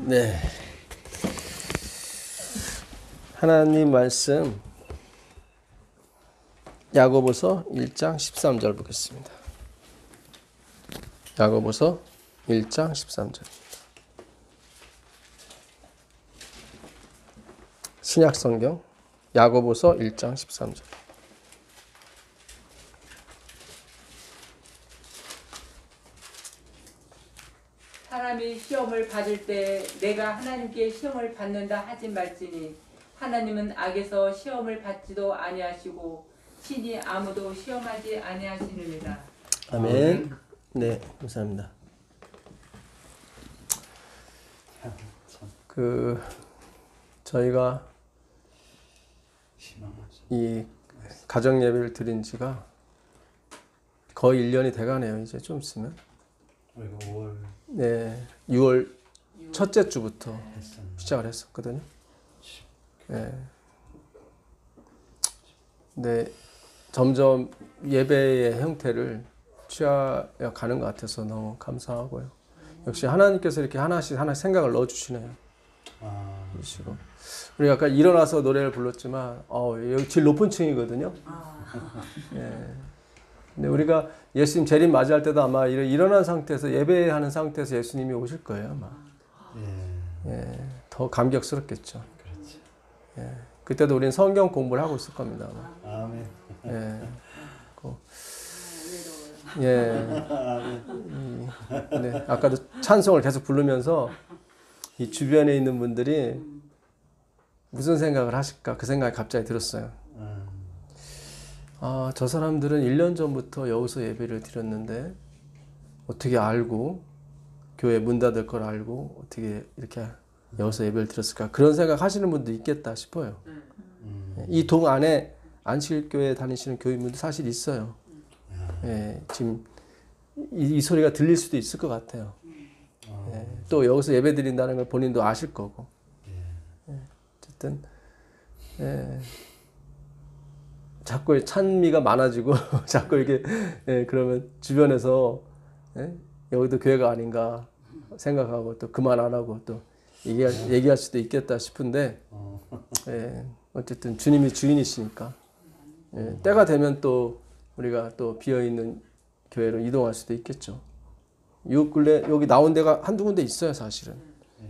네. 하나님 말씀 야고보서 1장 13절 보겠습니다. 야고보서 1장 13절입니다. 신약성경 야고보서 1장 13절. 사람이 시험을 받을 때 내가 하나님께 시험을 받는다 하지 말지니 하나님은 악에서 시험을 받지도 아니하시고 친히 아무도 시험하지 아니하시느니라. 아멘. 네, 감사합니다. 저희가 이 가정 예배를 드린 지가 거의 1년이 돼가네요. 이제 좀 있으면. 네, 6월 첫째 주부터 시작을 했었거든요. 네. 네, 점점 예배의 형태를 취하여 가는 것 같아서 너무 감사하고요. 역시 하나님께서 이렇게 하나씩 생각을 넣어주시네요. 이시고 우리가 아까 일어나서 노래를 불렀지만 여기 제일 높은 층이거든요. 예. 근데 우리가 예수님 재림 맞이할 때도 아마 일어난 상태에서 예배하는 상태에서 예수님이 오실 거예요. 아마. 예. 더 감격스럽겠죠. 예. 그때도 우리는 성경 공부를 하고 있을 겁니다. 아마. 아멘. 예. 예. 네. 아까도 찬송을 계속 부르면서 이 주변에 있는 분들이 무슨 생각을 하실까 그 생각이 갑자기 들었어요. 저 사람들은 1년 전부터 여기서 예배를 드렸는데 어떻게 알고 교회 문 닫을 걸 알고 어떻게 이렇게 여기서 예배를 드렸을까 그런 생각 하시는 분도 있겠다 싶어요. 이 동 안에 안식일교회 다니시는 교인분들 사실 있어요. 예, 지금 이 소리가 들릴 수도 있을 것 같아요. 예, 또 여기서 예배 드린다는 걸 본인도 아실 거고. 예, 어쨌든 자꾸 찬미가 많아지고 자꾸 이렇게 그러면 주변에서 여기도 교회가 아닌가 생각하고 또 그만 안 하고 또 얘기할 수도 있겠다 싶은데 어쨌든 주님이 주인이시니까 때가 되면 또 우리가 또 비어있는 교회로 이동할 수도 있겠죠. 근래 여기 나온 데가 한두 군데 있어요 사실은.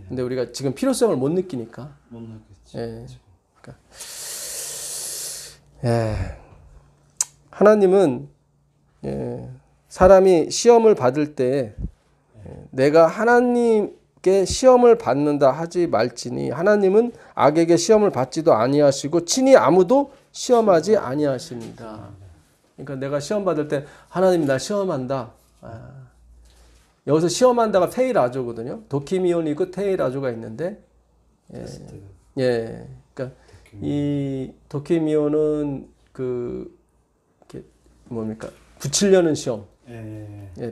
근데 우리가 지금 필요성을 못 느끼니까. 못 느꼈지. 그러니까. 하나님은 사람이 시험을 받을 때 내가 하나님께 시험을 받는다 하지 말지니 하나님은 악에게 시험을 받지도 아니하시고 친히 아무도 시험하지 아니하십니다. 그러니까 내가 시험 받을 때 하나님이 날 시험한다. 여기서 시험한다가 테일아조거든요. 도키미온이 있고 테일아조가 있는데 그러니까 이 도키미온은 뭡니까? 붙이려는 시험.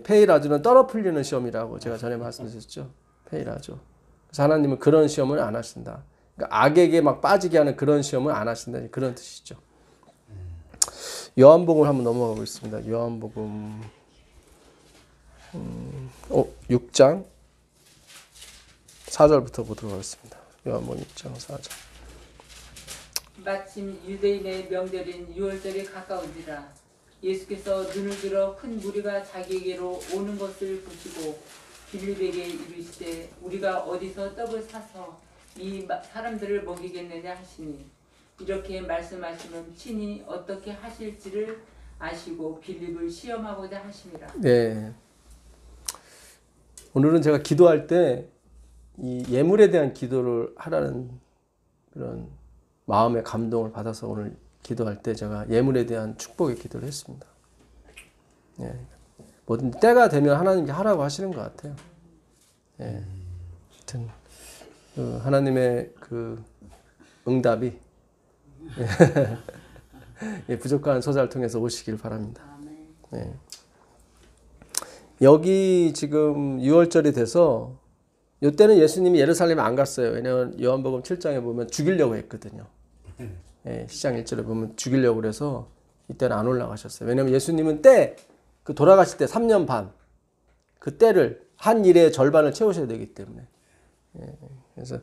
페이라조는 떨어풀리는 시험이라고 제가 전에 말씀드렸죠. 페이라조. 그래서 하나님은 그런 시험을 안 하신다. 그러니까 악에게 막 빠지게 하는 그런 시험을 안 하신다. 그런 뜻이죠. 요한복음 한번 넘어가 보겠습니다. 요한복음 6장 4절부터 보도록 하겠습니다. 요한복음 6장 4절. 마침 유대인의 명절인 유월절이 가까운지라 예수께서 눈을 들어 큰 무리가 자기에게로 오는 것을 보시고 빌립에게 이르시되 우리가 어디서 떡을 사서 이 사람들을 먹이겠느냐 하시니 이렇게 말씀하시면 친히 어떻게 하실지를 아시고 빌립을 시험하고자 하심이라. 네. 오늘은 제가 기도할 때 이 예물에 대한 기도를 하라는 그런 마음의 감동을 받아서 오늘 기도할 때 제가 예물에 대한 축복의 기도를 했습니다. 뭐든 때가 되면 하나님께 하라고 하시는 것 같아요. 하여튼 하나님의 그 응답이 부족한 소자를 통해서 오시길 바랍니다. 여기 지금 6월절이 돼서 이때는 예수님이 예루살렘에 안 갔어요. 왜냐하면 요한복음 7장에 보면 죽이려고 했거든요. 시장 1절에 보면 죽이려고 그래서 이때는 안 올라가셨어요. 왜냐하면 예수님은 돌아가실 때 3년 반 그 때를 한 일의 절반을 채우셔야 되기 때문에 그래서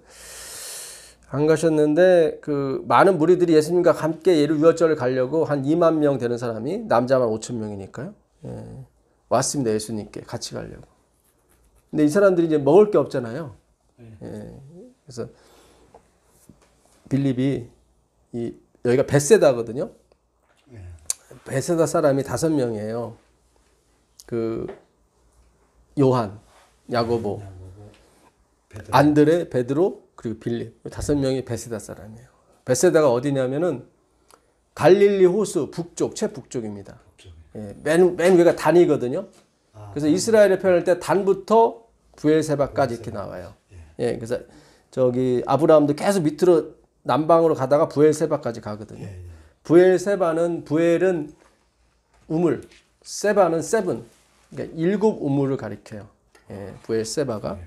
안 가셨는데 그 많은 무리들이 예수님과 함께 유월절을 가려고 한 2만 명 되는 사람이 남자만 5천 명이니까요. 왔습니다. 예수님께 같이 가려고. 근데 이 사람들이 이제 먹을 게 없잖아요. 그래서 빌립이 여기가 베세다거든요. 베세다 사람이 5명이에요. 그 요한, 야고보, 안드레, 베드로 그리고 빌립 5명이 베세다 사람이에요. 베세다가 어디냐면은 갈릴리 호수 북쪽 최북쪽입니다. 맨 위가 단이거든요. 그래서 이스라엘을 표현할 때 단부터 부엘세바까지 이렇게 나와요. 그래서 저기 아브라함도 계속 밑으로 남방으로 가다가 부엘세바까지 가거든요. 부엘은 우물, 세바는 세븐, 그러니까 7 우물을 가리켜요. 부엘세바가.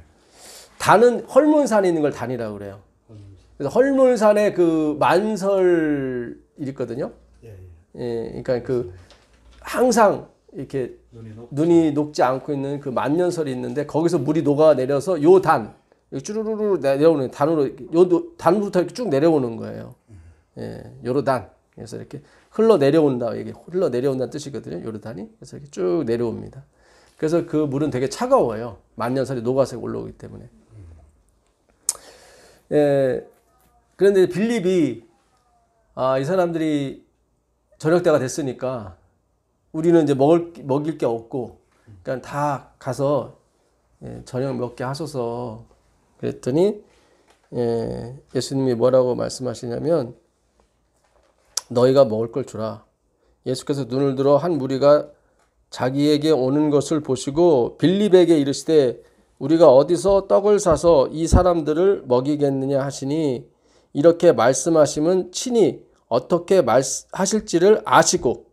단은 헐몬산에 있는 걸 단이라고 그래요. 그래서 헐몬산에 그 만설이 있거든요. 그러니까 그 항상 이렇게 눈이 녹지 않고 있는 그 만년설이 있는데 거기서 물이 녹아 내려서 요 단, 쭈루루루 내려오는 단으로 요 단부터 이렇게 쭉 내려오는 거예요. 요르단. 그래서 이렇게 흘러 내려온다. 이게 흘러 내려온다는 뜻이거든요. 요르단이. 그래서 이렇게 쭉 내려옵니다. 그래서 그 물은 되게 차가워요. 만년설이 녹아서 올라오기 때문에. 그런데 빌립이 이 사람들이 저녁 때가 됐으니까 우리는 이제 먹일 게 없고, 그러니까 다 가서 저녁 먹게 하소서. 그랬더니 예수님이 뭐라고 말씀하시냐면 너희가 먹을 걸 주라. 예수께서 눈을 들어 한 무리가 자기에게 오는 것을 보시고 빌립에게 이르시되 우리가 어디서 떡을 사서 이 사람들을 먹이겠느냐 하시니 이렇게 말씀하시면 친히 어떻게 하실지를 아시고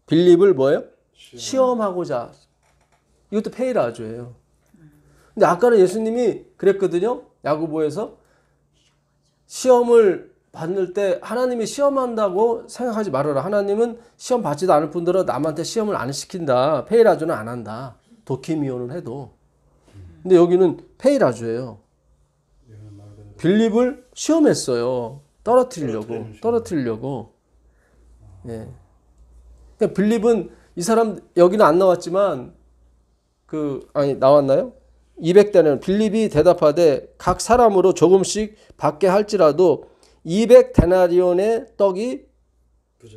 빌립을 뭐예요? 시험하고자. 이것도 페이라조예요. 근데 아까는 예수님이 그랬거든요. 야고보에서 시험을 받을 때 하나님이 시험한다고 생각하지 말아라. 하나님은 시험 받지도 않을 뿐더러 남한테 시험을 안 시킨다. 페이라조는 안 한다. 도키미오는 해도. 근데 여기는 페이라조예요. 빌립을 시험했어요. 떨어뜨리려고. 그러니까 빌립은 이 사람 여기는 안 나왔지만 나왔나요? 200데나리온 빌립이 대답하되 각 사람으로 조금씩 받게 할지라도 200데나리온의 떡이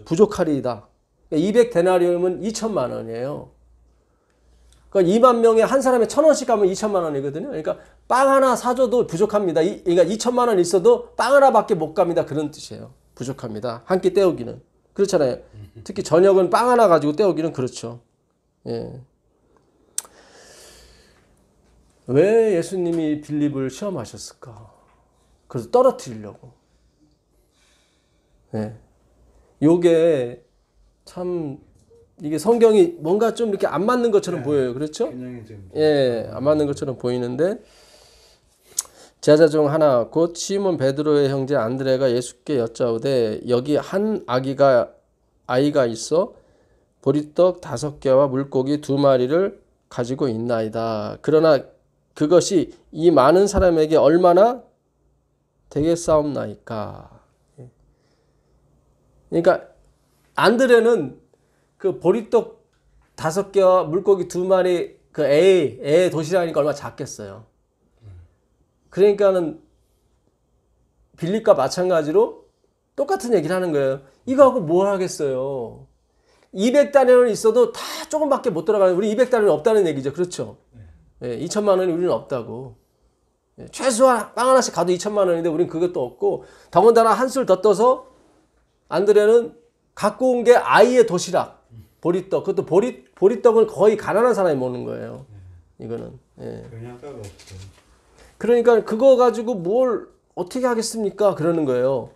부족하리이다. 200데나리온이면 2천만 원이에요. 그러니까 2만 명에 한 사람에 1,000원씩 가면 2천만 원이거든요. 그러니까 빵 하나 사줘도 부족합니다. 그러니까 2천만 원 있어도 빵 하나밖에 못 갑니다. 그런 뜻이에요. 부족합니다. 한 끼 때우기는. 그렇잖아요. 특히 저녁은 빵 하나 가지고 때우기는 그렇죠. 왜 예수님이 빌립을 시험하셨을까? 그래서 떨어뜨리려고. 요게 참 이게 성경이 뭔가 좀 이렇게 안 맞는 것처럼 보여요. 그렇죠? 안 맞는 것처럼 보이는데 제자 중 하나 곧 시몬 베드로의 형제 안드레가 예수께 여짜오되 여기 한 아이가 있어 보리떡 5개와 물고기 2마리를 가지고 있나이다. 그러나 그것이 이 많은 사람에게 얼마나 되겠사옵나이까. 그러니까 안드레는 그 보리떡 5개와 물고기 2마리 그 애의 도시락이니까 얼마나 작겠어요. 그러니까는 빌립과 마찬가지로 똑같은 얘기를 하는 거예요. 이거 하고 뭘 하겠어요. 200다리는 있어도 다 조금밖에 못 들어가는, 우리 200다리는 없다는 얘기죠. 그렇죠? 2천만 원이 우리는 없다고. 최소한 빵 하나씩 가도 2천만 원인데 우리는 그것도 없고, 더군다나 한술 더 떠서 안드레는 갖고 온 게 아이의 도시락, 보리떡. 그것도 보리떡은 거의 가난한 사람이 먹는 거예요. 이거는. 그러니까 그거 가지고 뭘 어떻게 하겠습니까? 그러는 거예요.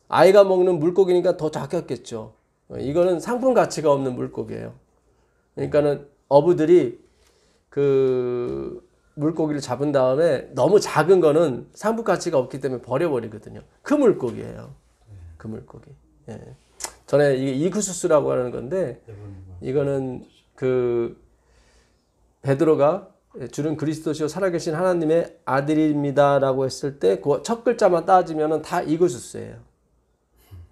아이가 먹는 물고기니까 더 작겠죠. 이거는 상품 가치가 없는 물고기예요. 그러니까는 어부들이 그 물고기를 잡은 다음에 너무 작은 거는 상품 가치가 없기 때문에 버려버리거든요. 그 물고기예요. 그 물고기. 전에 이게 이구수수라고 하는 건데, 이거는 그 베드로가 주는 그리스도시요 살아계신 하나님의 아들입니다라고 했을 때 그 첫 글자만 따지면은 다 이그수스예요.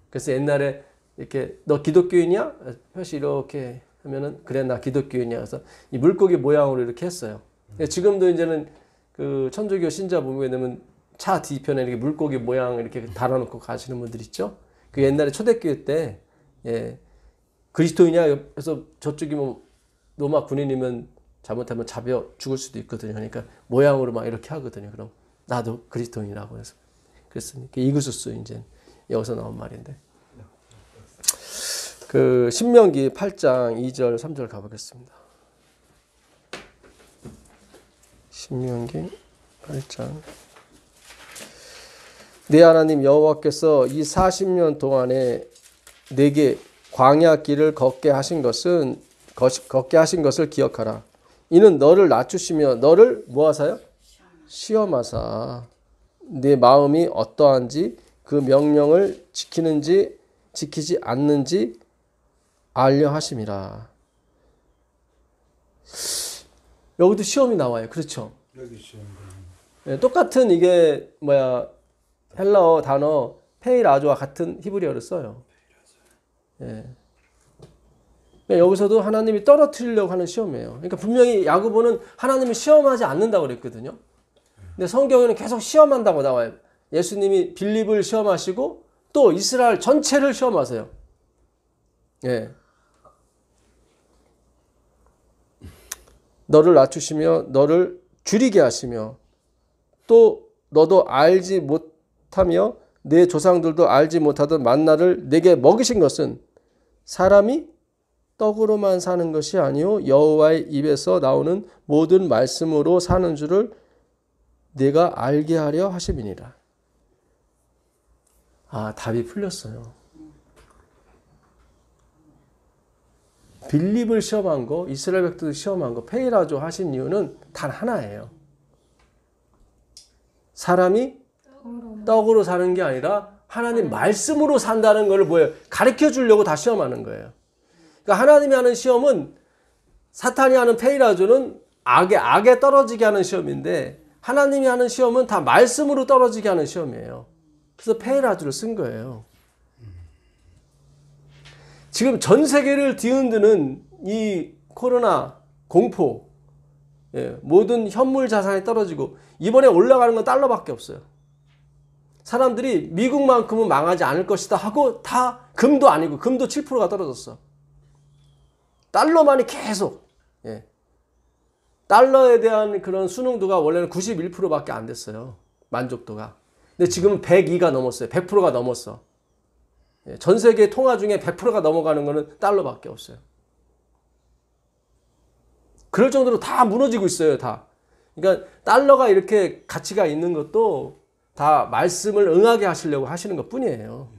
그래서 옛날에 이렇게 너 기독교인이야? 표시 이렇게 하면은 그래 나 기독교인이야. 그래서 이 물고기 모양으로 이렇게 했어요. 지금도 이제는 그 천주교 신자 보게 되면 차 뒤편에 이렇게 물고기 모양 이렇게 달아놓고 가시는 분들 있죠. 그 옛날에 초대교회 때 그리스도인이야. 그래서 저쪽이 뭐 로마 군인이면 잘못하면 잡혀 죽을 수도 있거든요. 그러니까 모양으로 막 이렇게 하거든요. 그럼 나도 그리스도인이라고 해서 그랬으니까 이그수스 이제 여기서 나온 말인데. 그 신명기 8장 2절 3절 가보겠습니다. 신명기 8장 내 하나님 여호와께서 이 40년 동안에 내게 광야 길을 걷게 하신 것을 기억하라. 이는 너를 낮추시며 너를 뭐하사요? 시험하사 내 마음이 어떠한지 그 명령을 지키지 않는지 알려 하심이라. 여기도 시험이 나와요. 그렇죠? 여기 시험. 똑같은 이게 헬라어 단어 페이라조와 같은 히브리어를 써요. 여기서도 하나님이 떨어뜨리려고 하는 시험이에요. 그러니까 분명히 야고보는 하나님을 시험하지 않는다고 그랬거든요. 근데 성경에는 계속 시험한다고 나와요. 예수님이 빌립을 시험하시고 또 이스라엘 전체를 시험하세요. 너를 낮추시며 너를 줄이게 하시며 또 너도 알지 못하며 내 조상들도 알지 못하던 만나를 내게 먹이신 것은 사람이 떡으로만 사는 것이 아니요 여호와의 입에서 나오는 모든 말씀으로 사는 줄을 내가 알게 하려 하심이니라. 답이 풀렸어요. 빌립을 시험한 거, 이스라엘 백성들 시험한 거, 페이라조 하신 이유는 단 하나예요. 사람이 떡으로 사는 게 아니라 하나님 말씀으로 산다는 걸 가르쳐 주려고 다 시험하는 거예요. 그러니까 하나님이 하는 시험은 사탄이 하는 페이라조는 악에 떨어지게 하는 시험인데 하나님이 하는 시험은 다 말씀으로 떨어지게 하는 시험이에요. 그래서 페이라조를 쓴 거예요. 지금 전 세계를 뒤흔드는 이 코로나 공포, 모든 현물 자산이 떨어지고 이번에 올라가는 건 달러밖에 없어요. 사람들이 미국만큼은 망하지 않을 것이다 하고 다 금도 아니고 금도 7%가 떨어졌어. 달러만이 계속. 달러에 대한 그런 순응도가 원래는 91%밖에 안 됐어요. 만족도가. 근데 지금은 102가 넘었어요. 100%가 넘었어. 전 세계 통화 중에 100%가 넘어가는 거는 달러밖에 없어요. 그럴 정도로 다 무너지고 있어요, 다. 그러니까 달러가 이렇게 가치가 있는 것도 다 말씀을 응하게 하시려고 하시는 것 뿐이에요.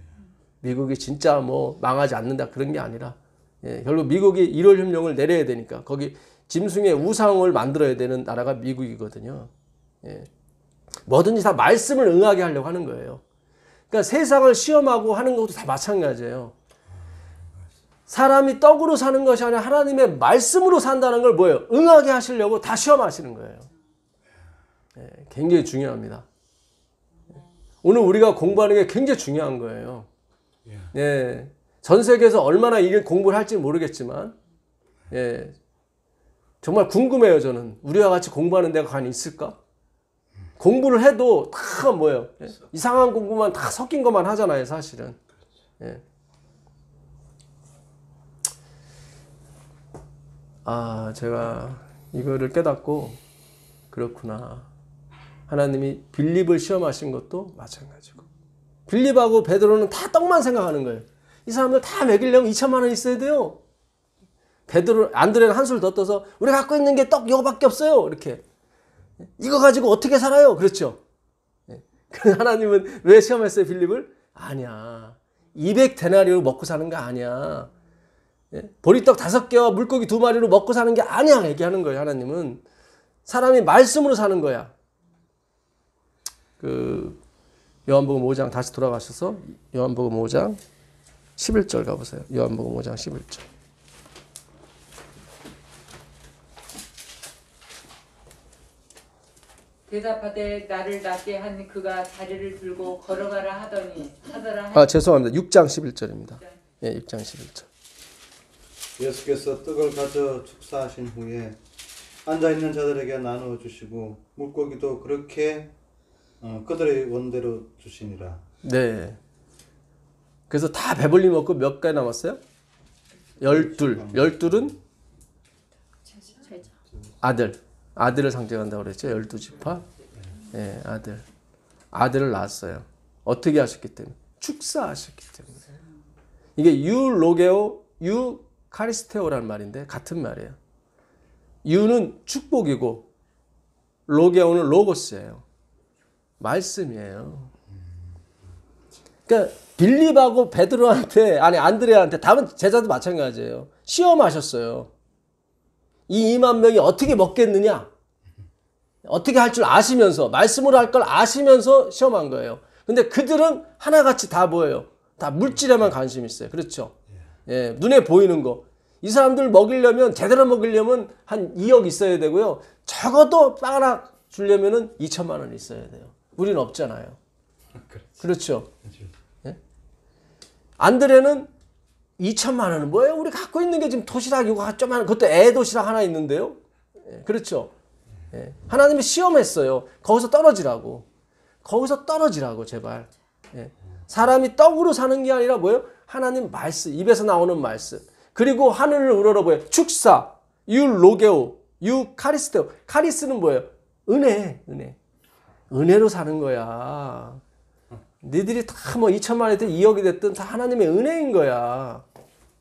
미국이 진짜 망하지 않는다 그런 게 아니라 결국 미국이 1월 협령을 내려야 되니까 거기 짐승의 우상을 만들어야 되는 나라가 미국이거든요. 뭐든지 다 말씀을 응하게 하려고 하는 거예요. 그러니까 세상을 시험하고 하는 것도 다 마찬가지예요. 사람이 떡으로 사는 것이 아니라 하나님의 말씀으로 산다는 걸 응하게 하시려고 다 시험하시는 거예요. 굉장히 중요합니다. 오늘 우리가 공부하는 게 굉장히 중요한 거예요. 전 세계에서 얼마나 이 공부를 할지 모르겠지만 정말 궁금해요. 저는 우리와 같이 공부하는 데가 과연 있을까? 공부를 해도 다 이상한 공부만 다 섞인 것만 하잖아요, 사실은. 제가 이거를 깨닫고 그렇구나. 하나님이 빌립을 시험하신 것도 마찬가지고. 빌립하고 베드로는 다 떡만 생각하는 거예요. 이 사람들 다 먹이려면 2천만 원 있어야 돼요. 안드레는 한술 더 떠서 우리 갖고 있는 게 떡 이거밖에 없어요. 이렇게. 이거 가지고 어떻게 살아요? 그렇죠. 하나님은 왜 시험했어요, 빌립을? 아니야. 200데나리로 먹고 사는 거 아니야. 보리떡 5개와 물고기 2마리로 먹고 사는 게 아니야. 얘기하는 거예요, 하나님은. 사람이 말씀으로 사는 거야. 요한복음 5장 다시 돌아가셔서 요한복음 5장 11절 가보세요. 요한복음 5장 11절. 대답하되 나를 낫게 한 그가 다리를 들고 걸어가라 하더라. 아, 죄송합니다. 6장 11절입니다. 예, 6장 11절. 예수께서 떡을 가져 축사하신 후에 앉아있는 자들에게 나누어 주시고 물고기도 그렇게 그들의 원대로 주시니라. 네. 그래서 다 배불리 먹고 몇 가지 남았어요? 12. 12은 아들을 상징한다고 그랬죠. 12지파. 예, 아들을 낳았어요. 어떻게 하셨기 때문에? 축사하셨기 때문에. 이게 유로게오, 유카리스테오라는 말인데 같은 말이에요. 유는 축복이고 로게오는 로고스예요. 말씀이에요. 그러니까 빌립하고 베드로한테 아니 안드레한테 다른 제자도 마찬가지예요. 시험하셨어요. 이 2만 명이 어떻게 먹겠느냐? 어떻게 할 줄 아시면서 말씀으로 할 걸 아시면서 시험한 거예요. 근데 그들은 하나같이 다 뭐예요? 다 물질에만 관심이 있어요. 그렇죠? 예, 눈에 보이는 거. 이 사람들 먹이려면 제대로 먹이려면 한 2억 있어야 되고요. 적어도 빵 하나 주려면은 2천만 원 있어야 돼요. 우리는 없잖아요. 그렇죠? 예? 안드레는 2천만 원은 뭐예요? 우리 갖고 있는 게 지금 도시락이고 좀만 그것도 애 도시락 하나 있는데요. 예, 그렇죠? 예. 하나님이 시험했어요. 거기서 떨어지라고. 거기서 떨어지라고 제발. 예. 사람이 떡으로 사는 게 아니라 뭐예요? 하나님 말씀, 입에서 나오는 말씀. 그리고 하늘을 우러러 보여. 축사, 유로게오, 유카리스테오. 카리스는 뭐예요? 은혜. 은혜로 사는 거야. 니들이 다 뭐 2천만 원이 됐든 2억이 됐든 다 하나님의 은혜인 거야.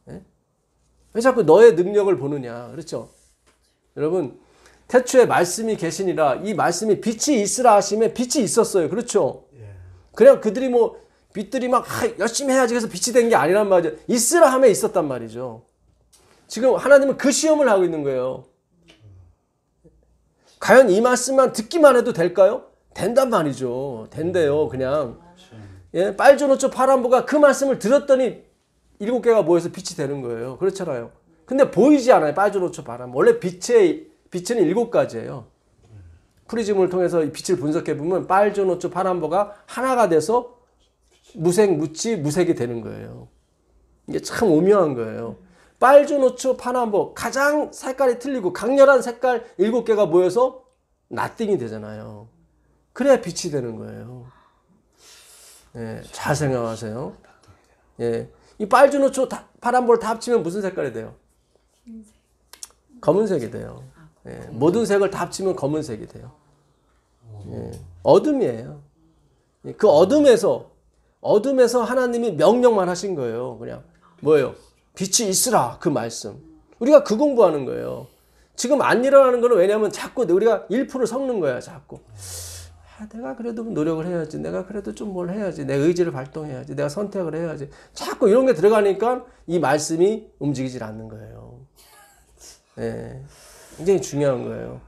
예? 왜 자꾸 너의 능력을 보느냐. 그렇죠? 여러분, 태초에 말씀이 계시니라 이 말씀이 빛이 있으라 하시면 빛이 있었어요. 그렇죠? 그냥 그들이 뭐 빛들이 막 열심히 해야지 그래서 빛이 된 게 아니란 말이죠. 있으라 하면 있었단 말이죠. 지금 하나님은 그 시험을 하고 있는 거예요. 과연 이 말씀만 듣기만 해도 될까요? 된단 말이죠. 된대요. 그냥. 예, 빨주노초 파란보가 그 말씀을 들었더니 7개가 모여서 빛이 되는 거예요. 그렇잖아요. 근데 보이지 않아요. 빨주노초 파란. 원래 빛은 7가지예요. 프리즘을 통해서 이 빛을 분석해 보면 빨주노초 파란보가 하나가 돼서 무색, 무치, 무색이 되는 거예요. 이게 참 오묘한 거예요. 빨주노초 파란보 가장 색깔이 틀리고 강렬한 색깔 7개가 모여서 나띵이 되잖아요. 그래야 빛이 되는 거예요. 예, 잘 생각하세요. 예, 이 빨주노초 파란볼 다 합치면 무슨 색깔이 돼요? 검은색이 돼요. 예, 모든 색을 다 합치면 검은색이 돼요. 예, 어둠이에요. 그 어둠에서 하나님이 명령만 하신 거예요. 그냥 뭐예요? 빛이 있으라 그 말씀. 우리가 그 공부하는 거예요. 지금 안 일어나는 거는 왜냐하면 자꾸 우리가 1% 섞는 거야. 자꾸. 내가 그래도 노력을 해야지. 내가 그래도 좀 뭘 해야지. 내 의지를 발동해야지. 내가 선택을 해야지. 자꾸 이런 게 들어가니까 이 말씀이 움직이질 않는 거예요. 네, 굉장히 중요한 거예요.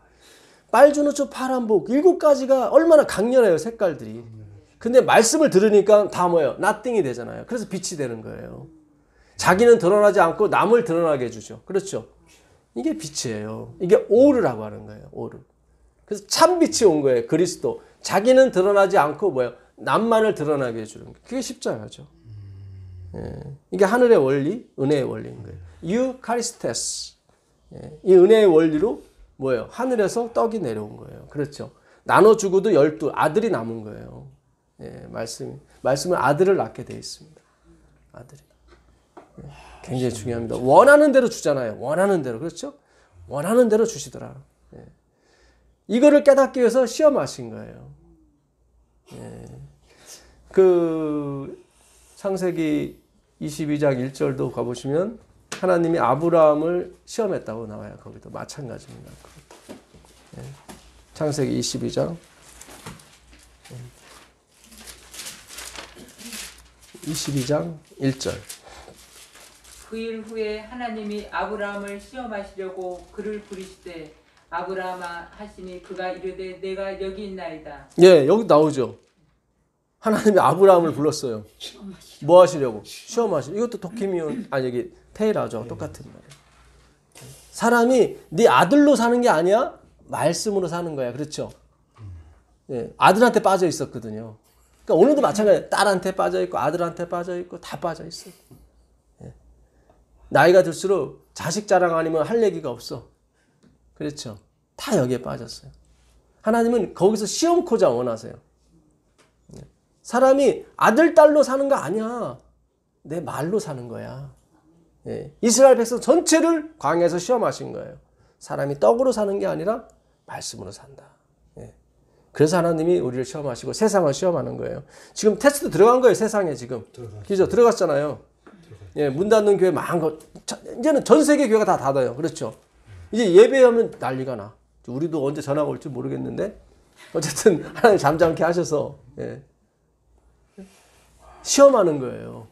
빨주노초 파란복 7가지가 얼마나 강렬해요. 색깔들이. 근데 말씀을 들으니까 다 뭐예요? 나띵이 되잖아요. 그래서 빛이 되는 거예요. 자기는 드러나지 않고 남을 드러나게 해주죠. 그렇죠? 이게 빛이에요. 이게 오르라고 하는 거예요. 오르. 그래서 참 빛이 온 거예요. 그리스도. 자기는 드러나지 않고 뭐예요? 남만을 드러나게 해주는 거예요. 그게 십자가죠. 예. 이게 하늘의 원리, 은혜의 원리인 거예요. 유카리스테스. 예. 이 은혜의 원리로 뭐예요? 하늘에서 떡이 내려온 거예요. 그렇죠. 나눠주고도 12 아들이 남은 거예요. 예. 말씀은 아들을 낳게 되어 있습니다. 아들이. 예. 굉장히 중요합니다. 원하는 대로 주잖아요. 원하는 대로. 그렇죠? 원하는 대로 주시더라. 예. 이거를 깨닫기 위해서 시험하신 거예요. 예. 그 창세기 22장 1절도 가보시면 하나님이 아브라함을 시험했다고 나와요. 거기도 마찬가지입니다. 예. 창세기 22장 1절. 그 일 후에 하나님이 아브라함을 시험하시려고 그를 부르시되 아브라함아 하시니 그가 이르되 내가 여기 있나이다. 예, 여기 나오죠. 하나님이 아브라함을 불렀어요. 뭐 하시려고? 시험하시려고. 이것도 도키미온, 아니 여기 테이라죠. 똑같은 말이에요. 사람이 네 아들로 사는 게 아니야. 말씀으로 사는 거야. 그렇죠? 예, 아들한테 빠져 있었거든요. 그러니까 오늘도 마찬가지예요. 딸한테 빠져 있고 아들한테 빠져 있고 다 빠져 있어요. 예. 나이가 들수록 자식 자랑 아니면 할 얘기가 없어. 그렇죠. 다 여기에 빠졌어요. 하나님은 거기서 시험코자 원하세요. 예. 사람이 아들 딸로 사는 거 아니야. 내 말로 사는 거야. 예. 이스라엘 백성 전체를 광야에서 시험하신 거예요. 사람이 떡으로 사는 게 아니라 말씀으로 산다. 예. 그래서 하나님이 우리를 시험하시고 세상을 시험하는 거예요. 지금 테스트 들어간 거예요. 세상에 지금. 그죠? 들어갔잖아요. 예, 문 닫는 교회 많은 거. 이제는 전 세계 교회가 다 닫아요. 그렇죠? 이제 예배하면 난리가 나. 우리도 언제 전화가 올지 모르겠는데 어쨌든 하나님 잠잠케 하셔서 예. 시험하는 거예요.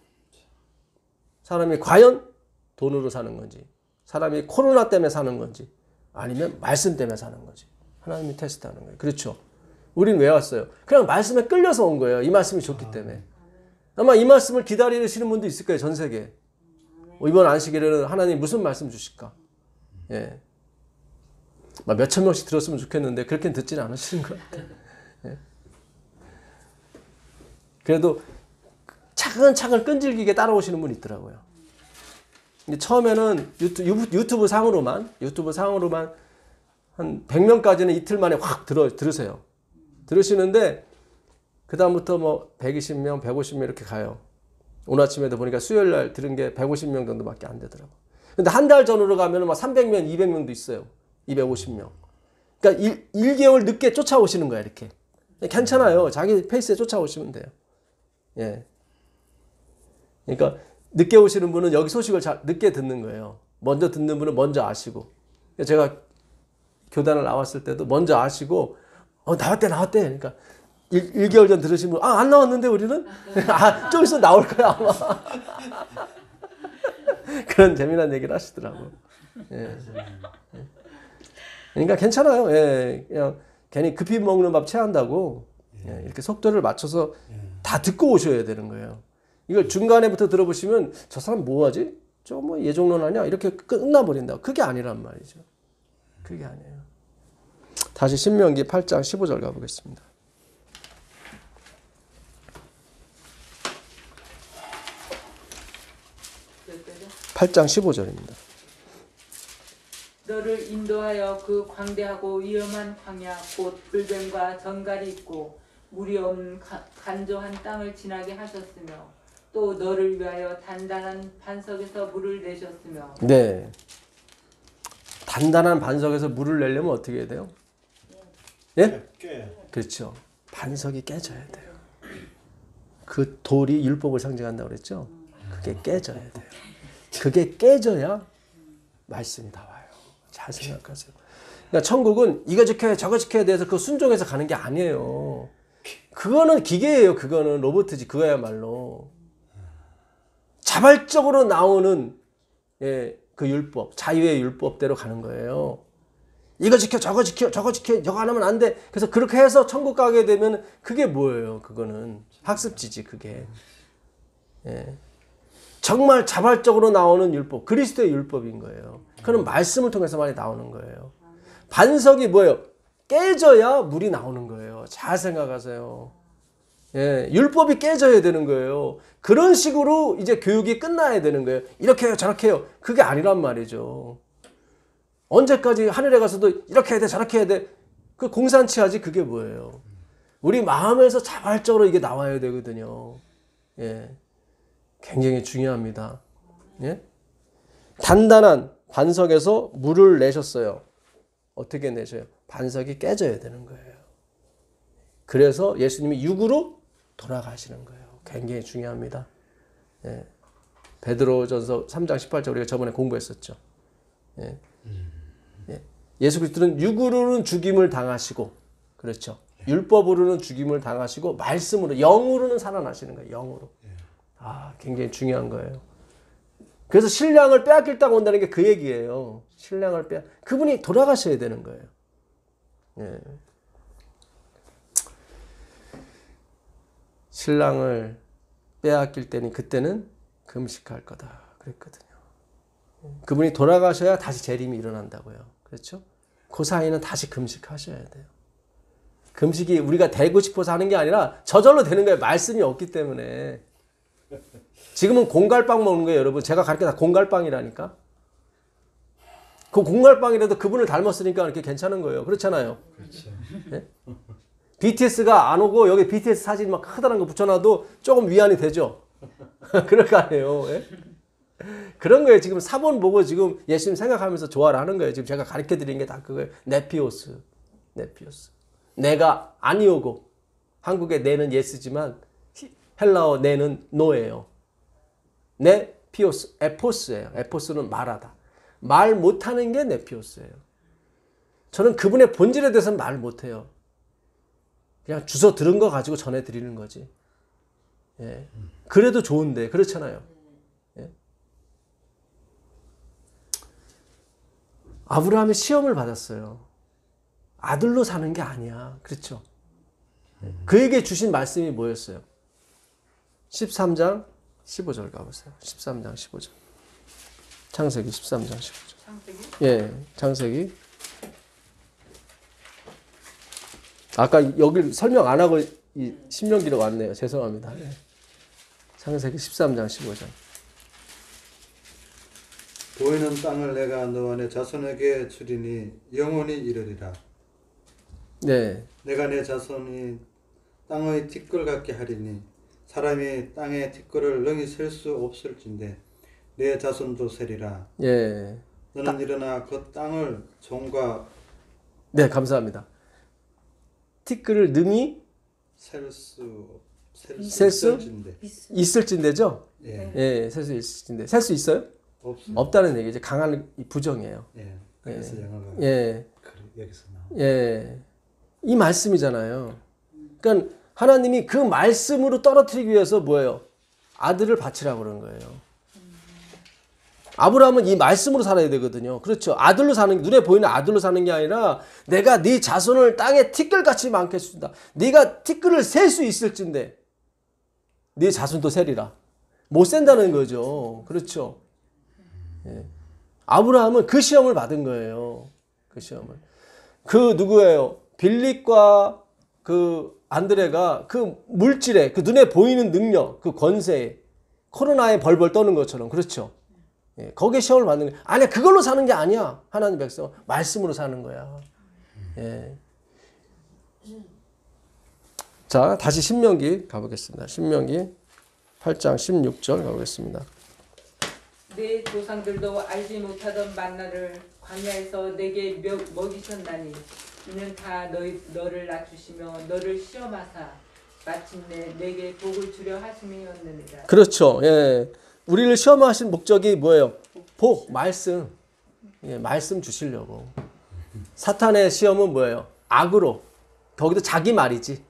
사람이 과연 돈으로 사는 건지, 사람이 코로나 때문에 사는 건지, 아니면 말씀 때문에 사는 건지 하나님이 테스트하는 거예요. 그렇죠? 우린 왜 왔어요? 그냥 말씀에 끌려서 온 거예요. 이 말씀이 좋기 때문에. 아마 이 말씀을 기다리시는 분도 있을 거예요. 전 세계에. 이번 안식일에는 하나님 무슨 말씀 주실까? 예. 몇천 명씩 들었으면 좋겠는데 그렇게는 듣지는 않으시는 것 같아요. 예. 그래도 차근차근 끈질기게 따라오시는 분이 있더라고요. 근데 처음에는 유튜브 상으로만 한 100명까지는 이틀 만에 확 들으세요. 들으시는데 그 다음부터 뭐 120명, 150명 이렇게 가요. 오늘 아침에도 보니까 수요일 날 들은 게 150명 정도밖에 안 되더라고. 근데 한 달 전으로 가면 막 300명, 200명도 있어요. 250명. 그러니까 1개월 늦게 쫓아오시는 거야, 이렇게. 괜찮아요. 자기 페이스에 쫓아오시면 돼요. 예. 그러니까 늦게 오시는 분은 여기 소식을 늦게 듣는 거예요. 먼저 듣는 분은 먼저 아시고. 제가 교단을 나왔을 때도 먼저 아시고, 나왔대. 그러니까 1개월 전 들으신 분, 안 나왔는데 우리는? 좀 있으면 나올 거야, 아마. 그런 재미난 얘기를 하시더라고요. 예. 그러니까 괜찮아요. 예. 그냥 괜히 급히 먹는 밥 체한다고 예. 이렇게 속도를 맞춰서 다 듣고 오셔야 되는 거예요. 이걸 중간에부터 들어보시면 저 사람 뭐하지? 저 뭐 예종론 하냐? 이렇게 끝나버린다. 그게 아니란 말이죠. 그게 아니에요. 다시 신명기 8장 15절 가보겠습니다. 8장 15절입니다. 너를 인도하여 그 광대하고 위험한 광야 곧 불뱀과 정갈이 있고 물이 없는 간조한 땅을 지나게 하셨으며 또 너를 위하여 단단한 반석에서 물을 내셨으며. 네. 단단한 반석에서 물을 내려면 어떻게 해야 돼요? 예? 그렇죠. 반석이 깨져야 돼요. 그 돌이 율법을 상징한다고 그랬죠? 그게 깨져야 돼요. 그게 깨져야 말씀이 나와요. 잘 생각하세요. 그러니까 천국은 이거 지켜야 저거 지켜야 돼서 그 순종해서 가는 게 아니에요. 그거는 기계예요. 그거는 로봇이지. 그거야말로. 자발적으로 나오는 그 율법, 자유의 율법대로 가는 거예요. 이거 지켜, 저거 지켜, 저거 지켜, 저거 안 하면 안 돼. 그래서 그렇게 해서 천국 가게 되면 그게 뭐예요? 그거는 학습지지, 그게. 예. 정말 자발적으로 나오는 율법, 그리스도의 율법인 거예요. 그건 말씀을 통해서만 나오는 거예요. 반석이 뭐예요? 깨져야 물이 나오는 거예요. 잘 생각하세요. 예, 율법이 깨져야 되는 거예요. 그런 식으로 이제 교육이 끝나야 되는 거예요. 이렇게 해요, 저렇게 해요. 그게 아니란 말이죠. 언제까지 하늘에 가서도 이렇게 해야 돼, 저렇게 해야 돼. 그 공산치 하지 그게 뭐예요. 우리 마음에서 자발적으로 이게 나와야 되거든요. 예, 굉장히 중요합니다. 예? 단단한 반석에서 물을 내셨어요. 어떻게 내셔요? 반석이 깨져야 되는 거예요. 그래서 예수님이 육으로 돌아가시는 거예요. 굉장히 중요합니다. 예. 베드로전서 3장 18절 우리가 저번에 공부했었죠. 예. 예. 예수 그리스도는 육으로는 죽임을 당하시고, 그렇죠. 율법으로는 죽임을 당하시고 말씀으로, 영으로는 살아나시는 거예요. 영으로. 굉장히 중요한 거예요. 그래서 신랑을 빼앗길다고 온다는 게 그 얘기예요. 신랑을 그분이 돌아가셔야 되는 거예요. 예. 신랑을 빼앗길 때니 그때는 금식할 거다 그랬거든요. 그분이 돌아가셔야 다시 재림이 일어난다고요. 그렇죠? 그 사이는 다시 금식하셔야 돼요. 금식이 우리가 되고 싶어서 하는 게 아니라 저절로 되는 거예요. 말씀이 없기 때문에. 지금은 공갈빵 먹는 거예요, 여러분. 제가 가르쳐 다 공갈빵이라니까. 그 공갈빵이라도 그분을 닮았으니까 이렇게 괜찮은 거예요. 그렇잖아요. 그렇죠. 예? BTS가 안 오고 여기 BTS 사진 막 커다란 거 붙여놔도 조금 위안이 되죠. 그럴 거 아니에요. 예? 그런 거예요. 지금 사본 보고 지금 예수님 생각하면서 좋아를 하는 거예요. 지금 제가 가르쳐 드리는 게 다 그거예요. 네피오스. 네피오스. 내가 아니오고 한국의 네는 예스지만 헬라어 네는 노예요. 네피오스. 에포스예요. 에포스는 말하다. 말 못하는 게 네피오스예요. 저는 그분의 본질에 대해서는 말 못해요. 그냥 주워 들은 거 가지고 전해드리는 거지. 예. 그래도 좋은데 그렇잖아요. 예. 아브라함이 시험을 받았어요. 아들로 사는 게 아니야. 그렇죠? 그에게 주신 말씀이 뭐였어요? 13장 15절 가보세요. 13장 15절. 창세기 13장 15절. 창세기? 예, 창세기. 아까 여기 설명 안 하고 이 신명기로 왔네요. 죄송합니다. 예. 창세기 13장 15절. 보이는 땅을 내가 너와 내 자손에게 주리니 영원히 이르리라. 네. 내가 내 자손이 땅의 티끌 같게 하리니 사람이 땅의 티끌을 능히 셀 수 없을진데 내 자손도 세리라. 예. 너는 일어나 그 땅을 종과 네, 감사합니다. 티끌을 능히 셀 수 있을진데. 있을진데죠? 예. 예, 셀 수 있을진데. 셀 수 있어요? 없습니다. 없다는 얘기죠. 강한 부정이에요. 예. 그래서 영어가 예. 여기서 나와. 예. 이 말씀이잖아요. 그러니까 하나님이 그 말씀으로 떨어뜨리기 위해서 뭐예요? 아들을 바치라고 그런 거예요. 아브라함은 이 말씀으로 살아야 되거든요. 그렇죠. 아들로 사는, 눈에 보이는 아들로 사는 게 아니라 내가 네 자손을 땅에 티끌같이 많게 준다. 네가 티끌을 셀 수 있을진데 네 자손도 세리라. 못 센다는 거죠. 그렇죠. 예. 아브라함은 그 시험을 받은 거예요. 그 시험을. 그 누구예요? 빌립과 그 안드레가 그 물질에, 그 눈에 보이는 능력, 그 권세에 코로나에 벌벌 떠는 것처럼. 그렇죠. 예, 거기에 시험을 받는 거예요. 아니야, 그걸로 사는 게 아니야. 하나님 백성 말씀으로 사는 거야. 예. 자, 다시 신명기 가보겠습니다. 신명기 8장 16절 가보겠습니다. 내 조상들도 알지 못하던 만나를 광야에서 내게 먹이셨나니 이는 다 너를 낮추시며 너를 시험하사 마침내 내게 복을 주려 하심이었느니라. 그렇죠. 예. 우리를 시험하신 목적이 뭐예요? 복, 말씀. 예, 말씀 주시려고. 사탄의 시험은 뭐예요? 악으로. 거기도 자기 말이지.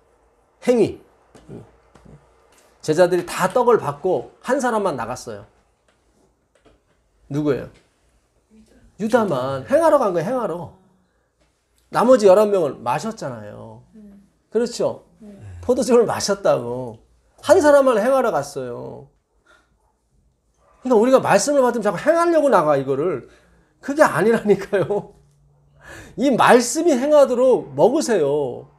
행위. 제자들이 다 떡을 받고 한 사람만 나갔어요. 누구예요? 유다만. 행하러 간 거예요. 행하러. 나머지 11명은 마셨잖아요. 그렇죠? 포도주를 마셨다고. 한 사람만 행하러 갔어요. 그러니까 우리가 말씀을 받으면 자꾸 행하려고 나가, 이거를. 그게 아니라니까요. 이 말씀이 행하도록 먹으세요.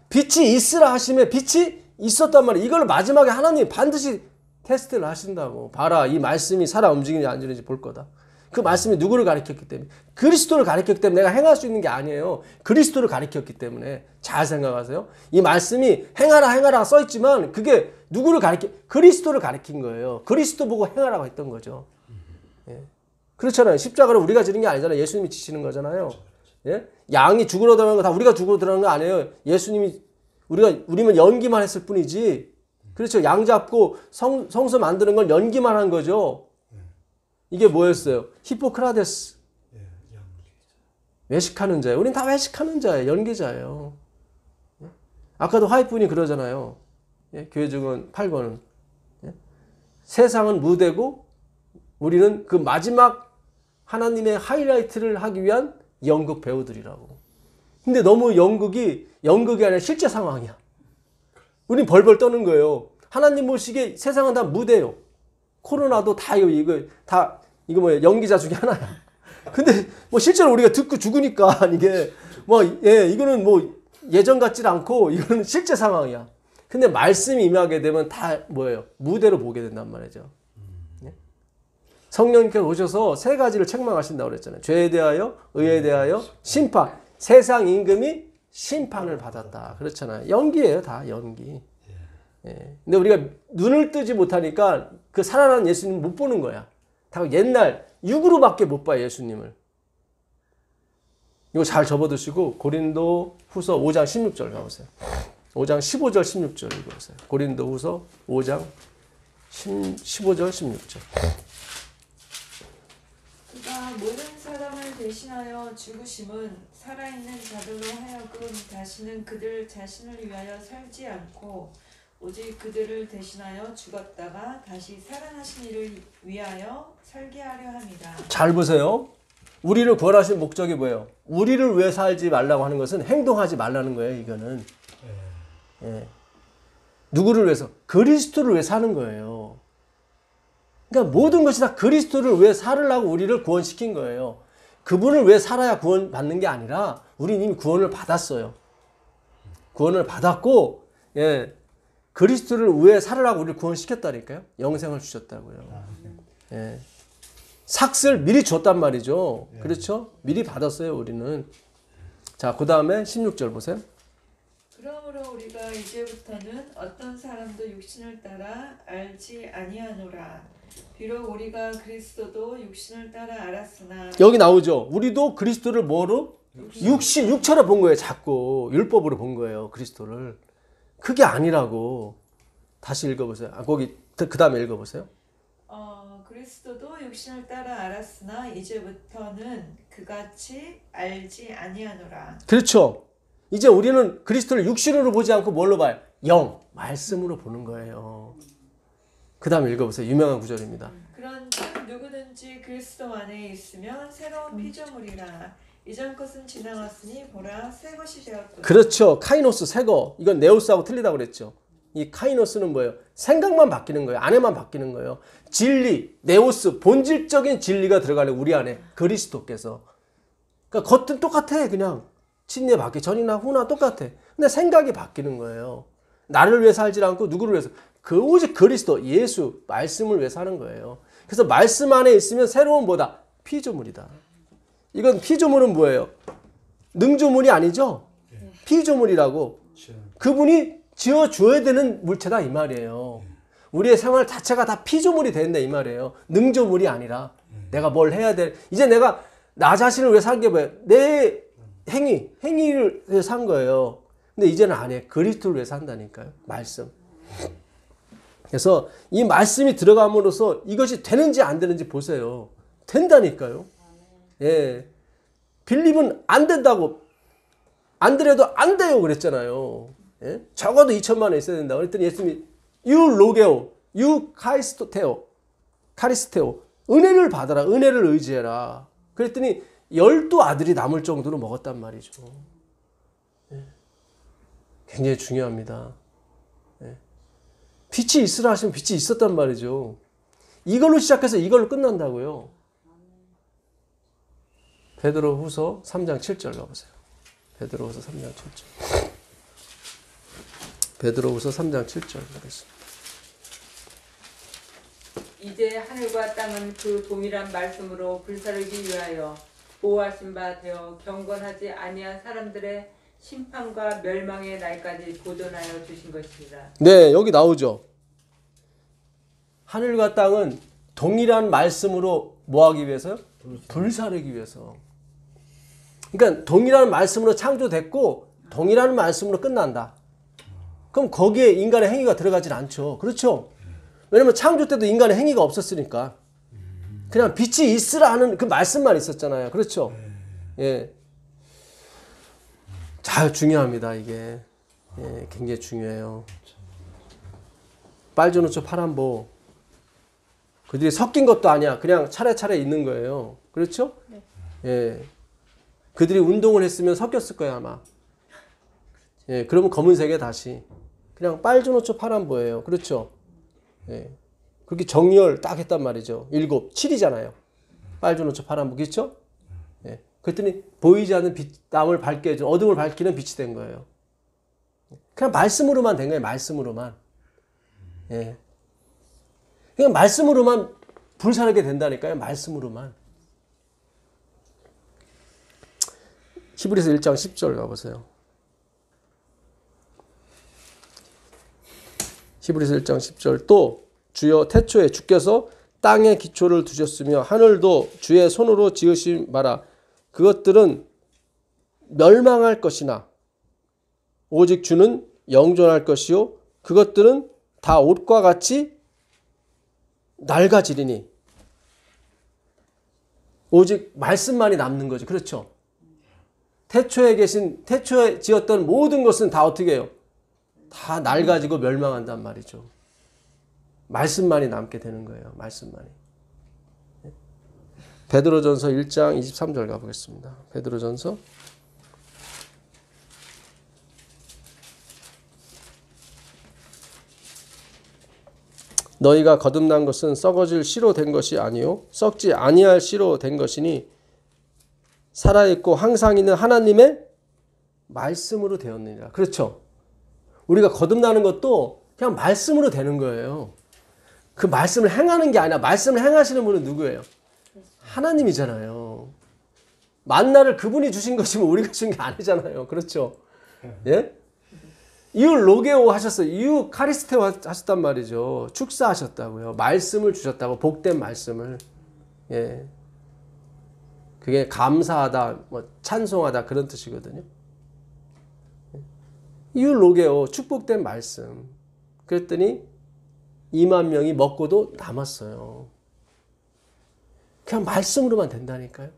빛이 있으라 하시면 빛이 있었단 말이에요. 이걸 마지막에 하나님이 반드시 테스트를 하신다고. 봐라, 이 말씀이 살아 움직이는지 안 움직이는지 볼 거다. 그 말씀이 누구를 가리켰기 때문에? 그리스도를 가리켰기 때문에 내가 행할 수 있는 게 아니에요. 그리스도를 가리켰기 때문에. 잘 생각하세요. 이 말씀이 행하라 행하라 써있지만 그게 누구를 그리스도를 가리킨 거예요. 그리스도 보고 행하라고 했던 거죠. 예. 그렇잖아요. 십자가를 우리가 지는 게 아니잖아요. 예수님이 지시는 거잖아요. 예? 양이 죽으러 들어가는 거 다 우리가 죽으러 들어가는 거 아니에요. 예수님이 우리만 연기만 했을 뿐이지. 그렇죠. 양 잡고 성소 만드는 건 연기만 한 거죠. 이게 뭐였어요? 히포크라테스. 외식하는 자예요. 우린 다 외식하는 자예요. 연기자예요. 아까도 화이트분이 그러잖아요. 예? 교회 증언 8권은. 예? 세상은 무대고 우리는 그 마지막 하나님의 하이라이트를 하기 위한 연극 배우들이라고. 근데 너무 연극이 아니라 실제 상황이야. 우린 벌벌 떠는 거예요. 하나님 보시기에 세상은 다 무대요. 코로나도 다 이거 뭐야, 연기자 중에 하나야. 근데 뭐 실제로 우리가 듣고 죽으니까 이게 뭐, 예, 이거는 뭐 예전 같질 않고 이거는 실제 상황이야. 근데 말씀이 임하게 되면 다 뭐예요? 무대로 보게 된단 말이죠. 성령님께서 오셔서 세 가지를 책망하신다고 그랬잖아요. 죄에 대하여, 의에 대하여, 심판. 세상 임금이 심판을 받았다. 그렇잖아요. 연기예요, 다 연기. 예. 근데 우리가 눈을 뜨지 못하니까 그 살아난 예수님 못 보는 거야. 다 옛날 육으로밖에 못 봐요, 예수님을. 이거 잘 접어두시고 고린도 후서 5장 16절 가보세요. 5장 15절 16절 읽어보세요. 고린도 후서 5장 15절 16절. 그가 모든 사람을 대신하여 죽으심은 살아있는 자들로 하여금 다시는 그들 자신을 위하여 살지 않고 오직 그들을 대신하여 죽었다가 다시 살아나신 이를 위하여 살게 하려 함이다. 잘 보세요. 우리를 구원하신 목적이 뭐예요? 우리를 왜 살지 말라고 하는 것은 행동하지 말라는 거예요. 이거는. 예. 누구를 위해서? 그리스도를 위해 사는 거예요. 그러니까 모든 것이 다 그리스도를 위해 살으려고 우리를 구원시킨 거예요. 그분을 위해 살아야 구원받는 게 아니라 우리는 이미 구원을 받았어요. 구원을 받았고 예. 그리스도를 위해 살으라고 우리를 구원시켰다니까요. 영생을 주셨다고요. 예. 삭슬 미리 줬단 말이죠. 그렇죠? 미리 받았어요, 우리는. 자, 그 다음에 16절 보세요. 그러므로 우리가 이제부터는 어떤 사람도 육신을 따라 알지 아니하노라. 비록 우리가 그리스도도 육신을 따라 알았으나 여기 나오죠. 우리도 그리스도를 뭐로? 육체로 본 거예요. 자꾸 율법으로 본 거예요. 그리스도를. 그게 아니라고. 다시 읽어보세요. 거기 그 다음에 읽어보세요. 그리스도도 육신을 따라 알았으나 이제부터는 그같이 알지 아니하노라. 그렇죠. 이제 우리는 그리스도를 육신으로 보지 않고 뭘로 봐요? 영, 말씀으로 보는 거예요. 그 다음에 읽어보세요. 유명한 구절입니다. 그런즉 누구든지 그리스도 안에 있으면 새로운 피조물이라. 이전 것은 지나갔으니 보라 새 것이 되었도다. 그렇죠. 카이노스 새거. 이건 네오스하고 틀리다고 그랬죠. 이 카이노스는 뭐예요? 생각만 바뀌는 거예요. 안에만 바뀌는 거예요. 진리, 네오스, 본질적인 진리가 들어가는 우리 안에 그리스도께서. 그러니까 겉은 똑같아. 그냥 침례 받기 전이나 후나 똑같아. 근데 생각이 바뀌는 거예요. 나를 위해 살지 않고 누구를 위해서. 오직 그리스도, 예수, 말씀을 위해 사는 거예요. 그래서 말씀 안에 있으면 새로운 뭐다? 피조물이다. 이건 피조물은 뭐예요? 능조물이 아니죠? 피조물이라고. 그분이 지어줘야 되는 물체다 이 말이에요. 우리의 생활 자체가 다 피조물이 된다 이 말이에요. 능조물이 아니라 내가 뭘 해야 돼. 이제 내가 나 자신을 왜 산 게 뭐예요? 내 행위를 위해 산 거예요. 근데 이제는 안 해. 그리스도를 위해 산다니까요. 말씀. 그래서 이 말씀이 들어감으로써 이것이 되는지 안 되는지 보세요. 된다니까요. 예. 빌립은 안 된다고. 안 되래도 안 돼요. 그랬잖아요. 예? 적어도 2천만 원 있어야 된다. 그랬더니 예수님이 유 로게오, 유 카리스테오, 은혜를 받아라. 은혜를 의지해라. 그랬더니 12아들이 남을 정도로 먹었단 말이죠. 예. 굉장히 중요합니다. 예. 빛이 있으라 하시면 빛이 있었단 말이죠. 이걸로 시작해서 이걸로 끝난다고요. 베드로 후서 3장 7절 가보세요. 베드로 후서 3장 7절. 베드로 후서 3장 7절 보겠습니다. 이제 하늘과 땅은 그 동일한 말씀으로 불사르기 위하여 보호하신 바 되어 경건하지 아니한 사람들의 심판과 멸망의 날까지 보존하여 주신 것이라. 네, 여기 나오죠. 하늘과 땅은 동일한 말씀으로 뭐하기 위해서요? 불사르기 위해서. 그러니까 동일한 말씀으로 창조됐고 동일한 말씀으로 끝난다. 그럼 거기에 인간의 행위가 들어가질 않죠. 그렇죠? 왜냐면 창조 때도 인간의 행위가 없었으니까. 그냥 빛이 있으라 하는 그 말씀만 있었잖아요. 그렇죠? 예. 잘 중요합니다, 이게. 예, 굉장히 중요해요. 빨주노초 파란보. 그들이 섞인 것도 아니야. 그냥 차례차례 있는 거예요. 그렇죠? 네. 예. 그들이 운동을 했으면 섞였을 거야, 아마. 예, 그러면 검은색에 다시. 그냥 빨주노초 파란보예요. 그렇죠? 예. 그렇게 정렬 딱 했단 말이죠. 7, 7이잖아요. 빨주노초 파란보. 그렇죠? 예. 그랬더니 보이지 않는 빛, 남을 밝게 해준, 어둠을 밝히는 빛이 된 거예요. 그냥 말씀으로만 된 거예요. 말씀으로만. 예. 그냥 말씀으로만 불살게 된다니까요. 말씀으로만. 히브리서 1장 10절 가보세요. 히브리서 1장 10절 또 주여 태초에 주께서 땅에 기초를 두셨으며 하늘도 주의 손으로 지으신 바라 그것들은 멸망할 것이나 오직 주는 영존할 것이요 그것들은 다 옷과 같이 낡아지리니 오직 말씀만이 남는 거죠. 그렇죠? 태초에 지었던 모든 것은 다 어떻게 해요? 다 낡아지고 멸망한단 말이죠. 말씀만이 남게 되는 거예요. 말씀만이. 베드로전서 1장 23절 가보겠습니다. 베드로전서 너희가 거듭난 것은 썩어질 씨로 된 것이 아니요 썩지 아니할 씨로 된 것이니 살아있고 항상 있는 하나님의 말씀으로 되었느니라. 그렇죠? 우리가 거듭나는 것도 그냥 말씀으로 되는 거예요. 그 말씀을 행하는 게 아니라 말씀을 행하시는 분은 누구예요? 하나님이잖아요. 만나를 그분이 주신 것이면 우리가 준 게 아니잖아요. 그렇죠? 예? 이유 로게오 하셨어요. 이유 카리스테오 하셨단 말이죠. 축사하셨다고요. 말씀을 주셨다고. 복된 말씀을. 예. 그게 감사하다, 뭐 찬송하다 그런 뜻이거든요. 이유 로게오 축복된 말씀. 그랬더니 2만 명이 먹고도 남았어요. 그냥 말씀으로만 된다니까요.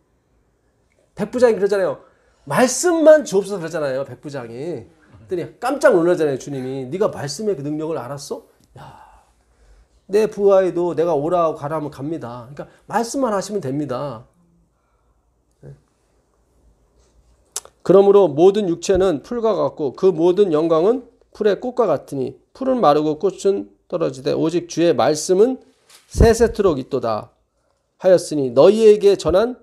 백부장이 그러잖아요. 말씀만 주옵소서 그러잖아요. 백부장이. 그랬더니 깜짝 놀라잖아요. 주님이. 네가 말씀의 그 능력을 알았어? 야, 내 부하에도 내가 오라고 가라 하면 갑니다. 그러니까 말씀만 하시면 됩니다. 그러므로 모든 육체는 풀과 같고 그 모든 영광은 풀의 꽃과 같으니 풀은 마르고 꽃은 떨어지되 오직 주의 말씀은 세세토록 있도다 하였으니 너희에게 전한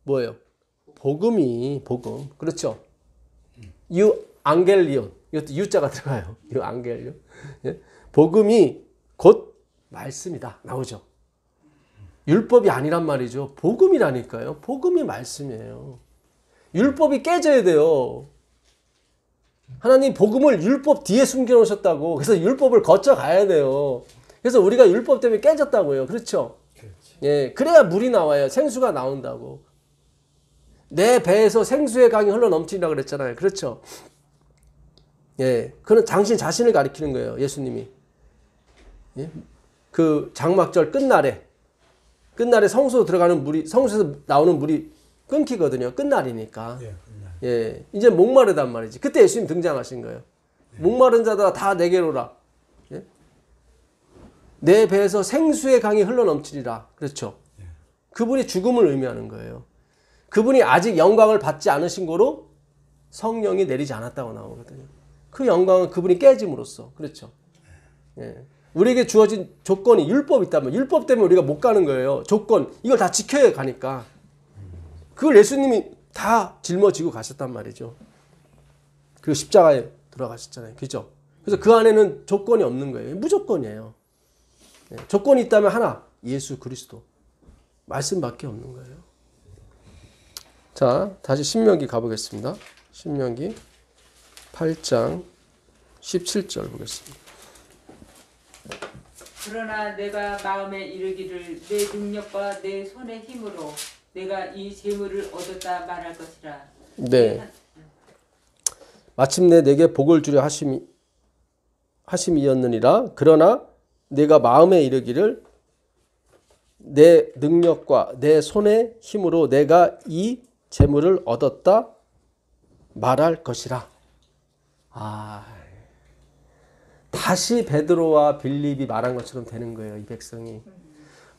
뭐예요? 복음이 복음. 그렇죠? 유 앙겔리온. 이것도 유자가 들어가요. 유 앙겔리온. 예? 복음이 곧 말씀이다. 나오죠. 율법이 아니란 말이죠. 복음이라니까요. 복음이 말씀이에요. 율법이 깨져야 돼요. 하나님 복음을 율법 뒤에 숨겨놓으셨다고. 그래서 율법을 거쳐가야 돼요. 그래서 우리가 율법 때문에 깨졌다고요. 그렇죠? 예, 그래야 물이 나와요. 생수가 나온다고. 내 배에서 생수의 강이 흘러 넘치리라 그랬잖아요. 그렇죠? 예, 그는 당신 자신을 가리키는 거예요. 예수님이. 예? 그 장막절 끝날에 성소로 들어가는 물이, 성소에서 나오는 물이 끊기거든요. 끝날이니까. 예, 예, 이제 목마르단 말이지. 그때 예수님 등장하신 거예요. 목마른 자들아 다 내게로라. 예? 내 배에서 생수의 강이 흘러넘치리라. 그렇죠. 그분이 죽음을 의미하는 거예요. 그분이 아직 영광을 받지 않으신 거로 성령이 내리지 않았다고 나오거든요. 그 영광은 그분이 깨짐으로써. 그렇죠. 예. 우리에게 주어진 조건이 율법이 있다면 율법 때문에 우리가 못 가는 거예요. 조건. 이걸 다 지켜야 가니까. 그걸 예수님이 다 짊어지고 가셨단 말이죠. 그 십자가에 들어가셨잖아요. 그죠? 그래서 그 안에는 조건이 없는 거예요. 무조건이에요. 네. 조건이 있다면 하나, 예수 그리스도. 말씀밖에 없는 거예요. 자, 다시 신명기 가보겠습니다. 신명기 8장 17절 보겠습니다. 그러나 내가 마음에 이르기를 내 능력과 내 손의 힘으로 내가 이 재물을 얻었다 말할 것이라. 네. 마침내 내게 복을 주려 하심이었느니라. 그러나 내가 마음에 이르기를 내 능력과 내 손의 힘으로 내가 이 재물을 얻었다 말할 것이라. 다시 베드로와 빌립이 말한 것처럼 되는 거예요. 이 백성이.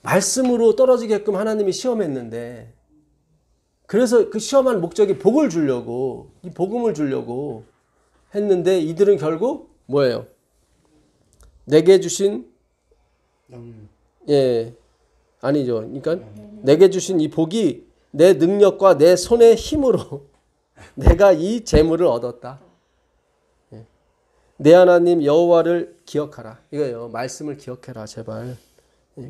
말씀으로 떨어지게끔 하나님이 시험했는데, 그래서 그 시험한 목적이 복을 주려고, 이 복음을 주려고 했는데 이들은 결국 뭐예요? 내게 주신 아니죠. 그러니까 내게 주신 이 복이 내 능력과 내 손의 힘으로 내가 이 재물을 얻었다. 내 하나님 여호와를 기억하라. 이거예요. 말씀을 기억해라 제발.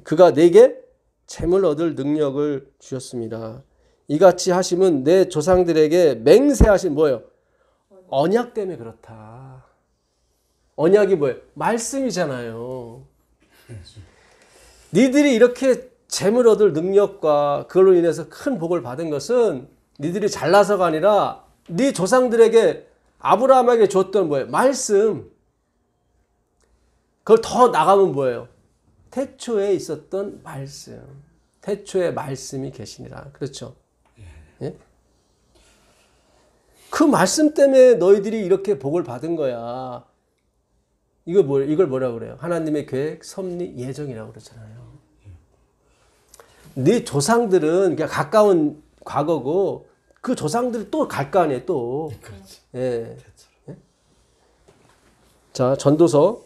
그가 내게 재물 얻을 능력을 주셨습니다. 이같이 하심은 내 조상들에게 맹세하신 뭐예요? 언약 때문에 그렇다. 언약이 뭐예요? 말씀이잖아요. 니들이 이렇게 재물 얻을 능력과 그걸로 인해서 큰 복을 받은 것은 니들이 잘나서가 아니라 네 조상들에게 아브라함에게 줬던 뭐예요? 말씀. 그걸 더 나가면 뭐예요? 태초에 있었던 말씀. 태초에 말씀이 계시니라. 그렇죠? 예? 그 말씀 때문에 너희들이 이렇게 복을 받은 거야. 이걸 뭐라고 그래요? 하나님의 계획, 섭리, 예정이라고 그러잖아요. 네 조상들은 그냥 가까운 과거고 그 조상들이 또 갈 거 아니에요, 또. 예. 예? 자, 전도서.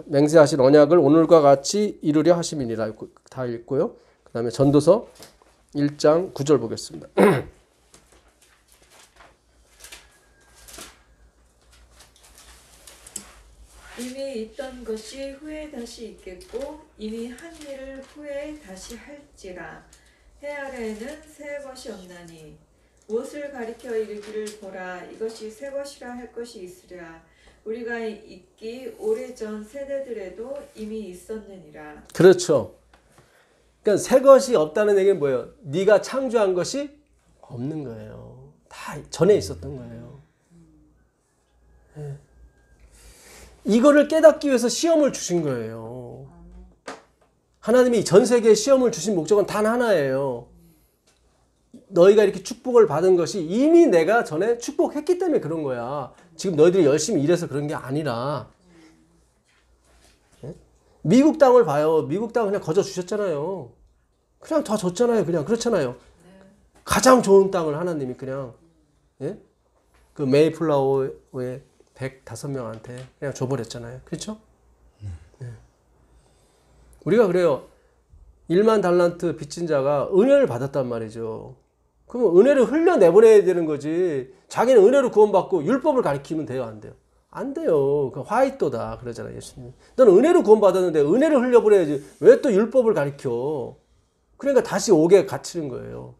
맹세하신 언약을 오늘과 같이 이루려 하심이니라. 다 읽고요. 그 다음에 전도서 1장 9절 보겠습니다. 이미 있던 것이 후에 다시 있겠고 이미 한 일을 후에 다시 할지라. 해 아래에는 새 것이 없나니 무엇을 가리켜 이르기를 보라 이것이 새 것이라 할 것이 있으랴. 우리가 있기 오래전 세대들에도 이미 있었느니라. 그렇죠. 그러니까 새 것이 없다는 얘기는 뭐예요? 네가 창조한 것이 없는 거예요. 다 전에 있었던 거예요. 예. 이거를 깨닫기 위해서 시험을 주신 거예요. 하나님이 전 세계에 시험을 주신 목적은 단 하나예요. 너희가 이렇게 축복을 받은 것이 이미 내가 전에 축복했기 때문에 그런 거야. 지금 너희들이 열심히 일해서 그런 게 아니라. 예? 미국 땅을 봐요. 미국 땅 그냥 거저 주셨잖아요. 그냥 다 줬잖아요. 그냥 그렇잖아요. 가장 좋은 땅을 하나님이 그냥 예? 그 메이플라워의 105명한테 그냥 줘버렸잖아요. 그렇죠? 네. 우리가 그래요. 1만 달란트 빚진 자가 은혜를 받았단 말이죠. 그러면 은혜를 흘려내보내야 되는 거지. 자기는 은혜로 구원받고 율법을 가리키면 돼요? 안 돼요? 안 돼요. 그 화이토다 그러잖아요. 예수님. 너는 은혜로 구원받았는데 은혜를 흘려보내야지. 왜 또 율법을 가리켜? 그러니까 다시 옥에 갇히는 거예요.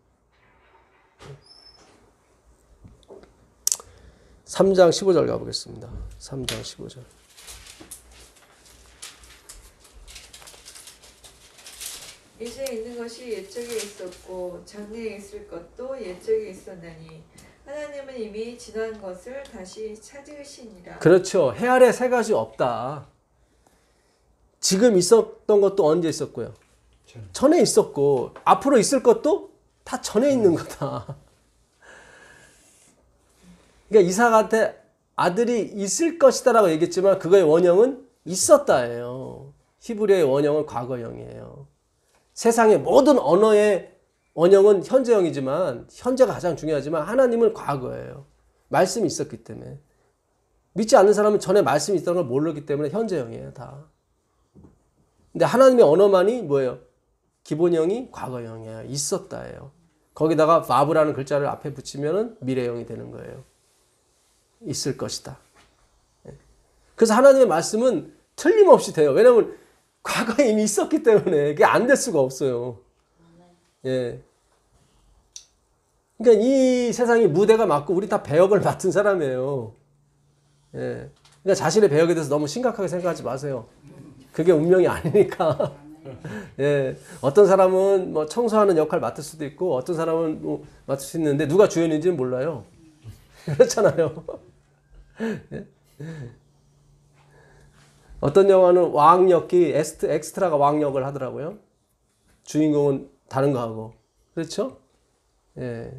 3장 15절 가보겠습니다. 3장 15절. 이제 있는 것이 옛적에 있었고 장래에 있을 것도 옛적에 있었나니 하나님은 이미 지난 것을 다시 찾으시니라. 그렇죠. 해 아래 새 것이 없다. 지금 있었던 것도 언제 있었고요? 전에 있었고 앞으로 있을 것도 다 전에 있는 거다. 그러니까 이삭한테 아들이 있을 것이다라고 얘기했지만 그거의 원형은 있었다예요. 히브리어의 원형은 과거형이에요. 세상의 모든 언어의 원형은 현재형이지만 현재가 가장 중요하지만 하나님은 과거예요. 말씀이 있었기 때문에. 믿지 않는 사람은 전에 말씀이 있다는 걸 모르기 때문에 현재형이에요. 다. 근데 하나님의 언어만이 뭐예요? 기본형이 과거형이에요. 있었다예요. 거기다가 바브라는 글자를 앞에 붙이면 미래형이 되는 거예요. 있을 것이다. 그래서 하나님의 말씀은 틀림없이 돼요. 왜냐하면 과거에 이미 있었기 때문에 그게 안 될 수가 없어요. 예. 그러니까 이 세상이 무대가 맞고 우리 다 배역을 맡은 사람이에요. 예. 그러니까 자신의 배역에 대해서 너무 심각하게 생각하지 마세요. 그게 운명이 아니니까. 예. 어떤 사람은 뭐 청소하는 역할 맡을 수도 있고 어떤 사람은 뭐 맡을 수 있는데 누가 주연인지는 몰라요. 그렇잖아요. 예? 어떤 영화는 왕 역이 엑스트라가 왕 역을 하더라고요. 주인공은 다른 거 하고. 그렇죠? 예.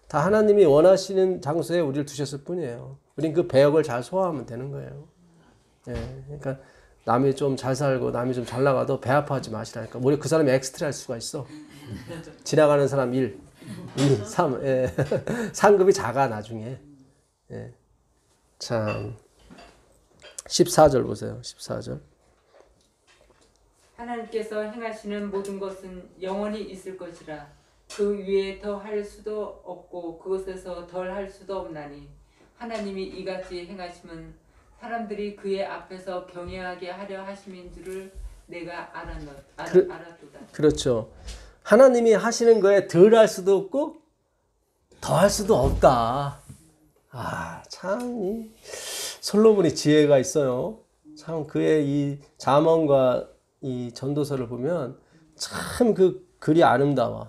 다 하나님이 원하시는 장소에 우리를 두셨을 뿐이에요. 우린 그 배역을 잘 소화하면 되는 거예요. 예. 그러니까 남이 좀 잘 살고 남이 좀 잘 나가도 배 아파하지 마시라니까. 오히려 그 사람이 엑스트라일 수가 있어. 지나가는 사람 1, 2, 3. 예. 상급이 작아 나중에. 예. 참 14절 보세요. 14절. 하나님께서 행하시는 모든 것은 영원히 있을 것이라. 그 위에 더 할 수도 없고 그것에서 덜 할 수도 없나니 하나님이 이같이 행하심은 사람들이 그의 앞에서 경외하게 하려 하심인 줄을 내가 알았도다. 그렇죠. 하나님이 하시는 거에 덜 할 수도 없고 더 할 수도 없다. 아, 참 이 솔로몬이 지혜가 있어요. 참 그의 이 잠언과 이 전도서를 보면 참 그 글이 아름다워.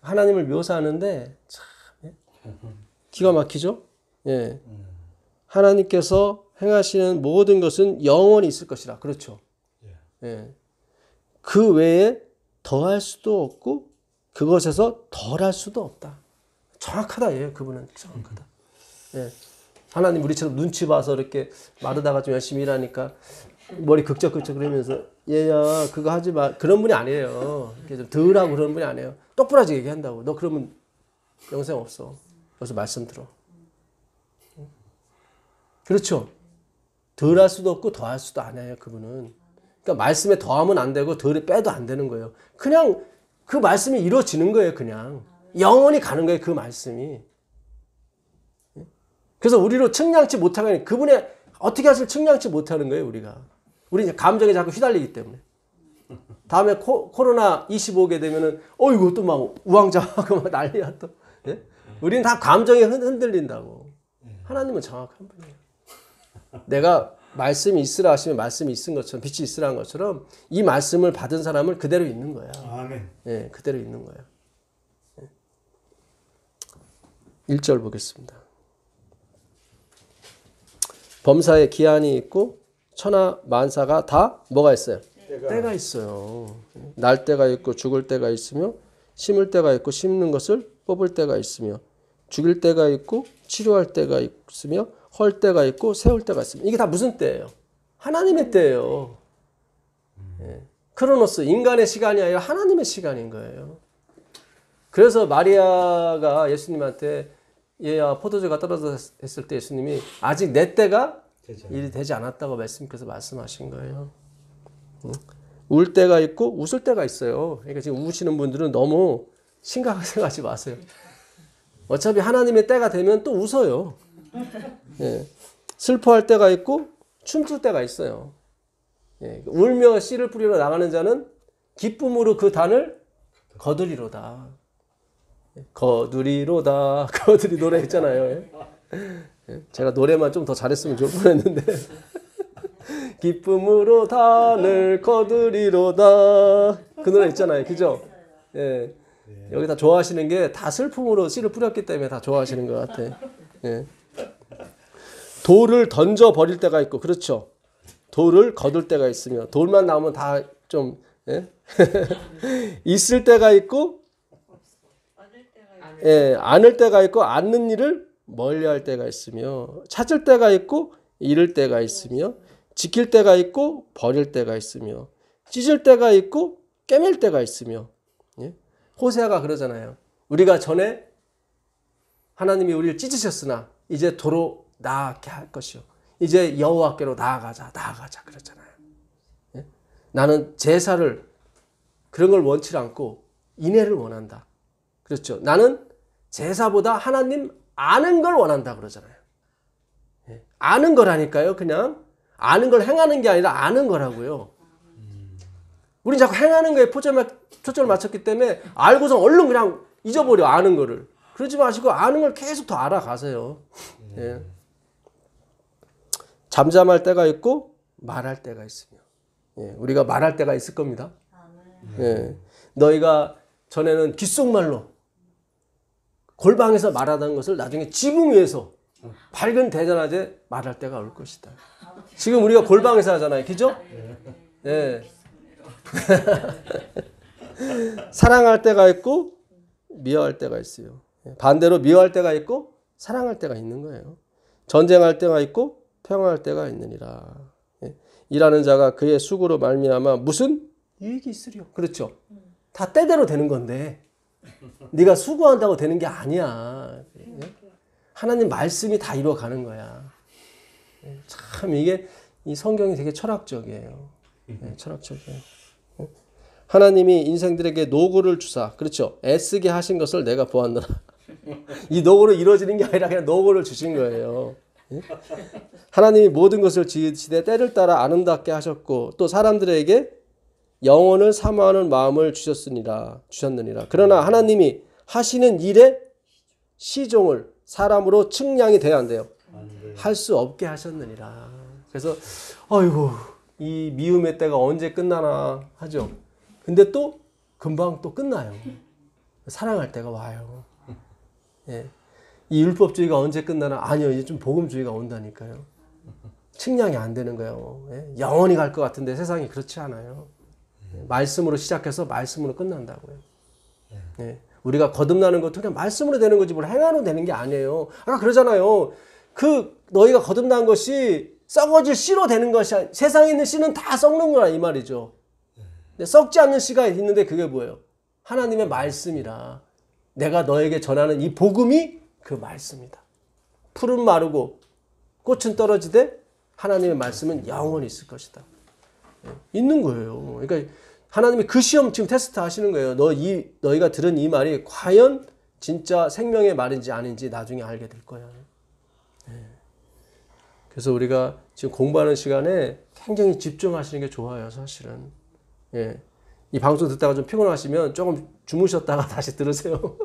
하나님을 묘사하는데 참 기가 막히죠? 예. 하나님께서 행하시는 모든 것은 영원히 있을 것이라. 그렇죠. 예. 그 외에 더할 수도 없고 그것에서 덜할 수도 없다. 정확하다. 예, 그분은 정확하다. 예. 하나님 우리처럼 눈치 봐서 이렇게 마르다가 좀 열심히 일하니까 머리 극적극적 그러면서 얘야 그거 하지 마. 그런 분이 아니에요. 이렇게 좀 덜하고 그런 분이 아니에요. 똑부러지 얘기한다고. 너 그러면 영생 없어. 그래서 말씀 들어. 그렇죠. 덜 할 수도 없고 더 할 수도 안 해요. 그분은. 그러니까 말씀에 더하면 안 되고 덜에 빼도 안 되는 거예요. 그냥 그 말씀이 이루어지는 거예요. 그냥. 영원히 가는 거예요. 그 말씀이. 그래서 우리로 측량치 못하는 그분의 어떻게 하실 측량치 못하는 거예요. 우리가. 우리 감정에 자꾸 휘달리기 때문에. 다음에 코로나 25게 되면은 어이구 또 막 우왕좌왕하고 막 난리야 또. 예? 우리는 다 감정에 흔들린다고. 하나님은 정확한 분이에요. 내가 말씀이 있으라 하시면 말씀이 있은 것처럼 빛이 있으라 한 것처럼 이 말씀을 받은 사람을 그대로 있는 거야. 아멘. 예, 그대로 있는 거야. 예. 1절 보겠습니다. 범사에 기한이 있고 천하 만사가 다 뭐가 있어요? 때가 있어요. 날 때가 있고 죽을 때가 있으며 심을 때가 있고 심는 것을 뽑을 때가 있으며 죽일 때가 있고 치료할 때가 있으며 헐 때가 있고 세울 때가 있으며 이게 다 무슨 때예요? 하나님의 때예요. 예. 크로노스 인간의 시간이 아니라 하나님의 시간인 거예요. 그래서 마리아가 예수님한테 얘야 포도주가 떨어졌을 때 예수님이 아직 내 때가 일이 되지 않았다고 말씀께서 말씀하신 거예요. 울 때가 있고 웃을 때가 있어요. 그러니까 지금 우시는 분들은 너무 심각하게 생각하지 마세요. 어차피 하나님의 때가 되면 또 웃어요. 예. 슬퍼할 때가 있고 춤출 때가 있어요. 예. 울며 씨를 뿌리러 나가는 자는 기쁨으로 그 단을 거두리로다. 거두리로다. 거두리 노래 했잖아요. 예. 제가 노래만 좀 더 잘했으면 좋을 뻔했는데 기쁨으로 단을 거두리로다. 그 노래 있잖아요. 그죠? 예. 여기 다 좋아하시는 게 다 슬픔으로 씨를 뿌렸기 때문에 다 좋아하시는 것 같아. 예. 돌을 던져 버릴 때가 있고, 그렇죠. 돌을 거둘 때가 있으며, 돌만 나오면 다 좀, 예? 있을 때가 있고, 예, 않을 때가 있고, 않는 일을 멀리 할 때가 있으며, 찾을 때가 있고, 잃을 때가 있으며, 지킬 때가 있고, 버릴 때가 있으며, 찢을 때가 있고, 꿰맬 때가 있으며, 예? 호세아가 그러잖아요. 우리가 전에 하나님이 우리를 찢으셨으나, 이제 도로 나아가게 할 것이요. 이제 여호와께로 나아가자 그랬잖아요. 예? 나는 제사를 그런 걸 원치 않고 인애를 원한다. 그렇죠. 나는 제사보다 하나님 아는 걸 원한다 그러잖아요. 예? 아는 거라니까요. 그냥 아는 걸 행하는 게 아니라 아는 거라고요. 우린 자꾸 행하는 거에 초점을 맞췄기 때문에 알고서 얼른 그냥 잊어버려 아는 거를. 그러지 마시고 아는 걸 계속 더 알아가세요. 예. 잠잠할 때가 있고 말할 때가 있으며, 예. 우리가 말할 때가 있을 겁니다. 예. 너희가 전에는 귓속말로 골방에서 말하던 것을 나중에 지붕 위에서 밝은 대전화제 말할 때가 올 것이다. 지금 우리가 골방에서 하잖아요. 그죠? 예. 사랑할 때가 있고 미워할 때가 있어요. 반대로 미워할 때가 있고 사랑할 때가 있는 거예요. 전쟁할 때가 있고 평화할 때가 있느니라. 일하는 자가 그의 수고로 말미암아 무슨 유익이 있으리요. 그렇죠. 다 때대로 되는 건데 네가 수고한다고 되는 게 아니야. 하나님 말씀이 다 이루어가는 거야. 참 이게 이 성경이 되게 철학적이에요. 철학적이에요. 하나님이 인생들에게 노고를 주사, 그렇죠. 애쓰게 하신 것을 내가 보았노라. 이 노고로 이루어지는 게 아니라 그냥 노고를 주신 거예요. 예? 하나님이 모든 것을 지으시되 때를 따라 아름답게 하셨고 또 사람들에게 영혼을 사모하는 마음을 주셨느니라. 그러나 하나님이 하시는 일에 시종을 사람으로 측량이 돼야 한대요. 할 수 없게 하셨느니라. 그래서 아이고 이 미움의 때가 언제 끝나나 하죠. 근데 또 금방 또 끝나요. 사랑할 때가 와요. 예. 이 율법주의가 언제 끝나나? 아니요, 이제 좀 복음주의가 온다니까요. 측량이 안 되는 거예요. 예? 영원히 갈 것 같은데 세상이 그렇지 않아요. 말씀으로 시작해서 말씀으로 끝난다고요. 예. 우리가 거듭나는 것도 그냥 말씀으로 되는 거지 뭘 행하로 되는 게 아니에요. 아까 그러잖아요. 그 너희가 거듭난 것이 썩어질 씨로 되는 것이 세상에 있는 씨는 다 썩는 거라 이 말이죠. 근데 썩지 않는 씨가 있는데 그게 뭐예요? 하나님의 말씀이라. 내가 너에게 전하는 이 복음이 그 말씀이다. 풀은 마르고 꽃은 떨어지되 하나님의 말씀은 영원히 있을 것이다. 있는 거예요. 그러니까 하나님이 그 시험 지금 테스트 하시는 거예요. 너희가 들은 이 말이 과연 진짜 생명의 말인지 아닌지 나중에 알게 될 거야. 그래서 우리가 지금 공부하는 시간에 굉장히 집중하시는 게 좋아요, 사실은. 예. 이 방송 듣다가 좀 피곤하시면 조금 주무셨다가 다시 들으세요.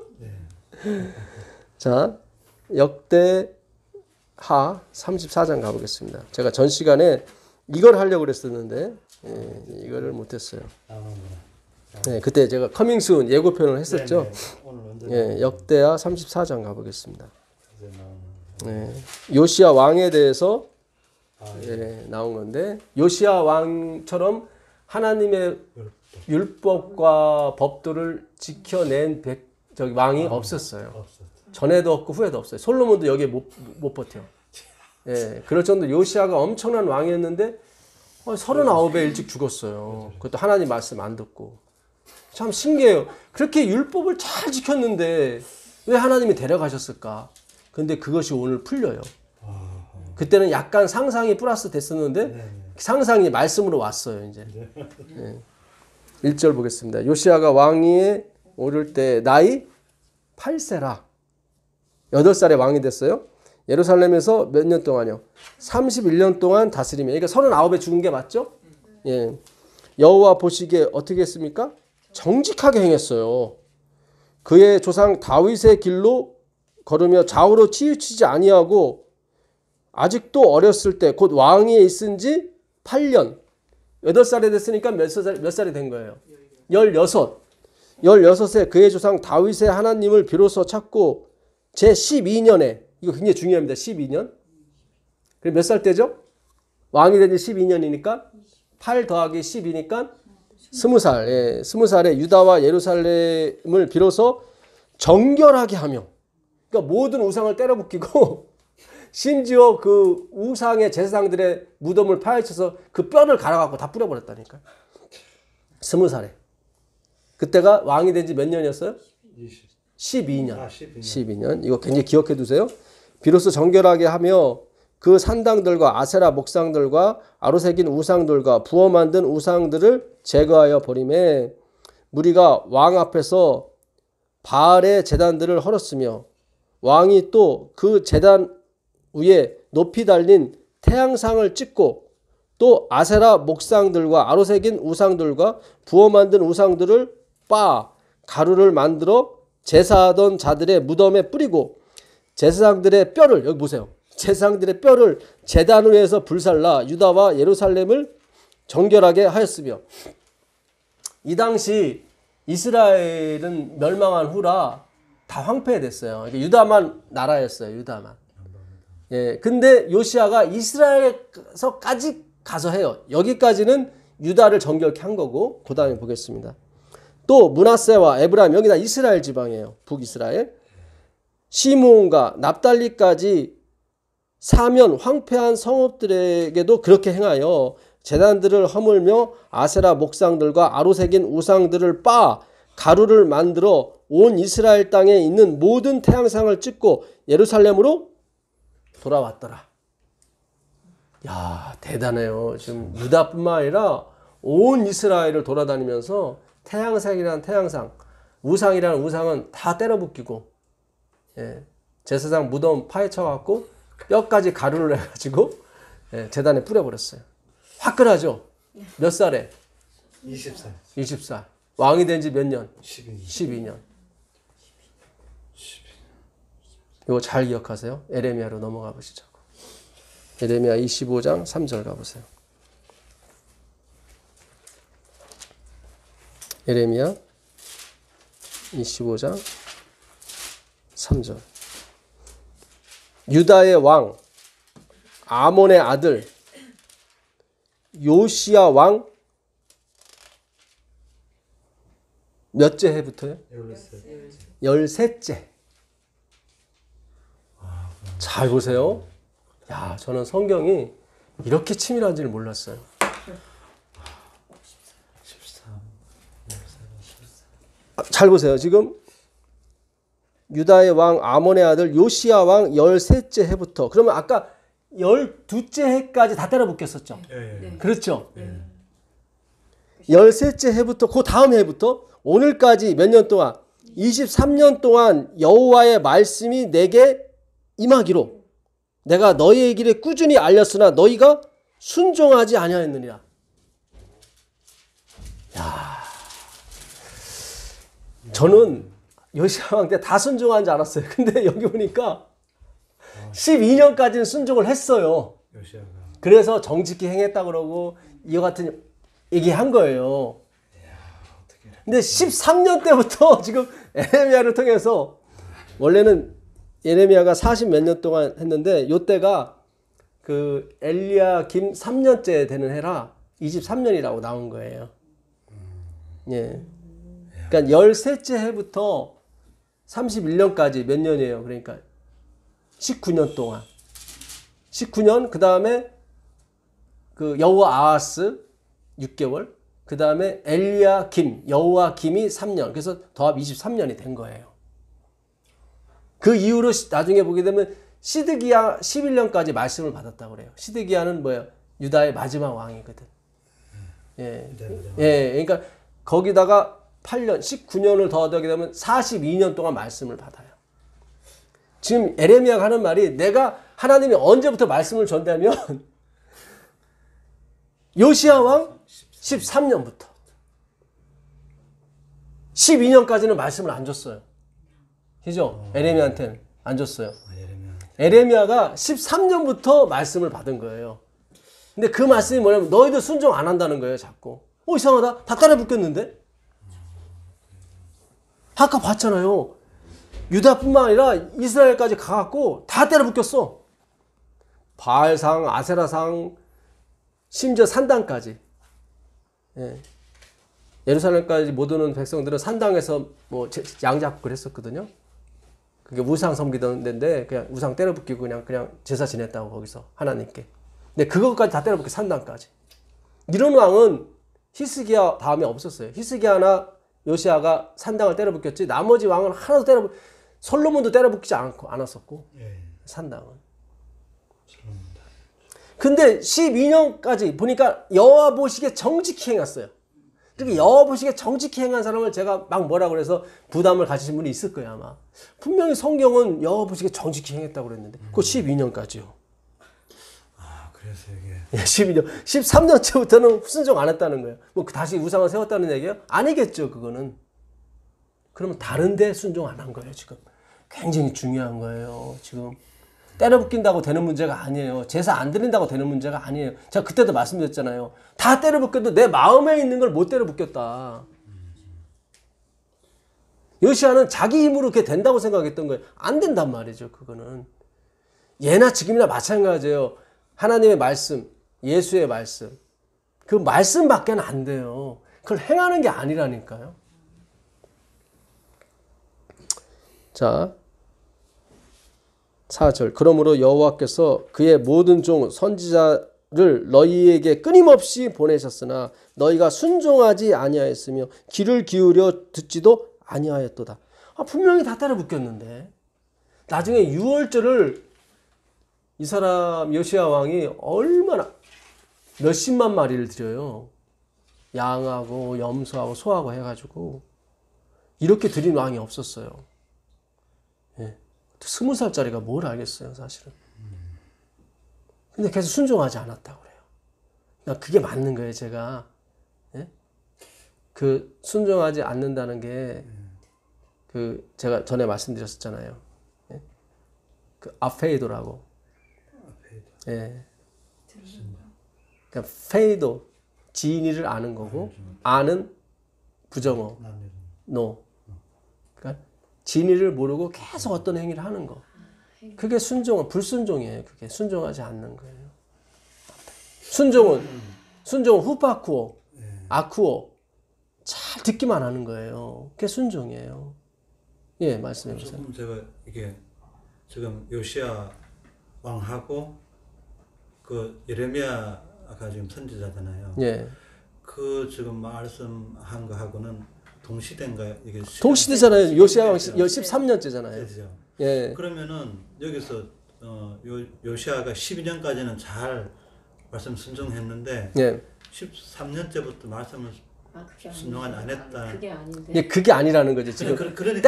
자, 역대하 34장 가보겠습니다. 제가 전 시간에 이걸 하려고 그랬었는데, 예, 이거를 못했어요. 네, 그때 제가 커밍순 예고편을 했었죠. 예, 역대하 34장 가보겠습니다. 네, 요시야 왕에 대해서 예, 나온 건데, 요시야 왕처럼 하나님의 율법과 법도를 지켜낸 왕이 없었어요. 전에도 없고 후에도 없어요. 솔로몬도 여기에 못 버텨. 예, 그럴 정도로 요시야가 엄청난 왕이었는데 39에 일찍 죽었어요. 그것도 하나님 말씀 안 듣고. 참 신기해요. 그렇게 율법을 잘 지켰는데 왜 하나님이 데려가셨을까? 근데 그것이 오늘 풀려요. 그때는 약간 상상이 플러스 됐었는데 상상이 말씀으로 왔어요. 이제. 예. 1절 보겠습니다. 요시야가 왕위에 오를 때 나이 8세라. 8살에 왕이 됐어요. 예루살렘에서 몇 년 동안요? 31년 동안 다스리며. 그러니까 39에 죽은 게 맞죠? 예. 여호와 보시기에 어떻게 했습니까? 정직하게 행했어요. 그의 조상 다윗의 길로 걸으며 좌우로 치우치지 아니하고 아직도 어렸을 때 곧 왕위에 있은 지 8년. 8살이 됐으니까 몇 살이 된 거예요? 16세 그의 조상 다윗의 하나님을 비로소 찾고 제 12년에 이거 굉장히 중요합니다. 12년. 그럼 몇 살 때죠? 왕이 된 지 12년이니까 8 더하기 10이니까 20살. 예, 20살에 유다와 예루살렘을 비로소 정결하게 하며 그러니까 모든 우상을 때려붓기고 심지어 그 우상의 제사장들의 무덤을 파헤쳐서 그 뼈를 갈아갖고 다 뿌려버렸다니까. 20살에. 그때가 왕이 된 지 몇 년이었어요? 12년. 12년. 이거 굉장히 기억해 두세요. 비로소 정결하게 하며 그 산당들과 아세라 목상들과 아로새긴 우상들과 부어 만든 우상들을 제거하여 버리매 무리가 왕 앞에서 바알의 제단들을 헐었으며 왕이 또 그 제단 위에 높이 달린 태양상을 찍고 또 아세라 목상들과 아로새긴 우상들과 부어 만든 우상들을 빻아 가루를 만들어 제사하던 자들의 무덤에 뿌리고 제사장들의 뼈를 여기 보세요. 제사장들의 뼈를 제단 위에서 불살라 유다와 예루살렘을 정결하게 하였으며 이 당시 이스라엘은 멸망한 후라 다 황폐됐어요. 그러니까 유다만 나라였어요. 유다만. 예, 근데 요시야가 이스라엘에서까지 가서 해요. 여기까지는 유다를 정결케 한 거고 그 다음에 보겠습니다. 또 므낫세와 에브라임 여기 다 이스라엘 지방이에요. 북이스라엘. 시므온과 납달리까지 사면 황폐한 성읍들에게도 그렇게 행하여 제단들을 허물며 아세라 목상들과 아로새긴 우상들을 빻아 가루를 만들어 온 이스라엘 땅에 있는 모든 태양상을 찍고 예루살렘으로 돌아왔더라. 야, 대단해요. 지금 유다뿐만 아니라 온 이스라엘을 돌아다니면서 태양상이라는 태양상, 우상이라는 우상은 다 때려붓기고 예, 제사장 무덤 파헤쳐갖고 뼈까지 가루를 해가지고 예, 제단에 뿌려버렸어요. 화끈하죠? 몇 살에? 20살. 20살. 왕이 된 지 몇 년? 12년. 12년. 이거 잘 기억하세요. 에레미야로 넘어가 보시자고. 에레미야 25장 3절 가보세요. 에레미야 25장 3절. 유다의 왕 아몬의 아들 요시야 왕 몇째 해부터요? 13째. 잘 보세요. 야, 저는 성경이 이렇게 치밀한지를 몰랐어요. 13. 잘 보세요. 지금 유다의 왕 아몬의 아들 요시야 왕 13째 해부터. 그러면 아까 12째 해까지 다 때려 붙였었죠. 예. 그렇죠. 13째 해부터 그 다음 해부터 오늘까지 몇 년 동안 23년 동안 여호와의 말씀이 내게 임하기로 내가 너희의 길에 꾸준히 알렸으나 너희가 순종하지 아니하였느니라. 야, 저는 요시야 왕 때 다 순종한 줄 알았어요. 근데 여기 보니까 12년까지는 순종을 했어요. 요시야가. 그래서 정직히 행했다 그러고 이와 같은 얘기한 거예요. 근데 13년 때부터 지금 에레미야를 통해서 원래는 에레미야가 40 몇 년 동안 했는데 요때가 그 엘리야김 3년째 되는 해라 23년이라고 나온 거예요. 예. 그러니까 13째 해부터 31년까지 몇 년이에요? 그러니까 19년 동안. 19년 그다음에 그 여호와 아하스 6개월 그 다음에 엘리야김 여호와김이 3년 그래서 더합 23년이 된 거예요. 그 이후로 나중에 보게 되면 시드기야 11년까지 말씀을 받았다고 그래요. 시드기야는 뭐예요? 유다의 마지막 왕이거든. 예. 예. 그러니까 거기다가 8년 19년을 더하게 되면 42년 동안 말씀을 받아요. 지금 에레미야가 하는 말이 내가 하나님이 언제부터 말씀을 전하면 요시야 왕 13년부터 12년까지는 말씀을 안 줬어요. 그죠? 에레미야한테는 안 줬어요. 에레미야가 13년부터 말씀을 받은 거예요. 근데 그 말씀이 뭐냐면 너희들 순종 안 한다는 거예요. 자꾸. 이상하다. 다 따라 붙겠는데? 아까 봤잖아요. 유다뿐만 아니라 이스라엘까지 가갖고 다 때려 붙였어. 바알상, 아세라상, 심지어 산당까지. 예. 예루살렘까지 못 오는 백성들은 산당에서 뭐 양 잡고 그랬었거든요. 그게 우상 섬기던 데인데 그냥 우상 때려 붙이고 그냥 제사 지냈다고 거기서 하나님께. 근데 그것까지 다 때려 붙이고 산당까지. 이런 왕은 히스기야 다음에 없었어요. 히스기야나 요시야가 산당을 때려 붙였지 나머지 왕은 하나도 솔로몬도 때려 붙이지 않았었고 산당은. 근데 12년까지 보니까 여호와 보시기에 정직히 행했어요. 그렇게 여호와 보시기에 정직히 행한 사람을 제가 막 뭐라고 그래서 부담을 가지신 분이 있을 거예요 아마. 분명히 성경은 여호와 보시기에 정직히 행했다고 그랬는데 그거 12년까지요. 아 그래서 이게 12년 13년째부터는 순종 안 했다는 거예요. 뭐 다시 우상을 세웠다는 얘기예요? 아니겠죠 그거는. 그러면 다른데 순종 안 한 거예요 지금. 굉장히 중요한 거예요 지금. 때려 붙긴다고 되는 문제가 아니에요. 제사 안 드린다고 되는 문제가 아니에요. 제가 그때도 말씀드렸잖아요. 다 때려 붙겨도 내 마음에 있는 걸 못 때려 붙였다. 요시야는 자기 힘으로 그게 된다고 생각했던 거예요. 안 된단 말이죠. 그거는. 예나 지금이나 마찬가지예요. 하나님의 말씀, 예수의 말씀. 그 말씀밖에는 안 돼요. 그걸 행하는 게 아니라니까요. 자 4절 그러므로 여호와께서 그의 모든 종 선지자를 너희에게 끊임없이 보내셨으나 너희가 순종하지 아니하였으며 귀를 기울여 듣지도 아니하였도다. 분명히 다 따라 붙였는데 나중에 6월절을 이 사람 요시야 왕이 얼마나 몇십만 마리를 드려요. 양하고 염소하고 소하고 해가지고 이렇게 드린 왕이 없었어요. 예. 20살짜리가 뭘 알겠어요, 사실은. 근데 계속 순종하지 않았다고 그래요. 그러니까 그게 맞는 거예요, 제가. 예? 그 순종하지 않는다는 게 그 제가 전에 말씀드렸었잖아요. 예? 그 아페이도라고. 예. 그러니까 페이도 진리를 아는 거고 아는 부정어 노. 그러니까 진리를 모르고 계속 어떤 행위를 하는 거. 그게 순종은 불순종이에요. 그게 순종하지 않는 거예요. 순종은 후파쿠오, 아쿠오 잘 듣기만 하는 거예요. 그게 순종이에요. 예, 말씀해 보세요. 조금 제가 이게 지금 요시야 왕하고 그 예레미야가 지금 선지자잖아요. 예. 그 지금 말씀한 거하고는 동시대인가요? 이게 동시대잖아요. 요시야 왕 13년째잖아요. 그죠. 예. 그러면은 여기서 요시야가 12년까지는 잘 말씀 순종했는데 예. 13년째부터 말씀을 순종을 안 했다. 그게 아닌데. 예, 그게 아니라는 거죠. 지금 그러니까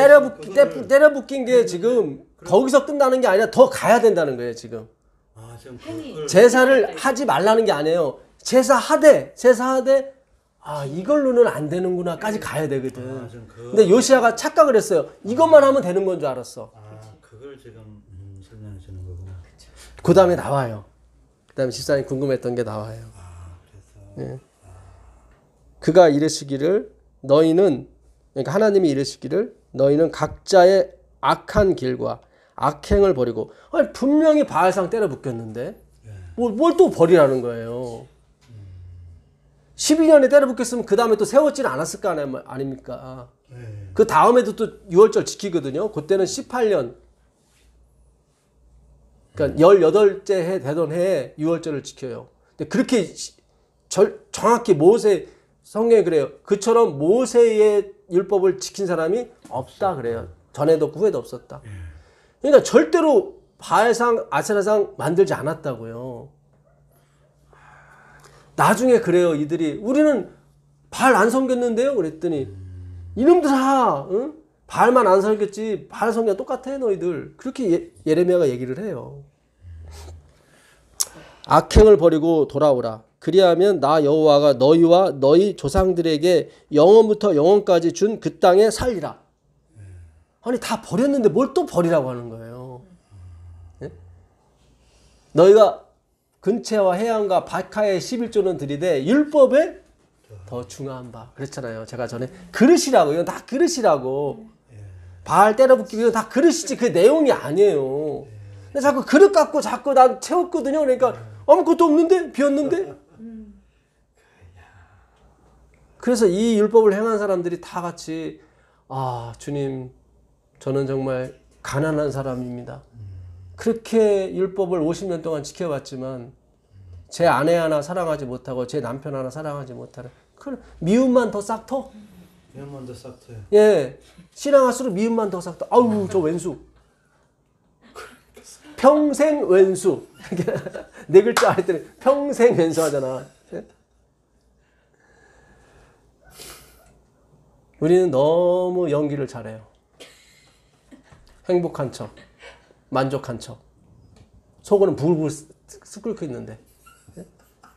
때려 붙긴 게 지금 거기서 끝나는 게 아니라 더 가야 된다는 거예요, 지금. 아, 지금 제사를 하지 말라는 게 아니에요. 제사하되 아, 이걸로는 안 되는구나까지 가야 되거든. 근데 요시야가 착각을 했어요. 이것만 하면 되는 건 줄 알았어. 아, 그걸 지금 설명해 주는 거구나. 그 다음에 나와요. 그 다음에 집사님 궁금했던 게 나와요. 아, 그래서 예. 그가 이르시기를 너희는 그러니까 하나님이 이르시기를 너희는 각자의 악한 길과 악행을 버리고 아니, 분명히 바알상 때려 붙였는데 뭘 또 버리라는 거예요. 12년에 때려 붙였으면 그 다음에 또 세웠지는 않았을 거 아닙니까? 그 다음에도 또 6월절 지키거든요. 그때는 18년 그러니까 18째 해 되던 해에 6월절을 지켜요. 근데 그렇게 정확히 모세 성경에 그래요. 그처럼 모세의 율법을 지킨 사람이 없다 그래요. 전에도 없고 후에도 없었다. 그러니까 절대로 바알상 아세라상 만들지 않았다고요. 나중에 그래요. 이들이 우리는 바알 안 섬겼는데요. 그랬더니 이놈들아 응? 바알만 안 섬겼지 바알 섬기랑 똑같아 너희들. 그렇게 예레미야가 얘기를 해요. 악행을 버리고 돌아오라. 그리하면 나 여호와가 너희와 너희 조상들에게 영원부터 영원까지 준 그 땅에 살리라. 아니 다 버렸는데 뭘 또 버리라고 하는 거예요. 예? 너희가 근체와 해양과 박하의 11조는 드리되 율법에 더 중요한 바. 그랬잖아요. 제가 전에 그릇이라고. 이건 다 그릇이라고. 바알 때려붙기 이건 다 그릇이지 그 내용이 아니에요. 근데 자꾸 그릇 갖고 자꾸 난 채웠거든요. 그러니까 아무것도 없는데 비었는데. 그래서 이 율법을 행한 사람들이 다 같이 아 주님 저는 정말 가난한 사람입니다. 그렇게 율법을 50년 동안 지켜봤지만 제 아내 하나 사랑하지 못하고 제 남편 하나 사랑하지 못하는 그 미움만 더 싹터. 미움만 더 싹터요. 예, 신앙할수록 미움만 더 싹터. 아우 저 왼수. 평생 왼수. 네 글자 했더니 평생 왼수 하잖아. 우리는 너무 연기를 잘해요. 행복한 척, 만족한 척. 속으로는 불불 끓고 있는데.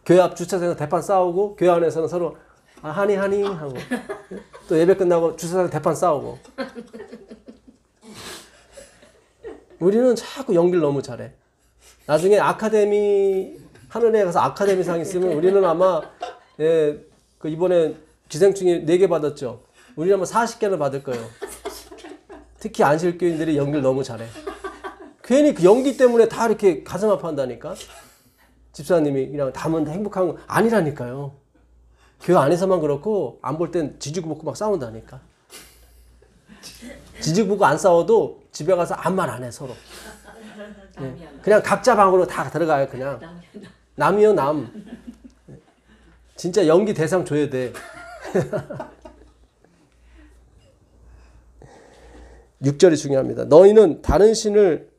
교회 앞 주차장에서 대판 싸우고 교회 안에서는 서로 아, 하니 하고 또 예배 끝나고 주차장에서 대판 싸우고. 우리는 자꾸 연기를 너무 잘해. 나중에 아카데미 하늘에 가서 아카데미상 있으면 우리는 아마 예, 그 이번에 기생충이 4개 받았죠. 우리는 아마 40개를 받을 거예요. 특히 안실교인들이 연기를 너무 잘해. 괜히 그 연기 때문에 다 이렇게 가슴 아파한다니까. 집사님이 그냥 담은 행복한 거 아니라니까요. 교회 안에서만 그렇고 안 볼 땐 지지고 볶고 막 싸운다니까. 지지고 볶고 안 싸워도 집에 가서 아무 말 안 해 서로. 예. 그냥 각자 방으로 다 들어가요 그냥. 남이요 남. 진짜 연기 대상 줘야 돼. 6절이 중요합니다. 너희는 다른 신을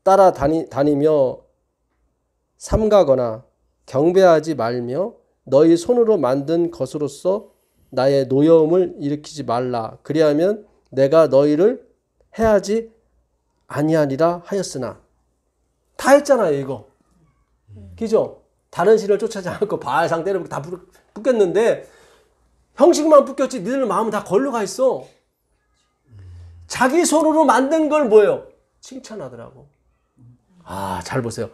따라 다니며 삼가거나 경배하지 말며 너희 손으로 만든 것으로서 나의 노여움을 일으키지 말라. 그리하면 내가 너희를 해하지 아니하리라 하였으나 다 했잖아요 이거. 그죠? 다른 신을 쫓아지 않고 바알상 때려붓고 다 붙겠는데 형식만 붙겼지 니들 마음은 다 걸러가 있어. 자기 손으로 만든 걸 뭐예요? 칭찬하더라고. 아, 잘 보세요.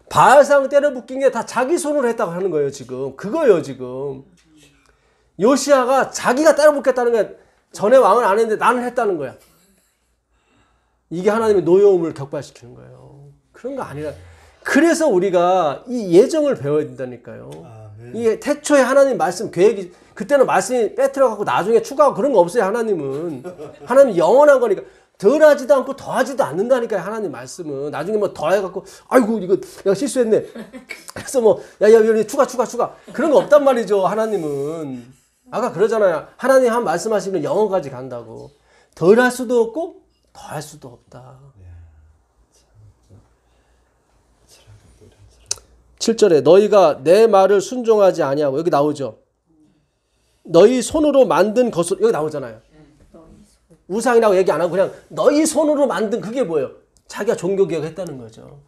바알상 때려붙긴 게 다 자기 손으로 했다고 하는 거예요 지금. 그거예요 지금. 요시야가 자기가 때려붙겠다는 게 전에 왕은 안 했는데 나는 했다는 거야. 이게 하나님의 노여움을 격발시키는 거예요. 그런 거 아니라. 그래서 우리가 이 예정을 배워야 된다니까요. 이게 태초에 하나님 말씀 계획이 그때는 말씀이 빼트려갖고 나중에 추가하고 그런 거 없어요. 하나님은. 하나님은 영원한 거니까 덜하지도 않고 더하지도 않는다니까요. 하나님 말씀은. 나중에 뭐 더해갖고 아이고 이거 내가 실수했네. 그래서 뭐 야야 추가 그런 거 없단 말이죠. 하나님은. 아까 그러잖아요. 하나님 한 말씀하시면 영원까지 간다고. 덜할 수도 없고 더할 수도 없다. 7절에 너희가 내 말을 순종하지 아니하고 여기 나오죠. 너희 손으로 만든 것으로 여기 나오잖아요. 우상이라고 얘기 안 하고 그냥 너희 손으로 만든 그게 뭐예요? 자기가 종교개혁 했다는 거죠.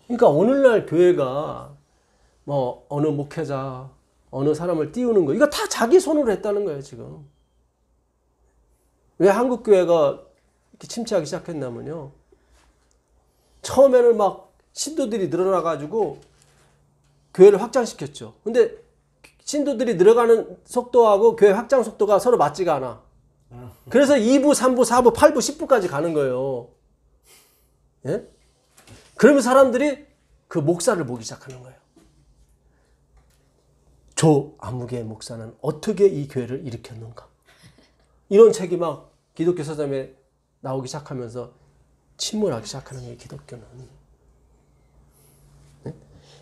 그러니까 오늘날 교회가 뭐 어느 목회자 어느 사람을 띄우는 거 이거 다 자기 손으로 했다는 거예요 지금. 왜 한국 교회가 이렇게 침체하기 시작했냐면요. 처음에는 막 신도들이 늘어나가지고 교회를 확장시켰죠. 근데 신도들이 늘어가는 속도하고 교회 확장 속도가 서로 맞지가 않아. 그래서 2부, 3부, 4부, 8부, 10부까지 가는 거예요. 예? 그러면 사람들이 그 목사를 보기 시작하는 거예요. 조 아무개 목사는 어떻게 이 교회를 일으켰는가. 이런 책이 막 기독교 서점에 나오기 시작하면서 침몰하기 시작하는 거예요. 기독교는. 네?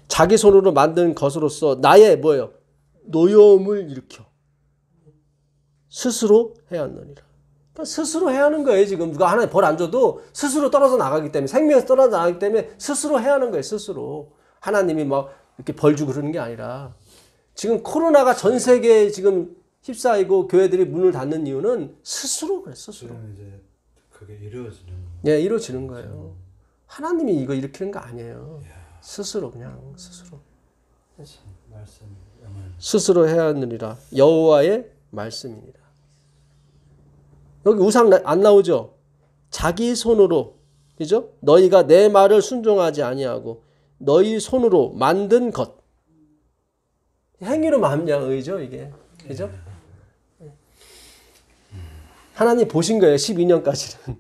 자기 손으로 만든 것으로서 나의 뭐예요? 노여움을 일으켜 스스로 해야 하느니라. 그러니까 스스로 해야 하는 거예요. 지금 누가 하나님 벌 안 줘도 스스로 떨어져 나가기 때문에 생명에서 떨어져 나가기 때문에 스스로 해야 하는 거예요. 스스로. 하나님이 막 이렇게 벌 주고 그러는 게 아니라 지금 코로나가 전 세계에 지금 휩싸이고 교회들이 문을 닫는 이유는 스스로 그래. 스스로. 이제 그게 이루어지는 거예요. 네, 이루어지는 거예요. 하나님이 이거 일으키는 거 아니에요. 스스로 그냥 스스로. 말씀 스스로 해야 하느니라. 여호와의 말씀이니라. 여기 우상 안 나오죠? 자기 손으로, 그죠? 너희가 내 말을 순종하지 아니하고 너희 손으로 만든 것. 행위로 만명의죠 이게. 그죠? 하나님 보신 거예요. 12년까지는.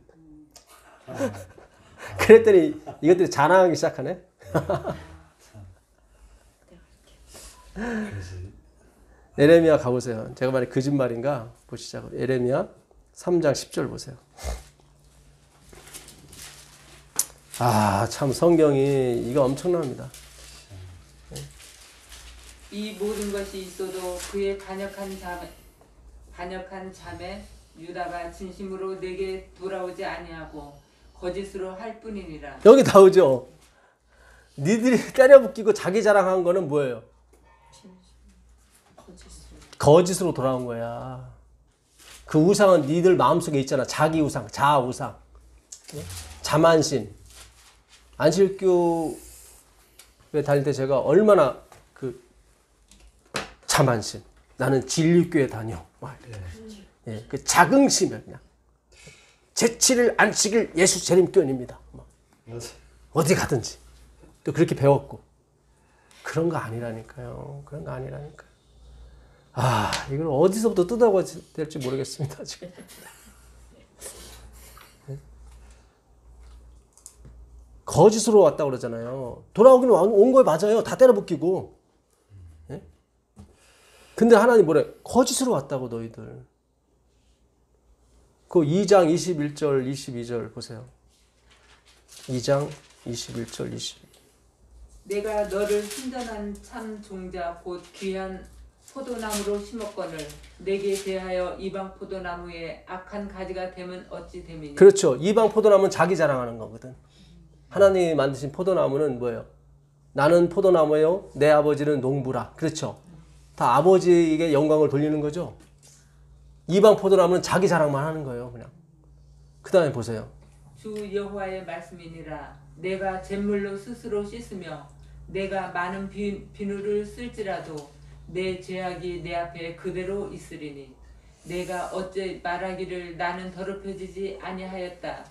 그랬더니 이것들이 자랑하기 시작하네. 에레미야 가보세요. 제가 말해 거짓말인가 보시자고. 에레미야 3장 10절 보세요. 아, 참 성경이 이거 엄청납니다. 이 모든 것이 있어도 그의 반역한 자매 유다가 진심으로 내게 돌아오지 아니하고 거짓으로 할 뿐이니라. 여기 나오죠. 니들이 때려붙기고 자기 자랑한 거는 뭐예요? 거짓으로 돌아온 거야. 그 우상은 니들 마음속에 있잖아. 자기 우상, 자아 우상, 자만신. 안실교회 다닐 때 제가 얼마나 그 자만신. 나는 진리교회 다녀. 예, 그 자긍심을 그냥. 제7일 안식일 예수 재림교인입니다. 어디 가든지. 또 그렇게 배웠고. 그런 거 아니라니까요. 그런 거 아니라니까요. 아, 이걸 어디서부터 뜯어가야 될지 모르겠습니다, 지금. 거짓으로 왔다고 그러잖아요. 돌아오긴 온 거에 맞아요. 다 때려붙기고. 예? 근데 하나님 뭐래? 거짓으로 왔다고 너희들. 그 2장 21절 22절 보세요. 2장 21절 22절. 내가 너를 순전한 참 종자 곧 귀한 포도나무로 심었거늘 내게 대하여 이방 포도나무에 악한 가지가 되면 어찌 됨이냐. 그렇죠. 이방 포도나무는 자기 자랑하는 거거든. 하나님이 만드신 포도나무는 뭐예요? 나는 포도나무예요. 내 아버지는 농부라. 그렇죠. 다 아버지에게 영광을 돌리는 거죠. 이방 포도나무는 자기 자랑만 하는 거예요. 그냥. 그 다음에 보세요. 주 여호와의 말씀이니라. 내가 잿물로 스스로 씻으며 내가 많은 비누를 쓸지라도 내 죄악이 내 앞에 그대로 있으리니 내가 어째 말하기를 나는 더럽혀지지 아니하였다.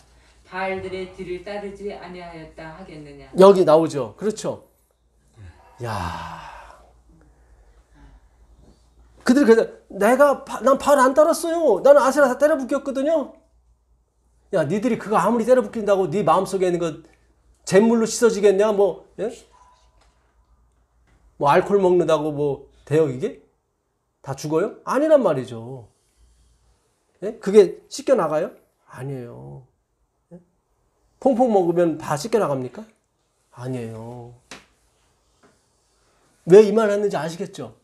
바알들의 뒤를 따르지 아니하였다 하겠느냐. 여기 나오죠. 그렇죠. 야, 그들이 그래서 난 바알 안 따랐어요. 나는 아세라 때려 붙였거든요. 야, 니들이 그거 아무리 때려 붙인다고 네 마음속에 있는 거 잿물로 씻어지겠냐? 뭐, 예? 뭐 알코올 먹는다고 뭐 돼요 이게? 다 죽어요? 아니란 말이죠. 예? 그게 씻겨 나가요? 아니에요. 예? 퐁퐁 먹으면 다 씻겨 나갑니까? 아니에요. 왜 이 말 했는지 아시겠죠?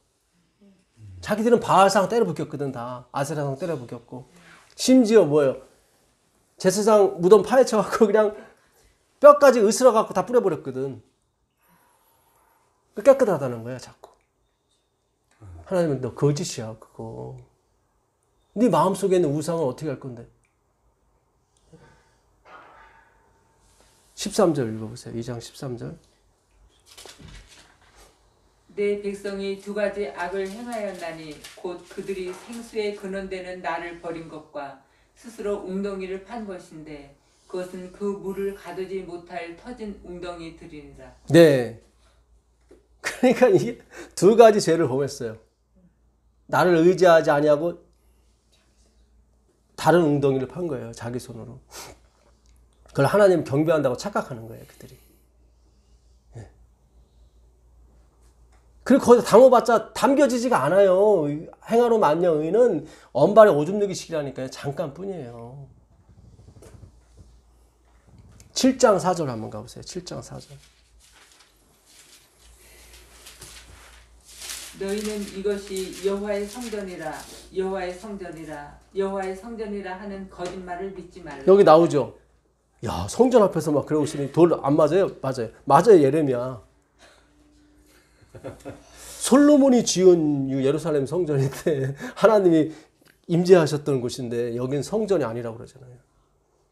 자기들은 바알상 때려 붙였거든. 다 아세라상 때려 붙였고, 심지어 뭐예요? 제사장 무덤 파헤쳐갖고 그냥 뼈까지 으스러갖고 다 뿌려버렸거든. 깨끗하다는 거야 자꾸. 하나님은 너 거짓이야 그거. 네 마음속에 있는 우상은 어떻게 할 건데? 13절 읽어보세요. 2장 13절. 내 백성이 두 가지 악을 행하였나니 곧 그들이 생수의 근원되는 나를 버린 것과 스스로 웅덩이를 판 것인데 그것은 그 물을 가두지 못할 터진 웅덩이들이니라. 네. 그러니까 이게 두 가지 죄를 범했어요. 나를 의지하지 아니하고 다른 웅덩이를 판 거예요. 자기 손으로. 그걸 하나님 경배한다고 착각하는 거예요. 그들이. 예. 그리고 거기서 당해봤자 담겨지지가 않아요. 행하로 만명 의는 언발에 오줌 누기식이라니까요. 잠깐뿐이에요. 7장 4절 한번 가보세요. 7장 4절. 너희는 이것이 여호와의 성전이라 여호와의 성전이라 여호와의 성전이라 하는 거짓말을 믿지 말라. 여기 나오죠. 야, 성전 앞에서 막 그러고 있으니 돌 안 맞아요? 맞아요. 맞아요, 예레미야. 솔로몬이 지은 예루살렘 성전인데 하나님이 임재하셨던 곳인데 여긴 성전이 아니라고 그러잖아요.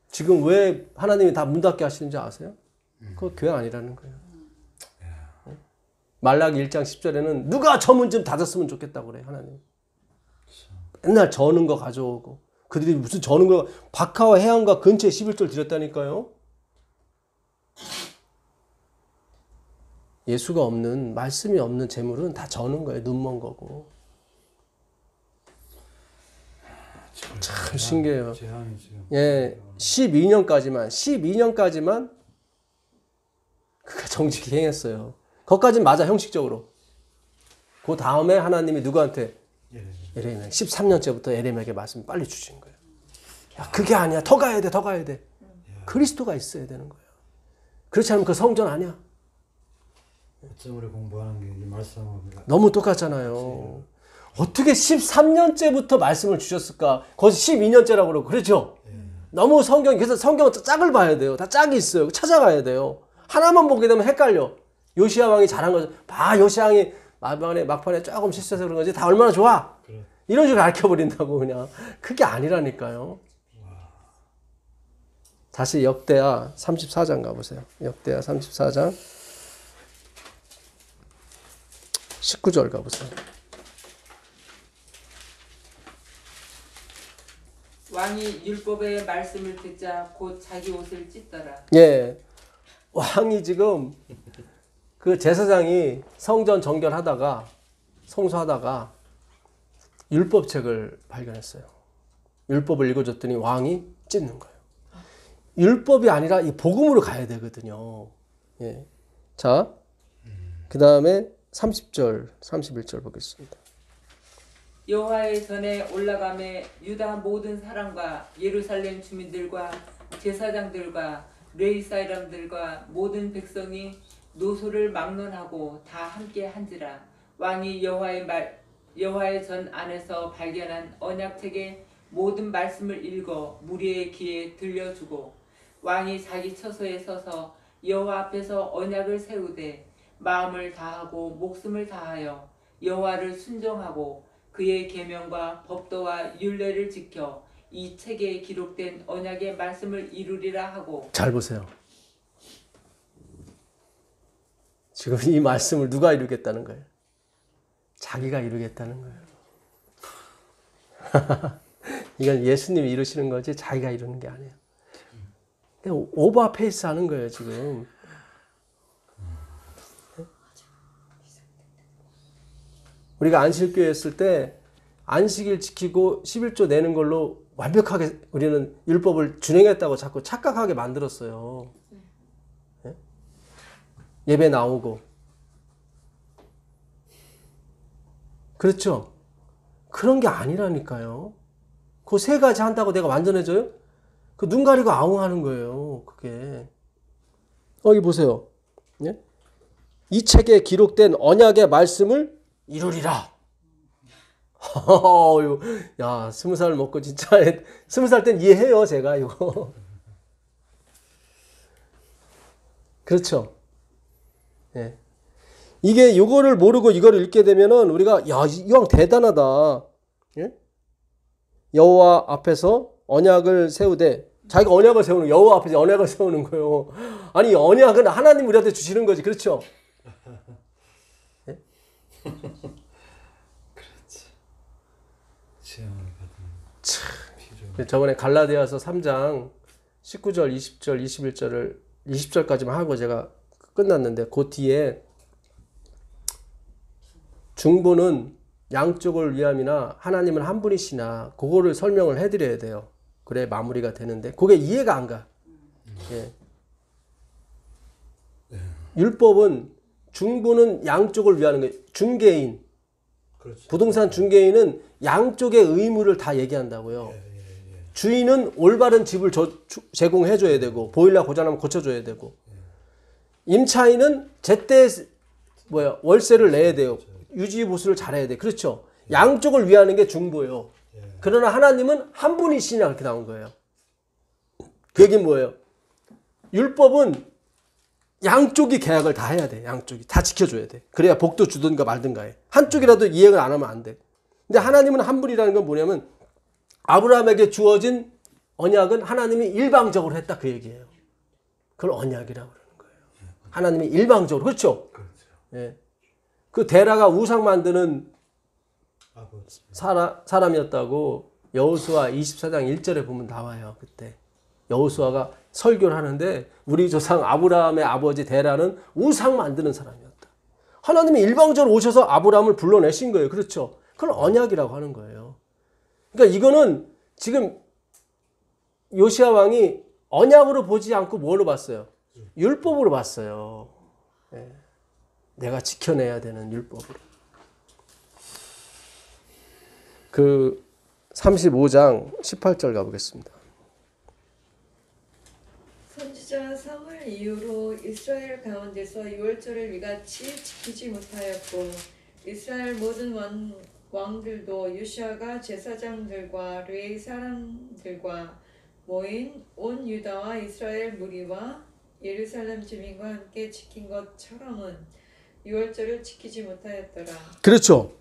지금 왜 하나님이 다 문 닫게 하시는지 아세요? 그거 교회 아니라는 거예요. 말라기 1장 10절에는 누가 저 문 좀 닫았으면 좋겠다고 그래 하나님. 맨날 저는 거 가져오고 그들이 무슨 저는 거 박하와 해안과 근처에 11절 드렸다니까요. 예수가 없는 말씀이 없는 재물은 다 저는 거예요. 눈먼 거고. 참 신기해요. 예, 12년까지만 그가 정직히 행했어요. 거기까지는 맞아, 형식적으로. 그 다음에 하나님이 누구한테? 에레미야. 13년째부터 에레미야에게 말씀 빨리 주신 거예요. 야, 그게 아니야. 더 가야 돼, 더 가야 돼. 그리스도가 있어야 되는 거예요. 그렇지 않으면 그 성전 아니야. 어쩜 공부하는 게 말씀하고 너무 똑같잖아요. 어떻게 13년째부터 말씀을 주셨을까? 거기서 12년째라고 그러고, 그렇죠? 너무 그래서 성경은 짝을 봐야 돼요. 다 짝이 있어요. 찾아가야 돼요. 하나만 보게 되면 헷갈려. 요시야 왕이 잘한 거죠. 요시야 왕이 막판에 조금 실수해서 그런 거지. 다 얼마나 좋아. 그래. 이런 식으로 가르쳐버린다고 그냥. 그게 아니라니까요. 다시 역대하 34장 가보세요. 역대하 34장 19절 가보세요. 왕이 율법의 말씀을 듣자 곧 자기 옷을 찢더라. 예. 왕이 지금 그 제사장이 성전 정결하다가 성수하다가 율법책을 발견했어요. 율법을 읽어줬더니 왕이 찢는 거예요. 율법이 아니라 이 복음으로 가야 되거든요. 예. 자, 그 다음에 30절, 31절 보겠습니다. 여호와의 전에 올라가매 유다 모든 사람과 예루살렘 주민들과 제사장들과 레위 사람들과 모든 백성이 노소를 막론하고 다 함께 한지라. 왕이 여호와의 전 안에서 발견한 언약책의 모든 말씀을 읽어 무리의 귀에 들려주고 왕이 자기 처소에 서서 여호와 앞에서 언약을 세우되 마음을 다하고 목숨을 다하여 여호와를 순종하고 그의 계명과 법도와 율례를 지켜 이 책에 기록된 언약의 말씀을 이루리라 하고. 잘 보세요. 지금 이 말씀을 누가 이루겠다는 거예요? 자기가 이루겠다는 거예요. 이건 예수님이 이루시는 거지 자기가 이루는 게 아니에요. 그냥 오버페이스 하는 거예요 지금. 우리가 안식교회 했을 때 안식일 지키고 11조 내는 걸로 완벽하게 우리는 율법을 준행했다고 자꾸 착각하게 만들었어요. 예배 나오고. 그렇죠? 그런 게 아니라니까요. 그 세 가지 한다고 내가 완전해져요? 그 눈 가리고 아웅하는 거예요. 그게. 여기 보세요. 예? 이 책에 기록된 언약의 말씀을 이루리라. 야, 20살 먹고 진짜 20살 땐 이해해요, 제가 이거. 그렇죠? 예. 이게 요거를 모르고 이걸 읽게 되면은 우리가 야, 이왕 대단하다. 예? 여호와 앞에서 언약을 세우되 자기가 언약을 세우는 여호와 앞에서 언약을 세우는 거예요. 아니 언약은 하나님 우리한테 주시는 거지. 그렇죠? 예? 그렇지. 지향을 받은. 저번에 갈라디아서 3장 19절, 20절, 21절을 20절까지만 하고 제가 끝났는데 그 뒤에 중보는 양쪽을 위함이나 하나님은 한 분이시나 그거를 설명을 해드려야 돼요. 그래 마무리가 되는데 그게 이해가 안 가. 예. 율법은 중보는 양쪽을 위하는 거예요. 중개인. 그렇죠. 부동산 중개인은 양쪽의 의무를 다 얘기한다고요. 주인은 올바른 집을 제공해 줘야 되고 보일러 고장나면 고쳐줘야 되고 임차인은 제때 월세를 내야 돼요. 유지보수를 잘해야 돼. 그렇죠. 양쪽을 위하는 게 중보예요. 그러나 하나님은 한 분이시냐 그렇게 나온 거예요. 그 얘기는 뭐예요? 율법은 양쪽이 계약을 다 해야 돼. 양쪽이 다 지켜줘야 돼. 그래야 복도 주든가 말든가 해. 한쪽이라도 이행을 안 하면 안 돼. 근데 하나님은 한 분이라는 건 뭐냐면 아브라함에게 주어진 언약은 하나님이 일방적으로 했다 그 얘기예요. 그걸 언약이라고 그러는 거예요. 하나님이 일방적으로. 그렇죠? 예. 그 데라가 우상 만드는 사람이었다고 여호수아 24장 1절에 보면 나와요. 그때 여호수아가 설교를 하는데 우리 조상 아브라함의 아버지 데라는 우상 만드는 사람이었다. 하나님이 일방적으로 오셔서 아브라함을 불러내신 거예요. 그렇죠? 그걸 언약이라고 하는 거예요. 그러니까 이거는 지금 요시야 왕이 언약으로 보지 않고 뭘로 봤어요? 율법으로 봤어요. 예. 내가 지켜내야 되는 율법으로. 그 35장 18절 가보겠습니다. 선지자 사무엘 이후로 이스라엘 가운데서 유월절을 이같이 지키지 못하였고 이스라엘 모든 왕들도 요시아가 제사장들과 레위 사람들과 모인 온 유다와 이스라엘 무리와 예루살렘 주민과 함께 지킨 것처럼은 유월절을 지키지 못하였더라. 그렇죠.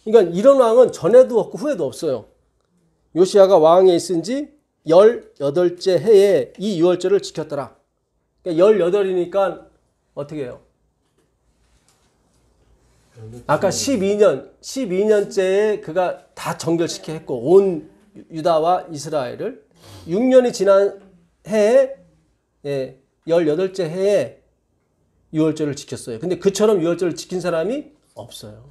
그러니까 이런 왕은 전에도 없고 후에도 없어요. 요시아가 왕에 있은 지 18째 해에 이 유월절을 지켰더라. 그러니까 18이니까 어떻게 해요? 아까 12년째에 그가 다 정결시켜 했고 온 유다와 이스라엘을 6년이 지난 해에 18째 해에 유월절을 지켰어요. 근데 그처럼 유월절을 지킨 사람이 없어요.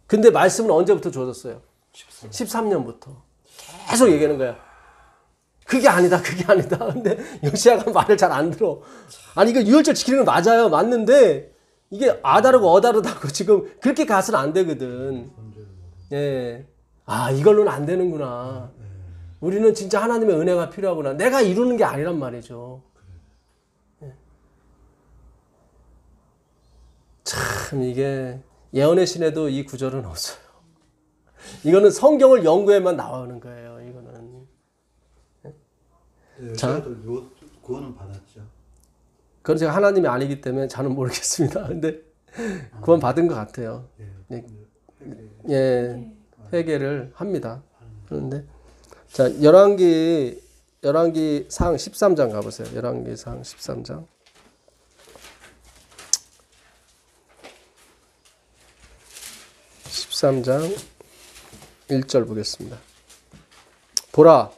근데 말씀은 언제부터 주어졌어요? 13년부터. 계속 얘기하는 거야. 그게 아니다. 그게 아니다. 근데 요시아가 말을 잘 안 들어. 아니 이거 유월절 지키는 건 맞아요. 맞는데 이게 아다르고 어다르다고 지금 그렇게 가서는 안 되거든. 예. 아 이걸로는 안 되는구나. 우리는 진짜 하나님의 은혜가 필요하구나. 내가 이루는 게 아니란 말이죠. 예. 참 이게 예언의 신에도 이 구절은 없어요. 이거는 성경을 연구해만 나오는 거예요. 이거는. 자, 구원은 받았죠. 그건 제가 하나님이 아니기 때문에 저는 모르겠습니다. 근데 구원 받은 것 같아요. 예, 회개를 합니다. 하는데 자 열왕기상 13장 가보세요. 열왕기상 13장 13장 1절 보겠습니다. 보라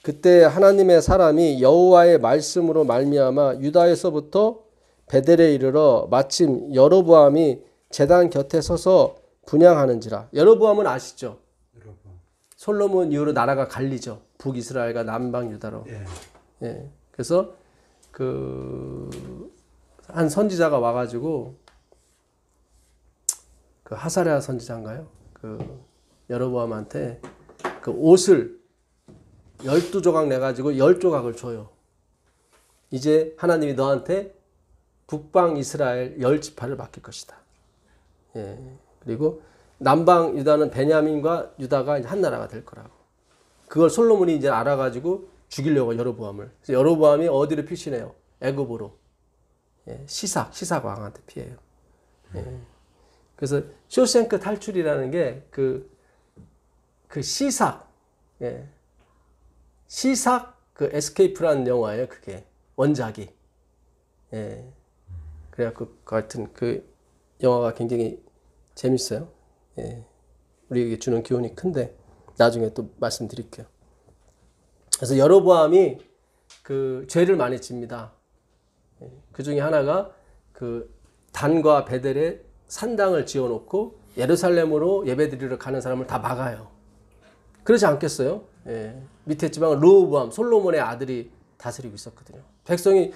그때 하나님의 사람이 여호와의 말씀으로 말미암아 유다에서부터 베델에 이르러 마침 여로보암이 제단 곁에 서서 분향하는지라. 여로보암은 아시죠? 솔로몬 이후로 나라가 갈리죠. 북이스라엘과 남방 유다로. 예. 그래서 한 선지자가 와가지고 그 하사랴 선지자인가요? 여로보암한테 그 옷을 12조각 내가지고 10조각을 줘요. 이제 하나님이 너한테 북방 이스라엘 10지파를 맡길 것이다. 예. 그리고 남방 유다는 베냐민과 유다가 한 나라가 될 거라고. 그걸 솔로몬이 이제 알아가지고 죽이려고 여로보암을. 그래서 여로보암이 어디로 피신해요? 애굽으로. 예. 시삭 왕한테 피해요. 예. 그래서 쇼생크 탈출이라는 게 그 시삭, 예. 시삭 에스케이프라는 영화예요. 그게 원작이. 예. 그래갖고 같은 그 영화가 굉장히 재밌어요. 예. 우리에게 주는 교훈이 큰데 나중에 또 말씀드릴게요. 그래서 여로보암이 그 죄를 많이 집니다. 예. 그 중에 하나가 그 단과 베델에 산당을 지어놓고 예루살렘으로 예배드리러 가는 사람을 다 막아요. 그러지 않겠어요? 예. 밑에 지방은 르호보암, 솔로몬의 아들이 다스리고 있었거든요. 백성이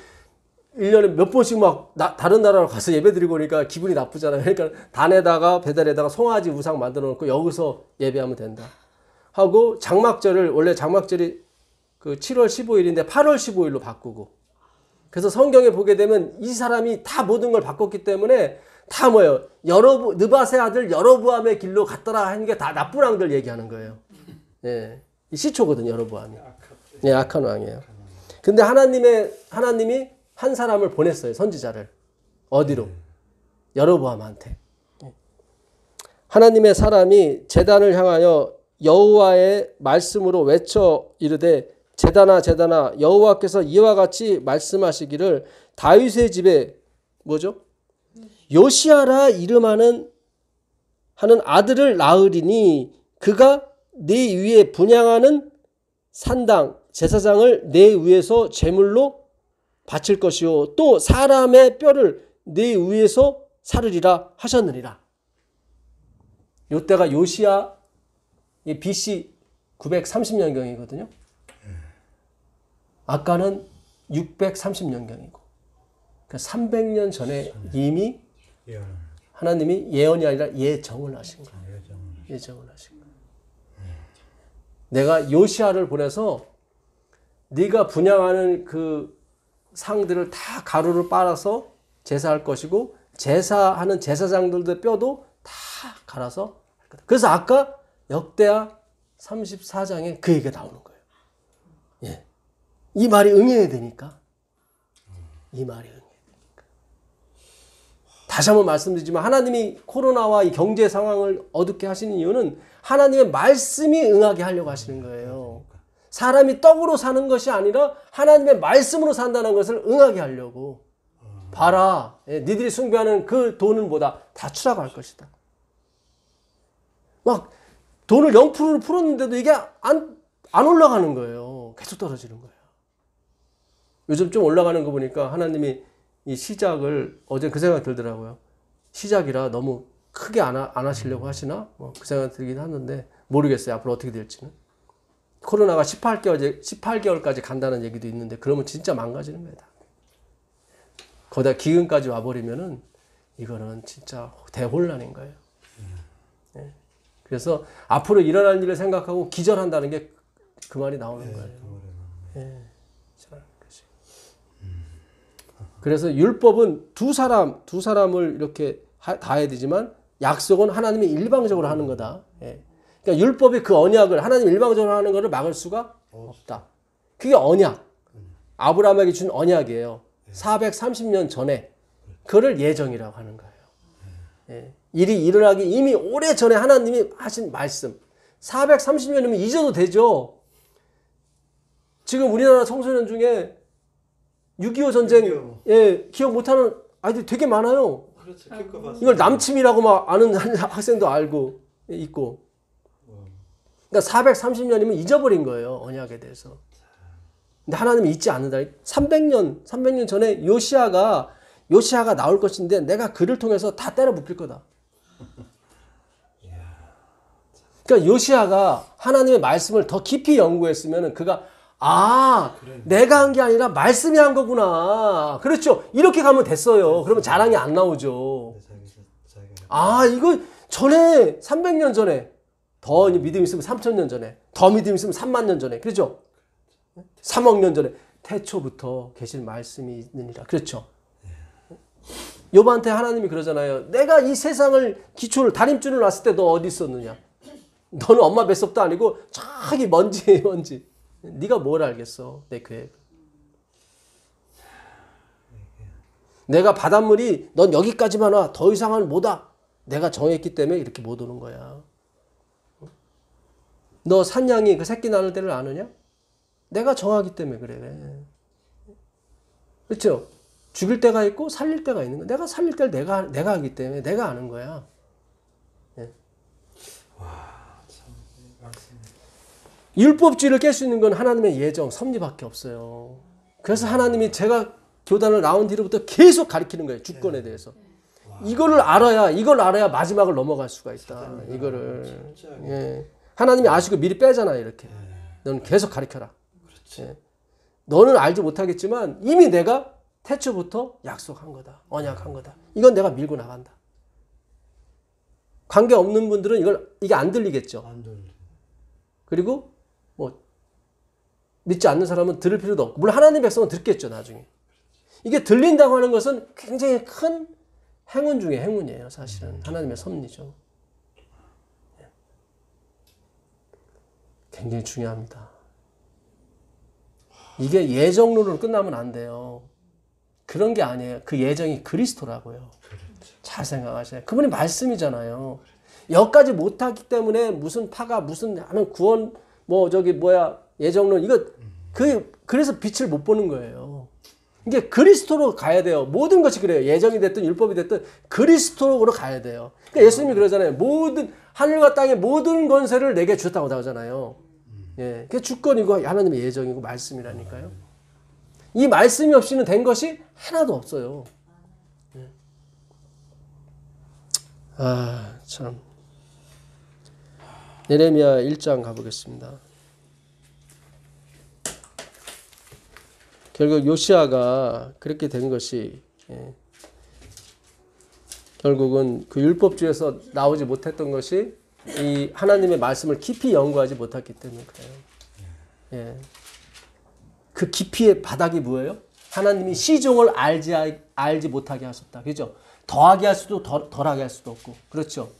1년에 몇 번씩 막 다른 나라로 가서 예배드리고 오니까 기분이 나쁘잖아요. 그러니까 단에다가 베델에다가 송아지 우상 만들어 놓고 여기서 예배하면 된다 하고 장막절을 원래 장막절이 그 7월 15일인데 8월 15일로 바꾸고 그래서 성경에 보게 되면 이 사람이 다 모든 걸 바꿨기 때문에 다 뭐예요? 느밧의 아들 여로보암의 길로 갔더라 하는 게 다 나쁜 왕들 얘기하는 거예요. 예. 이 시초거든요, 여로보암이. 예, 악한 왕이에요. 근데 하나님이 한 사람을 보냈어요, 선지자를. 어디로? 여로보암한테. 하나님의 사람이 제단을 향하여 여호와의 말씀으로 외쳐 이르되 제단아 여호와께서 이와 같이 말씀하시기를 다윗의 집에 뭐죠? 요시아라 이름하는 아들을 낳으리니 그가 네 위에 분향하는 산당 제사장을 네 위에서 제물로 바칠 것이요 또 사람의 뼈를 네 위에서 사르리라 하셨느니라. 요때가 요시야 BC 930년경이거든요. 아까는 630년경이고 그러니까 300년 전에 이미 하나님이 예언이 아니라 예정을 하신 거예요. 예정을 하신 거예요. 내가 요시아를 보내서 네가 분향하는 그 상들을 다 가루를 빨아서 제사할 것이고 제사하는 제사장들의 뼈도 다 갈아서 할 거다. 그래서 아까 역대하 34장에 그 얘기가 나오는 거예요. 예. 이 말이 응해야 되니까. 이 말이 응해야 되니까. 다시 한번 말씀드리지만 하나님이 코로나와 이 경제 상황을 어둡게 하시는 이유는 하나님의 말씀이 응하게 하려고 하시는 거예요. 사람이 떡으로 사는 것이 아니라 하나님의 말씀으로 산다는 것을 응하게 하려고. 봐라. 니들이 숭배하는 그 돈은 뭐다? 다 추락할 것이다. 막 돈을 0%로 풀었는데도 이게 안 올라가는 거예요. 계속 떨어지는 거예요. 요즘 좀 올라가는 거 보니까 하나님이 이 시작을 어제 그 생각 들더라고요. 시작이라 너무 크게 안 하시려고 하시나? 그 생각 들긴 하는데 모르겠어요. 앞으로 어떻게 될지는. 코로나가 18개월까지 간다는 얘기도 있는데 그러면 진짜 망가지는 거예요. 거기다 기근까지 와버리면은 이거는 진짜 대혼란인 거예요. 네. 그래서 앞으로 일어날 일을 생각하고 기절한다는 게 그 말이 나오는 거예요. 네. 그래서 율법은 두 사람을 이렇게 다 해야 되지만 약속은 하나님이 일방적으로 하는 거다. 예. 그러니까 율법이 그 언약을 하나님 일방적으로 하는 것을 막을 수가 없다. 그게 언약. 아브라함에게 준 언약이에요. 430년 전에 그를 예정이라고 하는 거예요. 예. 일이 일어나기 이미 오래전에 하나님이 하신 말씀. 430년이면 잊어도 되죠. 지금 우리나라 청소년 중에 6.25 전쟁 6.25. 예, 기억 못하는 아이들이 되게 많아요. 그렇죠. 겪어봤어요. 이걸 남침이라고 막 아는 학생도 알고 있고. 그러니까 430년이면 잊어버린 거예요. 언약에 대해서. 근데 하나님은 잊지 않는다. 300년 전에 요시아가 나올 것인데 내가 그를 통해서 다 때려 눕힐 거다. 그러니까 요시아가 하나님의 말씀을 더 깊이 연구했으면 그가 내가 한 게 아니라 말씀이 한 거구나. 그렇죠. 이렇게 가면 됐어요. 그러면 자랑이 안 나오죠. 이거 전에 300년 전에 더 믿음 있으면 3000년 전에 더 믿음 있으면 3만 년 전에 그렇죠. 3억 년 전에 태초부터 계신 말씀이 있느니라. 그렇죠. 욥한테 하나님이 그러잖아요. 내가 이 세상을 기초를 다림줄을 놨을 때 너 어디 있었느냐. 너는 엄마 뱃속도 아니고 저기 먼지에 먼지. 네가 뭘 알겠어 내 계획. 내가 바닷물이 넌 여기까지만 와. 더 이상은 못 와. 내가 정했기 때문에 이렇게 못 오는 거야. 너 산양이 그 새끼 나는 데를 아느냐? 내가 정하기 때문에 그래. 그렇죠? 죽일 때가 있고 살릴 때가 있는 거야. 내가 살릴 때를 내가 하기 때문에 내가 아는 거야. 예. 율법주의를 깰 수 있는 건 하나님의 예정, 섭리밖에 없어요. 그래서 하나님이 제가 교단을 나온 뒤로부터 계속 가르치는 거예요. 주권에 대해서. 이걸 알아야 마지막을 넘어갈 수가 있다. 이거를. 예. 하나님이 아시고 미리 빼잖아요. 이렇게. 너는 계속 가르쳐라. 예. 너는 알지 못하겠지만 이미 내가 태초부터 약속한 거다. 언약한 거다. 이건 내가 밀고 나간다. 관계 없는 분들은 이게 안 들리겠죠. 안 들려. 그리고 믿지 않는 사람은 들을 필요도 없고 물론 하나님 백성은 듣겠죠. 나중에. 이게 들린다고 하는 것은 굉장히 큰 행운 중에 행운이에요. 사실은 하나님의 섭리죠. 굉장히 중요합니다. 이게 예정론으로 끝나면 안 돼요. 그런 게 아니에요. 그 예정이 그리스도라고요. 잘 생각하셔야 돼요. 그분이 말씀이잖아요. 여기까지 못하기 때문에 무슨 파가 무슨 하는 구원 예정론 그래서 빛을 못 보는 거예요. 이게 그리스도로 가야 돼요. 모든 것이 그래요. 예정이 됐든 율법이 됐든 그리스도로 가야 돼요. 그러니까 예수님이 그러잖아요. 모든 하늘과 땅의 모든 권세를 내게 주셨다고 하잖아요. 예, 그게 주권이고 하나님의 예정이고 말씀이라니까요. 이 말씀이 없이는 된 것이 하나도 없어요. 예. 참. 예레미야 1장 가보겠습니다. 결국 요시아가 그렇게 된 것이 결국은 그 율법주에서 나오지 못했던 것이 이 하나님의 말씀을 깊이 연구하지 못했기 때문에 그래요. 예. 그 깊이의 바닥이 뭐예요? 하나님이 시종을 알지 못하게 하셨다. 그죠? 더하게 할 수도 덜하게 할 수도 없고. 그렇죠?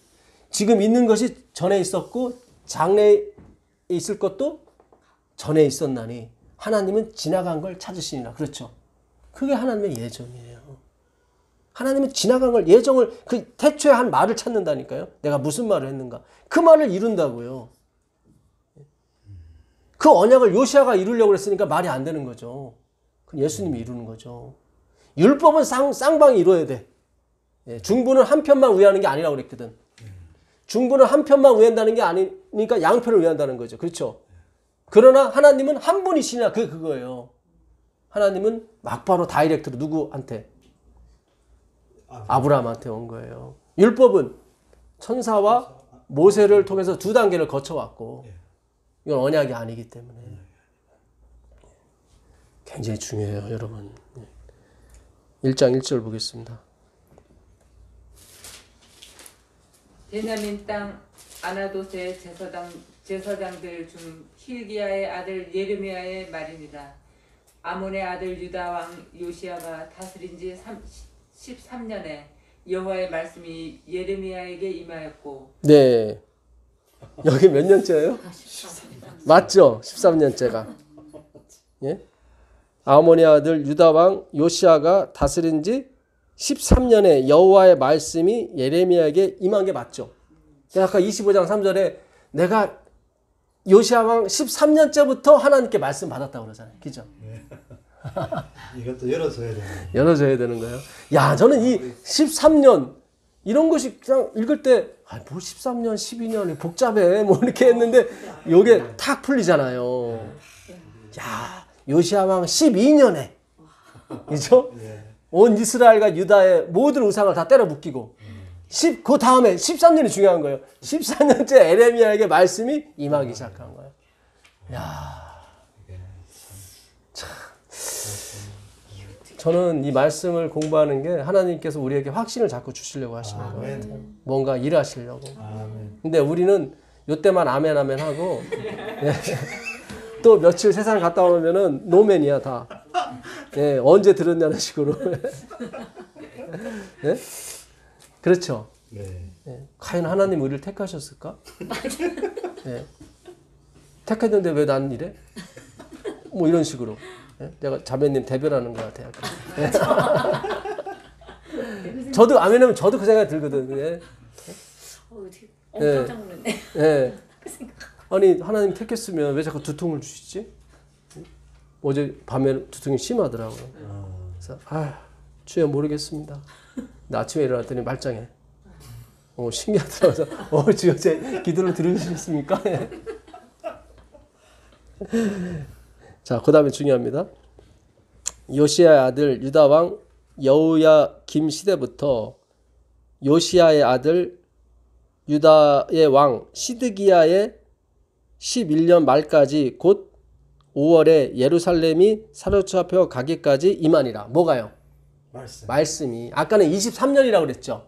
지금 있는 것이 전에 있었고 장래에 있을 것도 전에 있었나니 하나님은 지나간 걸 찾으시니라. 그렇죠? 그게 하나님의 예정이에요. 하나님은 지나간 걸 예정을 그 태초에 한 말을 찾는다니까요. 내가 무슨 말을 했는가. 그 말을 이룬다고요. 그 언약을 요시아가 이루려고 했으니까 말이 안 되는 거죠. 그건 예수님이 이루는 거죠. 율법은 쌍방이 이루어야 돼. 중부는 한 편만 위하는 게 아니라고 그랬거든. 중부는 한 편만 위한다는 게 아니니까 양편을 위한다는 거죠. 그렇죠? 그러나 하나님은 한 분이시냐 그거예요. 하나님은 막바로 다이렉트로 누구한테? 아브라함한테 온 거예요. 율법은 천사와 모세를 통해서 두 단계를 거쳐왔고 이건 언약이 아니기 때문에 굉장히 중요해요. 여러분. 1장 1절 보겠습니다. 베냐민 땅 아나돗의 제사장들 중 힐기야의 아들 예레미야의 말이니라. 아몬의 아들 유다 왕 요시아가 다스린 지 13년에 여호와의 말씀이 예레미야에게 임하였고. 네. 여기 몇 년째예요? 맞죠? 13년째가. 예? 아몬의 아들 유다 왕 요시아가 다스린 지 13년에 여호와의 말씀이 예레미야에게 임한 게 맞죠? 아까 25장 3절에 내가 요시야 왕 13년째부터 하나님께 말씀 받았다고 그러잖아요. 그죠? 이것도 열어줘야 되는. 열어줘야 되는 거예요. 야, 저는 이 13년 이런 것이 그냥 읽을 때 뭐 13년, 12년 복잡해 뭐 이렇게 했는데 요게 탁 풀리잖아요. 야, 요시야 왕 12년에 그죠? 온 이스라엘과 유다의 모든 우상을 다 때려 묶이고 그 다음에 13년이 중요한 거예요. 14년째 에레미야에게 말씀이 임하기 시작한 거예요. 야, 참. 저는 이 말씀을 공부하는 게 하나님께서 우리에게 확신을 자꾸 주시려고 하시는 것 같아요. 뭔가 일하시려고. 근데 우리는 요때만 아멘 아멘 하고 또 며칠 세상 갔다 오면은 노맨이야 다. 예, 언제 들었냐는 식으로. 예? 그렇죠. 네. 예. 과연 하나님 우리를 택하셨을까? 예. 택했는데 왜 난 이래? 뭐 이런 식으로. 예? 내가 자매님 대변하는 것 같아요. 예. 저도 아멘하면 저도 그 생각이 들거든요. 예. 깜짝 놀랐네. 예. 아니 하나님 택했으면 왜 자꾸 두통을 주시지? 어제 밤에 두통이 심하더라고요. 그래서 주여 모르겠습니다. 근데 아침에 일어났더니 말짱해. 신기하더라고요. 주여 제 기도를 들으셨습니까? 자, 그 다음에 중요합니다. 요시야의 아들 유다 왕 여호야김 시대부터 요시야의 아들 유다의 왕 시드기야의 11년 말까지 곧 5월에 예루살렘이 사로잡혀 가기까지 임하니라. 뭐가요? 말씀이. 아까는 23년이라고 그랬죠.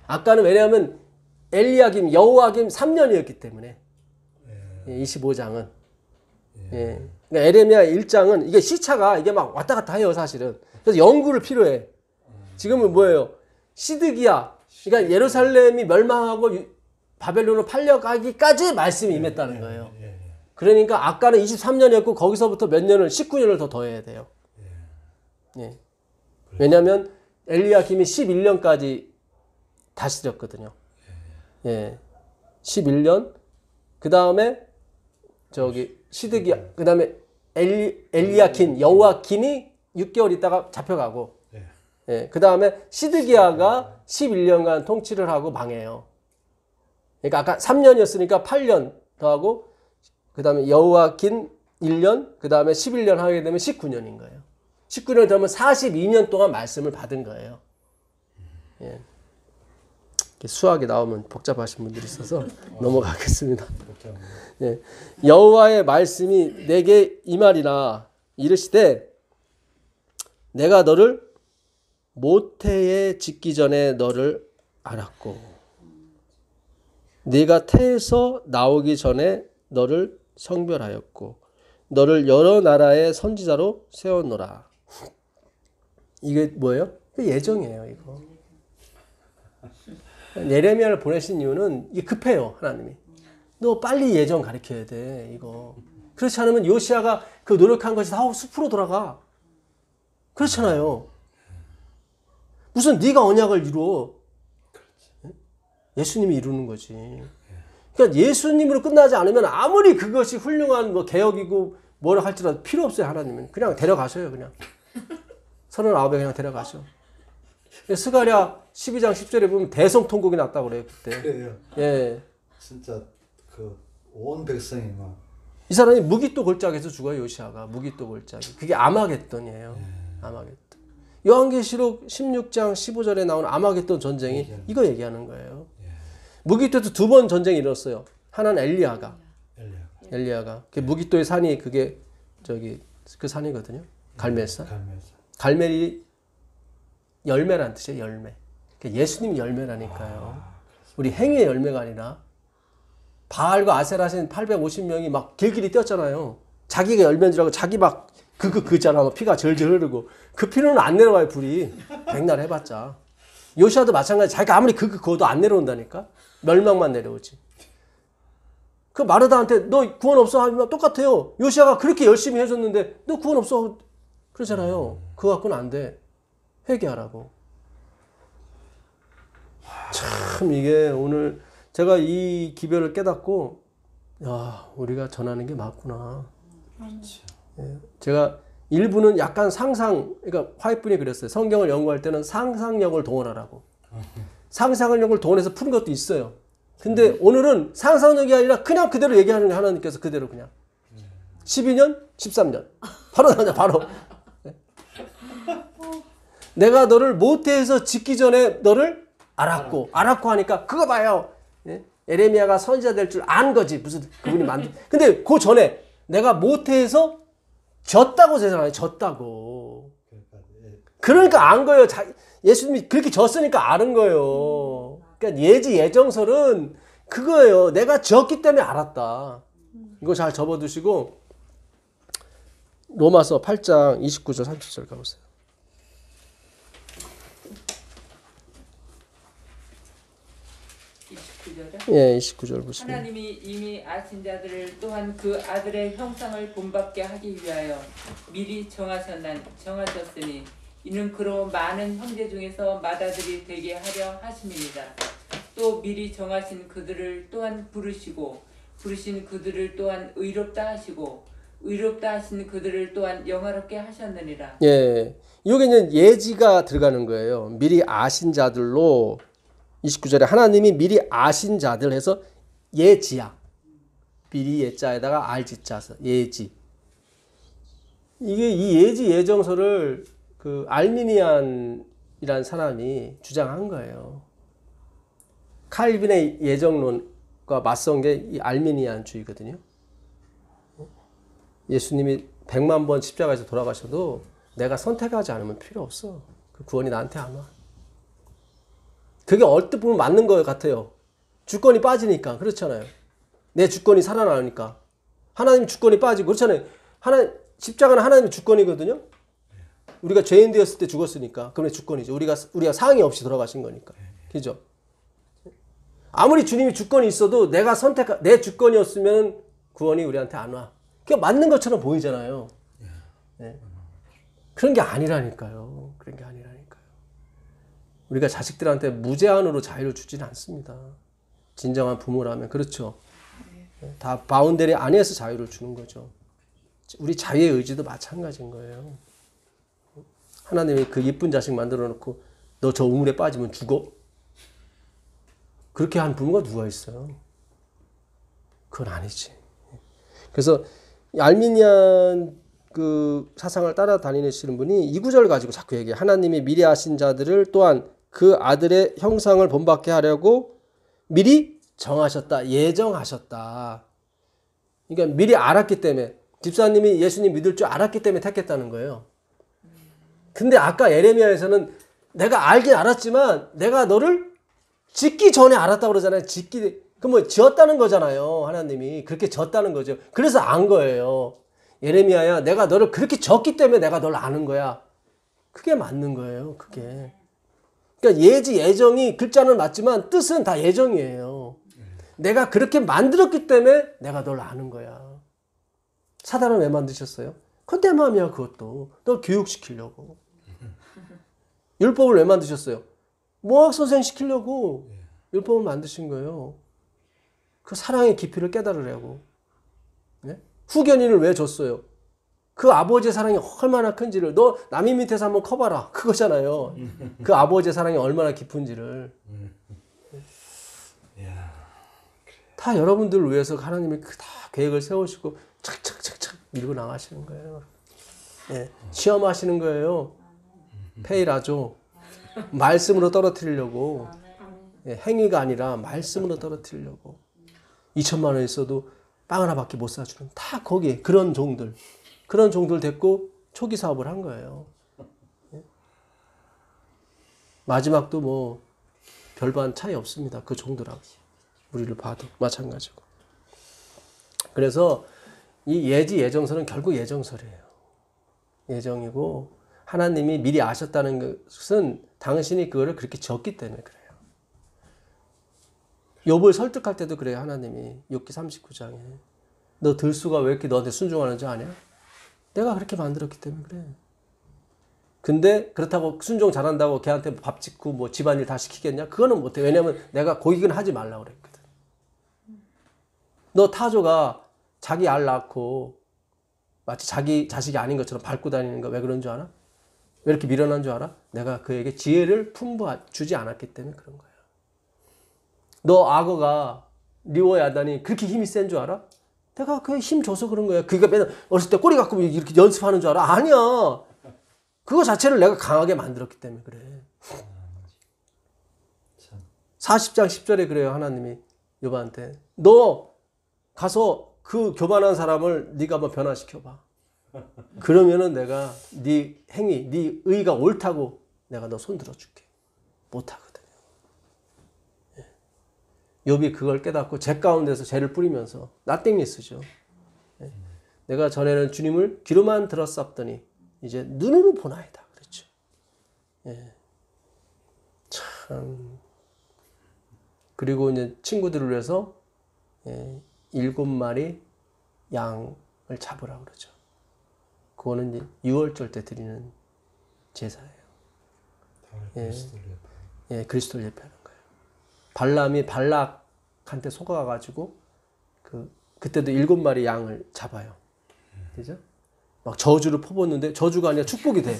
아까는 왜냐하면 엘리야김, 여호야김 3년이었기 때문에 25장은 예. 그러니까 에레미야 1장은 이게 시차가 이게 막 왔다 갔다 해요 사실은. 그래서 연구를 필요해. 지금은 뭐예요? 시드기야. 그러니까 예루살렘이 멸망하고 바벨론으로 팔려가기까지 말씀이 임했다는 거예요. 그러니까 아까는 23년이었고 거기서부터 몇 년을 19년을 더 더해야 돼요. 예. 왜냐하면 엘리야김이 11년까지 다스렸거든요. 예. 11년. 그 다음에 저기 시드기야. 그 다음에 엘리야킨, 여호야킨이 6개월 있다가 잡혀가고. 예. 그 다음에 시드기야가 11년간 통치를 하고 망해요. 그러니까 아까 3년이었으니까 8년 더하고 그 다음에 여호야킨 1년, 그 다음에 11년 하게 되면 19년인 거예요. 19년 되면 42년 동안 말씀을 받은 거예요. 예. 수학이 나오면 복잡하신 분들이 있어서 넘어가겠습니다. 예. 여호와의 말씀이 내게 임하리라 이르시되 내가 너를 모태에 짓기 전에 너를 알았고 네가 태에서 나오기 전에 너를 성별하였고 너를 여러 나라의 선지자로 세웠노라. 이게 뭐예요? 예정이에요. 이거. 예레미야를 보내신 이유는 이게 급해요. 하나님이. 너 빨리 예정 가르쳐야 돼. 이거. 그렇지 않으면 요시야가 그 노력한 것이 다 숲으로 돌아가. 그렇잖아요. 무슨 네가 언약을 이루어. 예수님이 이루는 거지. 그러니까 예수님으로 끝나지 않으면 아무리 그것이 훌륭한 뭐 개혁이고 뭐라 할지라도 필요 없어요. 하나님은. 그냥 데려가셔요. 그냥. 39에 그냥 데려가셔. 스가랴 12장 10절에 보면 대성통곡이 났다고 그래요. 그때. 그래요. 예. 진짜 그 온 백성이 막. 이 사람이 무기또 골짜기에서 죽어요. 요시야가. 무기또 골짜기. 그게 아마겟돈이에요. 아마겟돈. 요한계시록 16장 15절에 나오는 아마겟돈 전쟁이 이거 얘기하는 거예요. 무기또에서 2번 전쟁이 일어났어요. 하나는 엘리야가. 그 무기또의 산이 그게 저기 그 산이거든요. 갈멜산. 갈멜이 열매란 뜻이에요. 열매. 그러니까 예수님이 열매라니까요. 우리 행위의 열매가 아니라 바알과 아세라신 850명이 막 길길이 뛰었잖아요. 자기가 열매인 줄 알고 자기 막 그잖아. 피가 절절 흐르고 그 피는 안 내려와요. 불이. 백날 해봤자. 요시야도 마찬가지. 자기가 아무리 그거도 안 내려온다니까. 멸망만 내려오지. 그 마르다한테 너 구원 없어 하면 똑같아요. 요시야가 그렇게 열심히 해줬는데 너 구원 없어 그러잖아요. 그거 갖고는 안 돼. 회개하라고. 참 이게 오늘 제가 이 기별을 깨닫고 야, 우리가 전하는 게 맞구나. 예, 제가 일부는 약간 그러니까 화이트분이 그랬어요. 성경을 연구할 때는 상상력을 동원하라고. 상상력을 동원해서 푸는 것도 있어요. 근데 오늘은 상상력이 아니라 그냥 그대로 얘기하는 게 하나님께서 그대로 그냥 12년, 13년 바로 나냐 바로. 내가 너를 모태에서 짓기 전에 너를 알았고 하니까 그거 봐요. 예? 에레미야가 선지자 될 줄 아는 거지. 무슨 그분이 근데 그 전에 내가 모태에서 졌다고 세상에 졌다고. 그러니까 안 거예요. 예수님이 그렇게 졌으니까 아는 거예요. 그러니까 예지 예정설은 그거예요. 내가 졌기 때문에 알았다. 이거 잘 접어두시고 로마서 8장 29절 30절 가보세요. 29절에 예, 29절 보시면. 하나님이 이미 아신 자들을 또한 그 아들의 형상을 본받게 하기 위하여 미리 정하셨으니 이는 그로 많은 형제 중에서 맏아들이 되게 하려 하심이니라. 또 미리 정하신 그들을 또한 부르신 그들을 또한 의롭다 하시고 의롭다 하신 그들을 또한 영화롭게 하셨느니라. 예, 이게 이제 예지가 들어가는 거예요. 미리 아신 자들로 29절에 하나님이 미리 아신 자들 해서 예지야. 미리 예자에다가 알지자서 예지. 이게 이 예지 예정서를 그 알미니안이라는 사람이 주장한 거예요. 칼빈의 예정론과 맞선 게 이 알미니안주의거든요. 예수님이 100만 번 십자가에서 돌아가셔도 내가 선택하지 않으면 필요 없어. 그 구원이 나한테 안 와. 그게 얼뜻 보면 맞는 것 같아요. 주권이 빠지니까. 그렇잖아요. 내 주권이 살아나니까. 하나님 주권이 빠지고 그렇잖아요. 십자가는 하나님의 주권이거든요. 우리가 죄인 되었을 때 죽었으니까 그러면 주권이죠. 우리가 상의 없이 돌아가신 거니까. 그죠? 아무리 주님이 주권이 있어도 내 주권이었으면 구원이 우리한테 안 와. 그게 맞는 것처럼 보이잖아요. 네. 그런 게 아니라니까요. 그런 게 아니라니까요. 우리가 자식들한테 무제한으로 자유를 주지는 않습니다. 진정한 부모라면 그렇죠. 다 바운더리 안에서 자유를 주는 거죠. 우리 자유의 의지도 마찬가지인 거예요. 하나님이 그 이쁜 자식 만들어 놓고 너 저 우물에 빠지면 죽어? 그렇게 한 부모가 누가 있어요? 그건 아니지. 그래서 알미니안 그 사상을 따라다니시는 분이 이 구절을 가지고 자꾸 얘기해요. 하나님이 미리 아신 자들을 또한 그 아들의 형상을 본받게 하려고 미리 정하셨다. 예정하셨다. 그러니까 미리 알았기 때문에 집사님이 예수님 믿을 줄 알았기 때문에 택했다는 거예요. 근데 아까 에레미야에서는 내가 알긴 알았지만 내가 너를 짓기 전에 알았다고 그러잖아요. 그럼 지었다는 거잖아요. 하나님이 그렇게 졌다는 거죠. 그래서 안 거예요. 예레미야야, 내가 너를 그렇게 졌기 때문에 내가 널 아는 거야. 그게 맞는 거예요. 그게. 그러니까 예지 예정이 글자는 맞지만 뜻은 다 예정이에요. 내가 그렇게 만들었기 때문에 내가 널 아는 거야. 사단은 왜 만드셨어요? 그건 내 마음이야. 그것도 널 교육시키려고. 율법을 왜 만드셨어요? 모학선생 시키려고 율법을 만드신 거예요. 그 사랑의 깊이를 깨달으려고. 네? 후견인을 왜 줬어요? 그 아버지의 사랑이 얼마나 큰지를 너 남의 밑에서 한번 커봐라. 그거잖아요. 그 아버지의 사랑이 얼마나 깊은지를. 다 여러분들을 위해서 하나님이 다 계획을 세우시고 착착착착 밀고 나가시는 거예요. 네. 시험하시는 거예요. 페이라죠. 말씀으로 떨어뜨리려고. 네. 행위가 아니라 말씀으로 떨어뜨리려고. 2천만 원 있어도 빵 하나밖에 못 사주는 다 거기에 그런 종들 됐고 초기 사업을 한 거예요. 네. 마지막도 뭐 별반 차이 없습니다. 그 종들하고 우리를 봐도 마찬가지고. 그래서 이 예지 예정설은 결국 예정설이에요. 예정이고 하나님이 미리 아셨다는 것은 당신이 그거를 그렇게 졌기 때문에 그래요. 욥을 설득할 때도 그래요. 하나님이 욥기 39장에 너 들수가 왜 이렇게 너한테 순종하는 줄 아냐? 내가 그렇게 만들었기 때문에 그래. 근데 그렇다고 순종 잘한다고 걔한테 밥 짓고 뭐 집안일 다 시키겠냐? 그거는 못해. 왜냐면 내가 고익은 하지 말라고 그랬거든. 너 타조가 자기 알 낳고 마치 자기 자식이 아닌 것처럼 밟고 다니는 거 왜 그런 줄 알아? 왜 이렇게 미련한 줄 알아? 내가 그에게 지혜를 주지 않았기 때문에 그런 거야. 너 악어가 리워야다니 그렇게 힘이 센 줄 알아? 내가 그에 힘 줘서 그런 거야. 그러니까 맨날 어렸을 때 꼬리 갖고 이렇게 연습하는 줄 알아? 아니야. 그거 자체를 내가 강하게 만들었기 때문에 그래. 40장 10절에 그래요. 하나님이 욥한테 너 가서 그 교만한 사람을 네가 한번 변화시켜봐. 그러면은 내가 네 행위, 네 의가 옳다고 내가 너 손들어 줄게. 못하거든요. 욥이 그걸 깨닫고 죄 가운데서 죄를 뿌리면서 나땡니스죠. 내가 전에는 주님을 귀로만 들었었더니 이제 눈으로 보나이다. 그랬죠. 참. 그리고 이제 친구들을 위해서 7마리 양을 잡으라고 그러죠. 그거는 이제 6월절 때 드리는 제사예요. 그리스도를 예표하는 거예요. 발람이 발락한테 속아가지고 그때도 7마리 양을 잡아요. 그죠? 막 저주를 퍼붓는데 저주가 아니라 축복이 돼.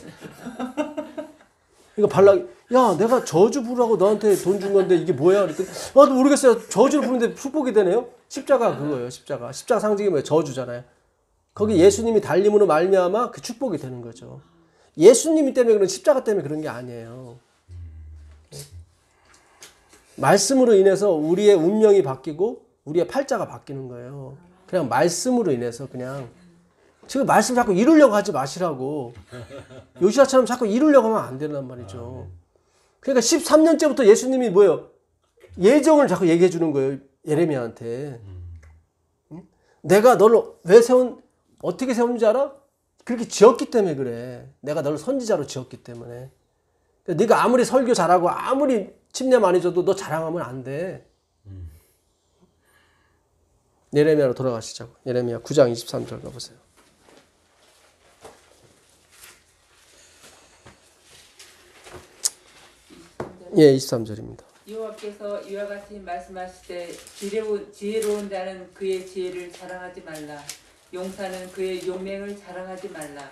그러니까 발락이 야 내가 저주 부르라고 너한테 돈 준 건데 이게 뭐야? 그랬더니 나도 모르겠어요. 저주를 부르는데 축복이 되네요. 십자가 그거예요. 십자가 상징이 뭐예요? 저주잖아요. 거기 예수님이 달림으로 말미암아 그 축복이 되는 거죠. 예수님이 때문에 그런 십자가 때문에 그런 게 아니에요. 말씀으로 인해서 우리의 운명이 바뀌고 우리의 팔자가 바뀌는 거예요. 그냥 말씀으로 인해서 그냥 지금 말씀 자꾸 이루려고 하지 마시라고. 요시야처럼 자꾸 이루려고 하면 안 된단 말이죠. 그러니까 13년째부터 예수님이 뭐예요? 예정을 자꾸 얘기해 주는 거예요. 예레미야한테. 내가 너를 어떻게 세웠는지 알아? 그렇게 지었기 때문에 그래. 내가 너를 선지자로 지었기 때문에. 그러니까 네가 아무리 설교 잘하고 아무리 침례 많이 줘도 너 자랑하면 안 돼. 예레미야로 돌아가시자고. 예레미야 9장 23절 가보세요. 예, 23절입니다. 여호와께서 이와 같이 말씀하실 때 지혜로운 자는 그의 지혜를 자랑하지 말라. 용사는 그의 용맹을 자랑하지 말라.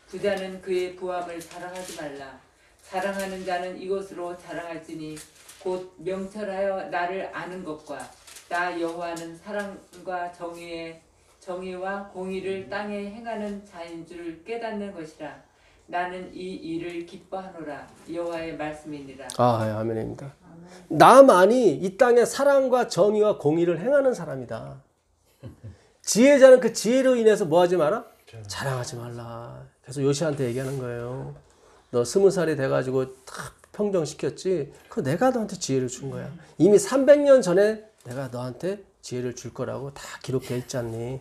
부자는 그의 부함을 자랑하지 말라. 자랑하는 자는 이것으로 자랑할지니 곧 명철하여 나를 아는 것과 나 여호와는 사랑과 정의와 공의를 땅에 행하는 자인 줄 깨닫는 것이라. 나는 이 일을 기뻐하노라. 여호와의 말씀이니라. 아멘입니다. 나만이 이 땅에 사랑과 정의와 공의를 행하는 사람이다. 지혜자는 그 지혜로 인해서 뭐 하지 마라? 자랑하지 말라. 그래서 요시한테 얘기하는 거예요. 너 20살이 돼가지고 딱 평정시켰지? 그거 내가 너한테 지혜를 준 거야. 이미 300년 전에 내가 너한테 지혜를 줄 거라고 다 기록되어 있지 않니?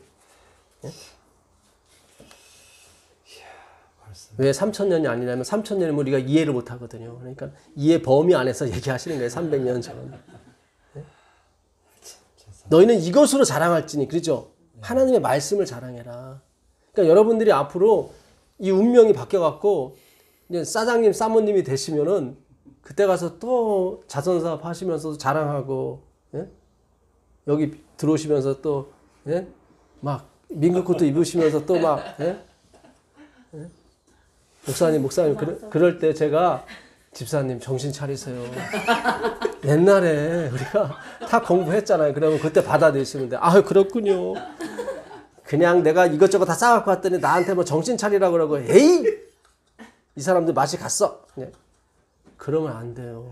예? 왜 3000년이 아니냐면 3000년이면 우리가 이해를 못 하거든요. 그러니까 이해 범위 안에서 얘기하시는 거예요. 300년 전. 네? 너희는 이것으로 자랑할지니 그렇죠? 하나님의 말씀을 자랑해라. 그러니까 여러분들이 앞으로 이 운명이 바뀌어갖고 이제 사장님, 사모님이 되시면은 그때 가서 또 자선사업 하시면서도 자랑하고 예? 여기 들어오시면서 또 예? 막 민국 코트 입으시면서 또 막 예? 예? 목사님 그럴 때 제가 집사님 정신 차리세요. 옛날에 우리가 다 공부했잖아요. 그러면 그때 받아들이시는데 그렇군요. 그냥 내가 이것저것 다 싸갖고 왔더니 나한테 뭐 정신 차리라고 그러고 에이 이 사람들 맛이 갔어. 네. 그러면 안 돼요.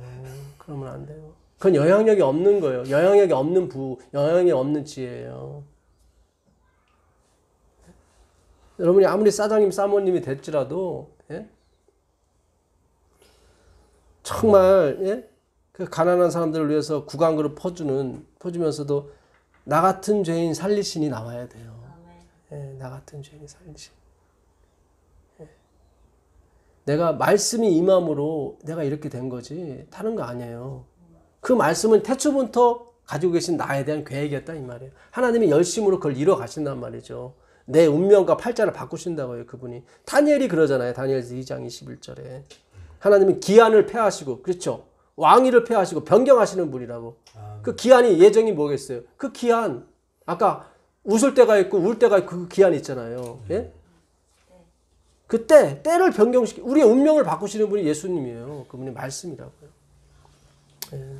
그러면 안 돼요. 그건 영향력이 없는 거예요. 영향력이 없는 영향력이 없는 지혜예요. 여러분이 아무리 사장님, 사모님이 됐지라도 예? 정말 예? 그 가난한 사람들을 위해서 구강그릇 퍼주면서도 나 같은 죄인 살리신이 나와야 돼요. 예, 나 같은 죄인이 살리신. 예. 내가 말씀이 임함으로 내가 이렇게 된 거지 다른 거 아니에요. 그 말씀은 태초부터 가지고 계신 나에 대한 계획이었다 이 말이에요. 하나님이 열심으로 그걸 이뤄 가신단 말이죠. 내 운명과 팔자를 바꾸신다고요. 그분이. 다니엘이 그러잖아요. 다니엘서 2장 21절에. 하나님은 기한을 폐하시고 그렇죠. 왕위를 폐하시고 변경하시는 분이라고. 그 기한이 예정이 뭐겠어요? 그 기한 아까 웃을 때가 있고 울 때가 있고 그 기한이 있잖아요. 예? 그때 때를 변경시키 우리의 운명을 바꾸시는 분이 예수님이에요. 그분이 말씀이라고요. 예.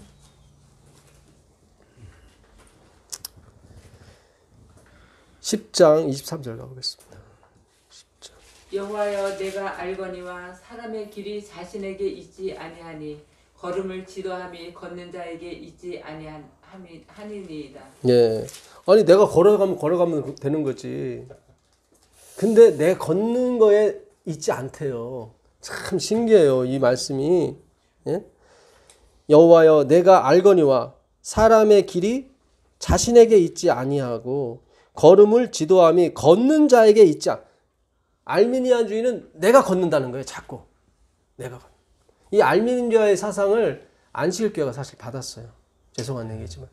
10장 23절 가보겠습니다. 10장. 여호와여 내가 알거니와 사람의 길이 자신에게 있지 아니하니 걸음을 지도함이 걷는 자에게 있지 아니하니이다. 예. 아니 내가 걸어가면 되는 거지. 근데 내 걷는 거에 있지 않대요. 참 신기해요. 이 말씀이. 예? 여호와여 내가 알거니와 사람의 길이 자신에게 있지 아니하고 걸음을 지도함이 걷는 자에게 있지 알미니안주의는 내가 걷는다는 거예요. 자꾸. 내가 걷는. 이 알미니아의 사상을 안식일교회가 사실 받았어요. 죄송한 얘기지만.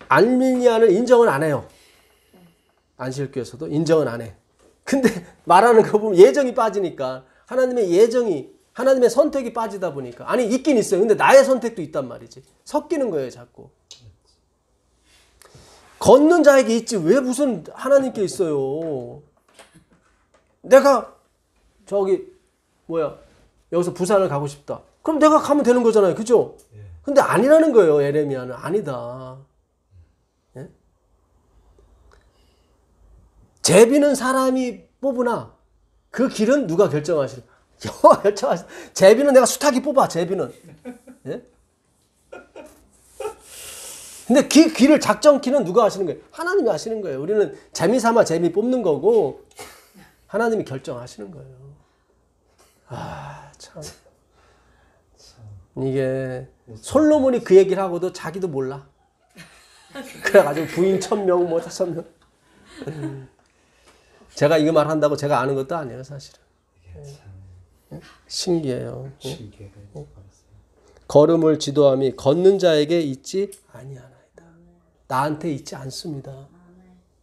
알미니안을 인정은 안 해요. 안식일교회에서도 인정은 안 해. 근데 말하는 거 보면 예정이 빠지니까 하나님의 예정이 하나님의 선택이 빠지다 보니까 아니 있긴 있어요. 근데 나의 선택도 있단 말이지. 섞이는 거예요. 자꾸. 걷는 자에게 있지 왜 무슨 하나님께 있어요. 내가 저기 여기서 부산을 가고 싶다. 그럼 내가 가면 되는 거잖아요. 그죠? 근데 아니라는 거예요. 에레미야는 아니다. 예? 제비는 사람이 뽑으나 그 길은 누가 결정하시는? 여호와 결정하시. 제비는 내가 수탉이 뽑아. 제비는. 예? 근데 그 길을 작정키는 누가 하시는 거예요? 하나님이 하시는 거예요. 우리는 재미삼아 제비 뽑는 거고 하나님이 결정하시는 거예요. 아, 참. 이게 솔로몬이 그 얘기를 하고도 자기도 몰라. 그래가지고 부인 1000명, 5,000명. 제가 이거 말한다고 제가 아는 것도 아니에요, 사실은. 신기해요. 걸음을 지도함이 걷는 자에게 있지 아니하나이다. 나한테 있지 않습니다.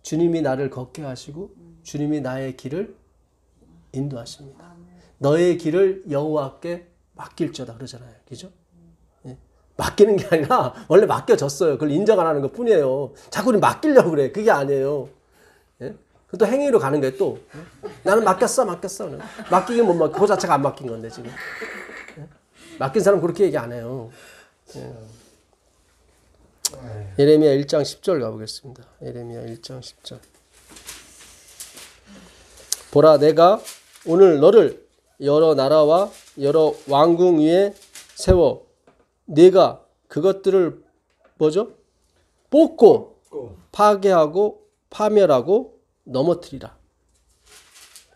주님이 나를 걷게 하시고 주님이 나의 길을 인도하십니다. 너의 길을 여호와께 맡길저다 그러잖아요. 그죠? 예. 맡기는 게 아니라 원래 맡겨졌어요. 그걸 인정 안 하는 것 뿐이에요. 자꾸 우리 맡기려고 그래. 그게 아니에요. 예? 또 행위로 가는 거예요. 또. 나는 맡겼어. 맡기긴 못 맡겨. 그 자체가 안 맡긴 건데 지금. 예? 맡긴 사람 그렇게 얘기 안 해요. 예. 예레미야 1장 10절 가보겠습니다. 예레미야 1장 10절. 보라 내가 오늘 너를 여러 나라와 여러 왕궁 위에 세워 네가 그것들을 뽑고 파괴하고 파멸하고 넘어뜨리라.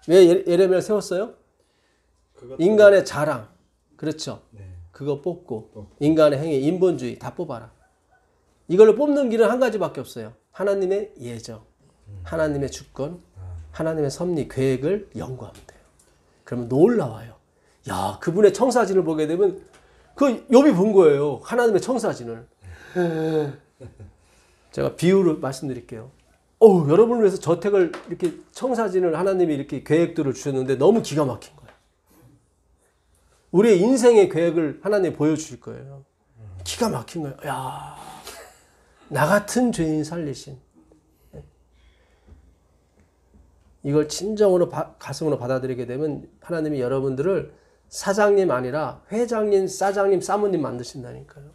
왜 예레미야를 세웠어요? 인간의 자랑. 그렇죠. 그거 뽑고 인간의 행위, 인본주의 다 뽑아라. 이걸로 뽑는 길은 한 가지밖에 없어요. 하나님의 예정, 하나님의 주권, 하나님의 섭리, 계획을 연구하면 돼요. 그러면 놀라워요. 야, 그분의 청사진을 보게 되면 그 욥이 본 거예요. 하나님의 청사진을. 제가 비유를 말씀드릴게요. 여러분을 위해서 저택을 이렇게 청사진을 하나님이 이렇게 계획들을 주셨는데 너무 기가 막힌 거예요. 우리의 인생의 계획을 하나님이 보여주실 거예요. 기가 막힌 거예요. 야, 나 같은 죄인 살리신. 이걸 진정으로 가슴으로 받아들이게 되면 하나님이 여러분들을 사장님 아니라 회장님, 사장님, 사모님 만드신다니까요.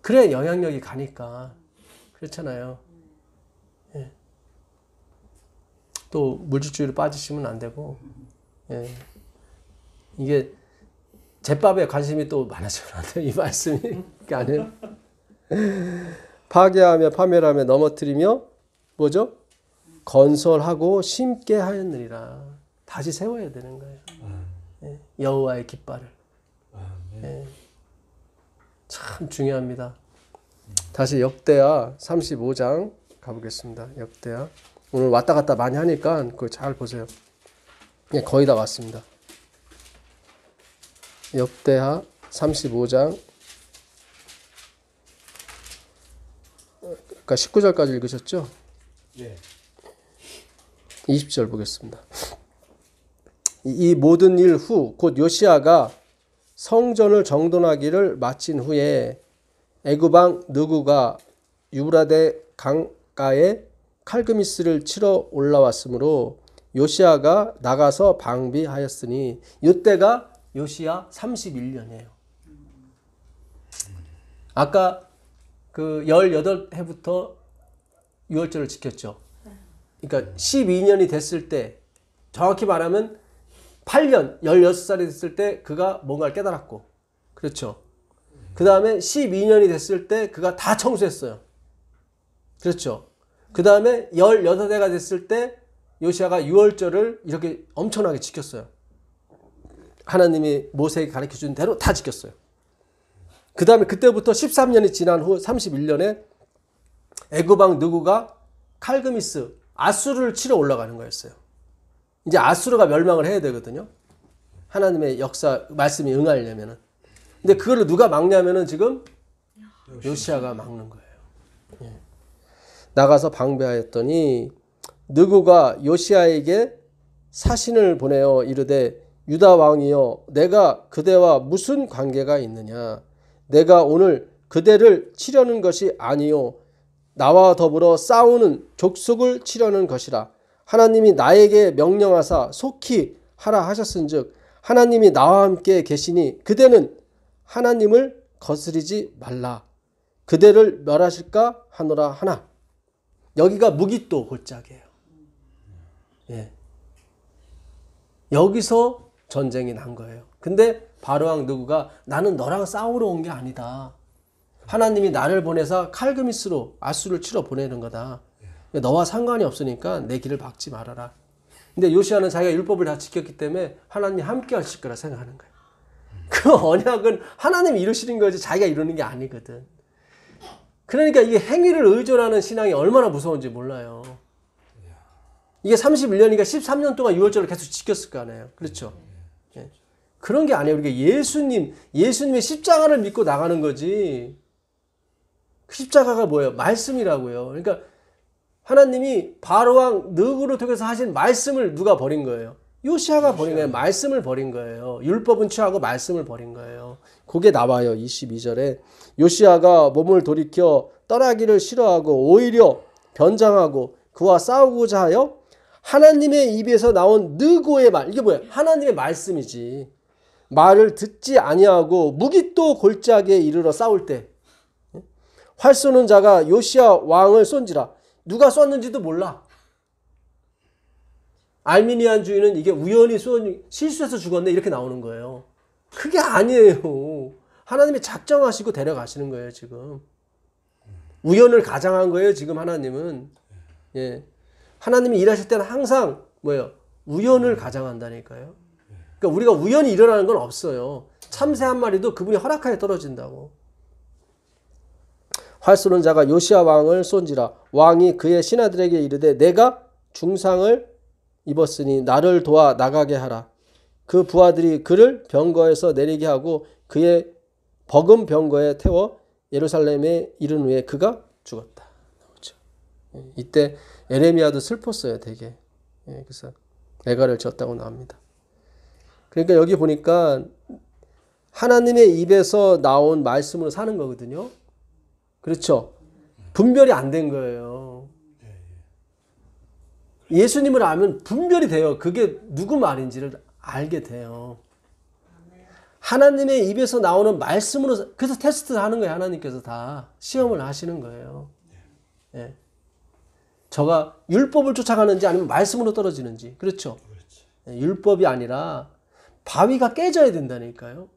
그래야 영향력이 가니까. 그렇잖아요. 예. 또 물질주의로 빠지시면 안 되고. 예. 이게 제밥에 관심이 또 많아지면 안 돼요. 이 말씀이. 그게 아니에요. 파괴하며 파멸하며 넘어뜨리며 건설하고 심게 하였느니라. 다시 세워야 되는 거예요. 예. 여호와의 깃발을. 예. 참 중요합니다. 다시 역대하 35장 가보겠습니다. 역대하. 오늘 왔다 갔다 많이 하니까 그거 잘 보세요. 예, 거의 다 왔습니다. 역대하 35장 그러니까 19절까지 읽으셨죠? 네. 20절 보겠습니다. 이 모든 일 후 곧 요시야가 성전을 정돈하기를 마친 후에 애굽 왕 느구가 유브라데 강가에 칼그미스를 치러 올라왔으므로 요시야가 나가서 방비하였으니 이때가 요시야 31년이에요. 아까 그 18해부터 유월절을 지켰죠. 그러니까 12년이 됐을 때, 정확히 말하면 8년, 16살이 됐을 때 그가 뭔가를 깨달았고, 그렇죠. 그 다음에 12년이 됐을 때 그가 다 청소했어요. 그렇죠. 그 다음에 18해가 됐을 때 요시야가 유월절을 이렇게 엄청나게 지켰어요. 하나님이 모세에게 가르쳐준 대로 다 지켰어요. 그 다음에 그때부터 13년이 지난 후 31년에 애굽왕 느구가 칼그미스, 아수르를 치러 올라가는 거였어요. 이제 아수르가 멸망을 해야 되거든요. 하나님의 역사, 말씀이 응하려면은. 근데 그거를 누가 막냐면은 지금 요시야가 막는 거예요. 예. 나가서 방배하였더니 느구가 요시야에게 사신을 보내어 이르되 유다 왕이여 내가 그대와 무슨 관계가 있느냐 내가 오늘 그대를 치려는 것이 아니요 나와 더불어 싸우는 족속을 치려는 것이라 하나님이 나에게 명령하사 속히 하라 하셨은즉 하나님이 나와 함께 계시니 그대는 하나님을 거스리지 말라 그대를 멸하실까 하노라 하나. 여기가 무기또 골짜기예요. 예. 여기서 전쟁이 난 거예요. 근데 바로왕 느구가 나는 너랑 싸우러 온 게 아니다. 하나님이 나를 보내서 칼그미스로 아수를 치러 보내는 거다. 너와 상관이 없으니까 내 길을 막지 말아라. 근데 요시야는 자기가 율법을 다 지켰기 때문에 하나님이 함께 하실 거라 생각하는 거예요. 그 언약은 하나님이 이루시는 거지 자기가 이루는 게 아니거든. 그러니까 이게 행위를 의존하는 신앙이 얼마나 무서운지 몰라요. 이게 31년이니까 13년 동안 유월절을 계속 지켰을 거 아니에요. 그렇죠? 예. 그런 게 아니에요. 우리가 예수님의 십자가를 믿고 나가는 거지. 그 십자가가 뭐예요? 말씀이라고요. 그러니까 하나님이 바로왕 느구를 통해서 하신 말씀을 누가 버린 거예요? 요시야가 버린 거예요. 말씀을 버린 거예요. 율법은 취하고 말씀을 버린 거예요. 그게 나와요. 22절에 요시야가 몸을 돌이켜 떠나기를 싫어하고 오히려 변장하고 그와 싸우고자 하여 하나님의 입에서 나온 느고의 말, 이게 뭐야? 하나님의 말씀이지. 말을 듣지 아니하고 무기또 골짜기에 이르러 싸울 때 활 쏘는 자가 요시야 왕을 쏜지라. 누가 쐈는지도 몰라. 알미니안 주의는 이게 우연히 실수해서 죽었네 이렇게 나오는 거예요. 그게 아니에요. 하나님이 작정하시고 데려가시는 거예요 지금. 우연을 가장한 거예요 지금 하나님은. 예. 하나님이 일하실 때는 항상 뭐예요? 우연을 가장한다니까요. 그러니까 우리가 우연히 일어나는 건 없어요. 참새 한 마리도 그분이 허락하에 떨어진다고. 활 쏘는 자가 요시야 왕을 쏜지라. 왕이 그의 신하들에게 이르되 내가 중상을 입었으니 나를 도와 나가게 하라. 그 부하들이 그를 병거에서 내리게 하고 그의 버금 병거에 태워 예루살렘에 이른 후에 그가 죽었다. 그렇죠. 이때 에레미야도 슬펐어요 되게. 그래서 애가를 지었다고 나옵니다. 그러니까 여기 보니까 하나님의 입에서 나온 말씀으로 사는 거거든요. 그렇죠. 분별이 안 된 거예요. 예수님을 알면 분별이 돼요. 그게 누구 말인지를 알게 돼요. 하나님의 입에서 나오는 말씀으로, 그래서 테스트를 하는 거예요. 하나님께서 다 시험을 하시는 거예요. 예. 저가 율법을 쫓아가는지 아니면 말씀으로 떨어지는지. 그렇죠. 예, 율법이 아니라 바위가 깨져야 된다니까요.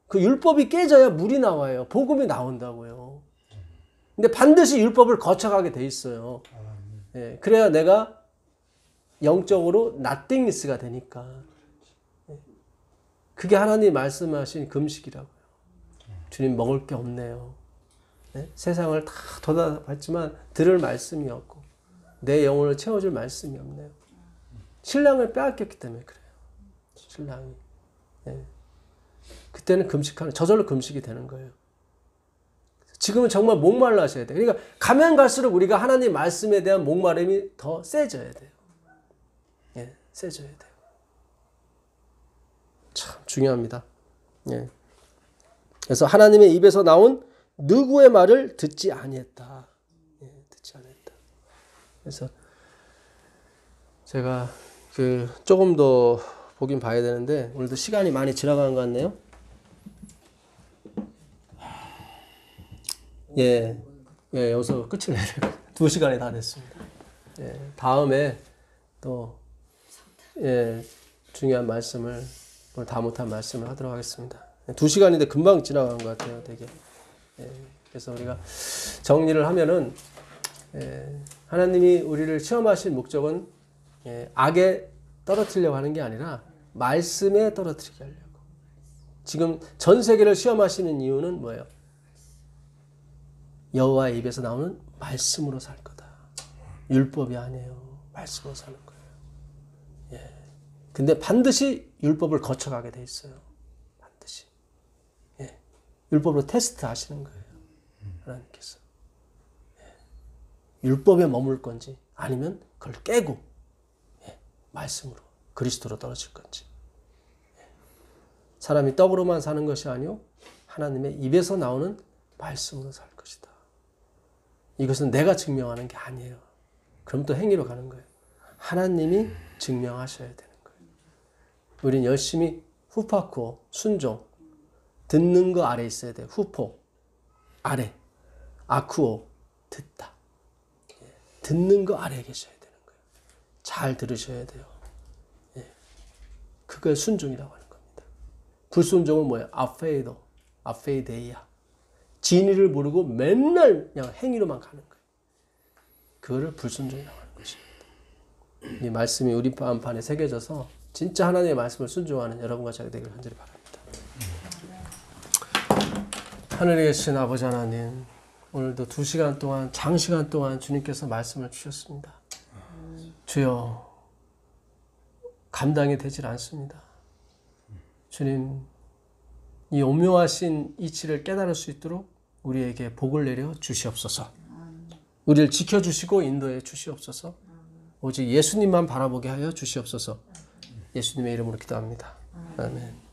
그 율법이 깨져야 물이 나와요. 복음이 나온다고요. 근데 반드시 율법을 거쳐가게 돼 있어요. 예, 그래야 내가 영적으로 nothingness가 되니까. 그게 하나님이 말씀하신 금식이라고요. 주님 먹을 게 없네요. 네? 세상을 다 돌아봤지만 들을 말씀이 없고 내 영혼을 채워줄 말씀이 없네요. 신랑을 빼앗겼기 때문에 그래요. 신랑이. 네. 그때는 금식하는, 저절로 금식이 되는 거예요. 지금은 정말 목말라 하셔야 돼요. 그러니까 가면 갈수록 우리가 하나님 말씀에 대한 목마름이 더 세져야 돼요. 예, 세져야 돼요. 참 중요합니다. 예. 그래서 하나님의 입에서 나온 누구의 말을 듣지 아니했다. 그래서 제가 조금 더 보긴 봐야 되는데 오늘도 시간이 많이 지나간 것 같네요. 예, 여기서 끝을 내야 돼요. 2시간이 다 됐습니다. 예, 다음에 또 중요한 말씀을 오늘 다 못한 말씀을 하도록 하겠습니다. 2시간인데 금방 지나간 것 같아요, 되게. 그래서 우리가 정리를 하면은 하나님이 우리를 시험하신 목적은 악에 떨어뜨리려고 하는 게 아니라 말씀에 떨어뜨리게 하려고. 지금 전 세계를 시험하시는 이유는 뭐예요? 여호와의 입에서 나오는 말씀으로 살 거다. 율법이 아니에요. 말씀으로 사는 거예요. 근데 반드시 율법을 거쳐가게 돼 있어요. 반드시. 율법으로 테스트 하시는 거예요. 하나님께서. 율법에 머물 건지 아니면 그걸 깨고 말씀으로 그리스도로 떨어질 건지. 사람이 떡으로만 사는 것이 아니요 하나님의 입에서 나오는 말씀으로 살 것이다. 이것은 내가 증명하는 게 아니에요. 그럼 또 행위로 가는 거예요. 하나님이 증명하셔야 되는 거예요. 우린 열심히 후파쿠 순종 듣는 거 아래 있어야 돼요. 후포 아래 아쿠오 듣다. 듣는 거 아래에 계셔야 되는 거예요. 잘 들으셔야 돼요. 그걸 순종이라고 하는 겁니다. 불순종은 뭐예요? 아페이데이야. 진리를 모르고 맨날 그냥 행위로만 가는 거예요. 그거를 불순종이라고 하는 것입니다. 이 말씀이 우리 마음판에 새겨져서 진짜 하나님의 말씀을 순종하는 여러분과 제가 되기를 간절히 바랍니다. 하늘에 계신 아버지 하나님, 오늘도 2시간 동안 장시간 동안 주님께서 말씀을 주셨습니다. 주여, 감당이 되질 않습니다. 주님, 이 오묘하신 이치를 깨달을 수 있도록 우리에게 복을 내려 주시옵소서. 우리를 지켜주시고 인도해 주시옵소서. 오직 예수님만 바라보게 하여 주시옵소서. 예수님의 이름으로 기도합니다. 아멘.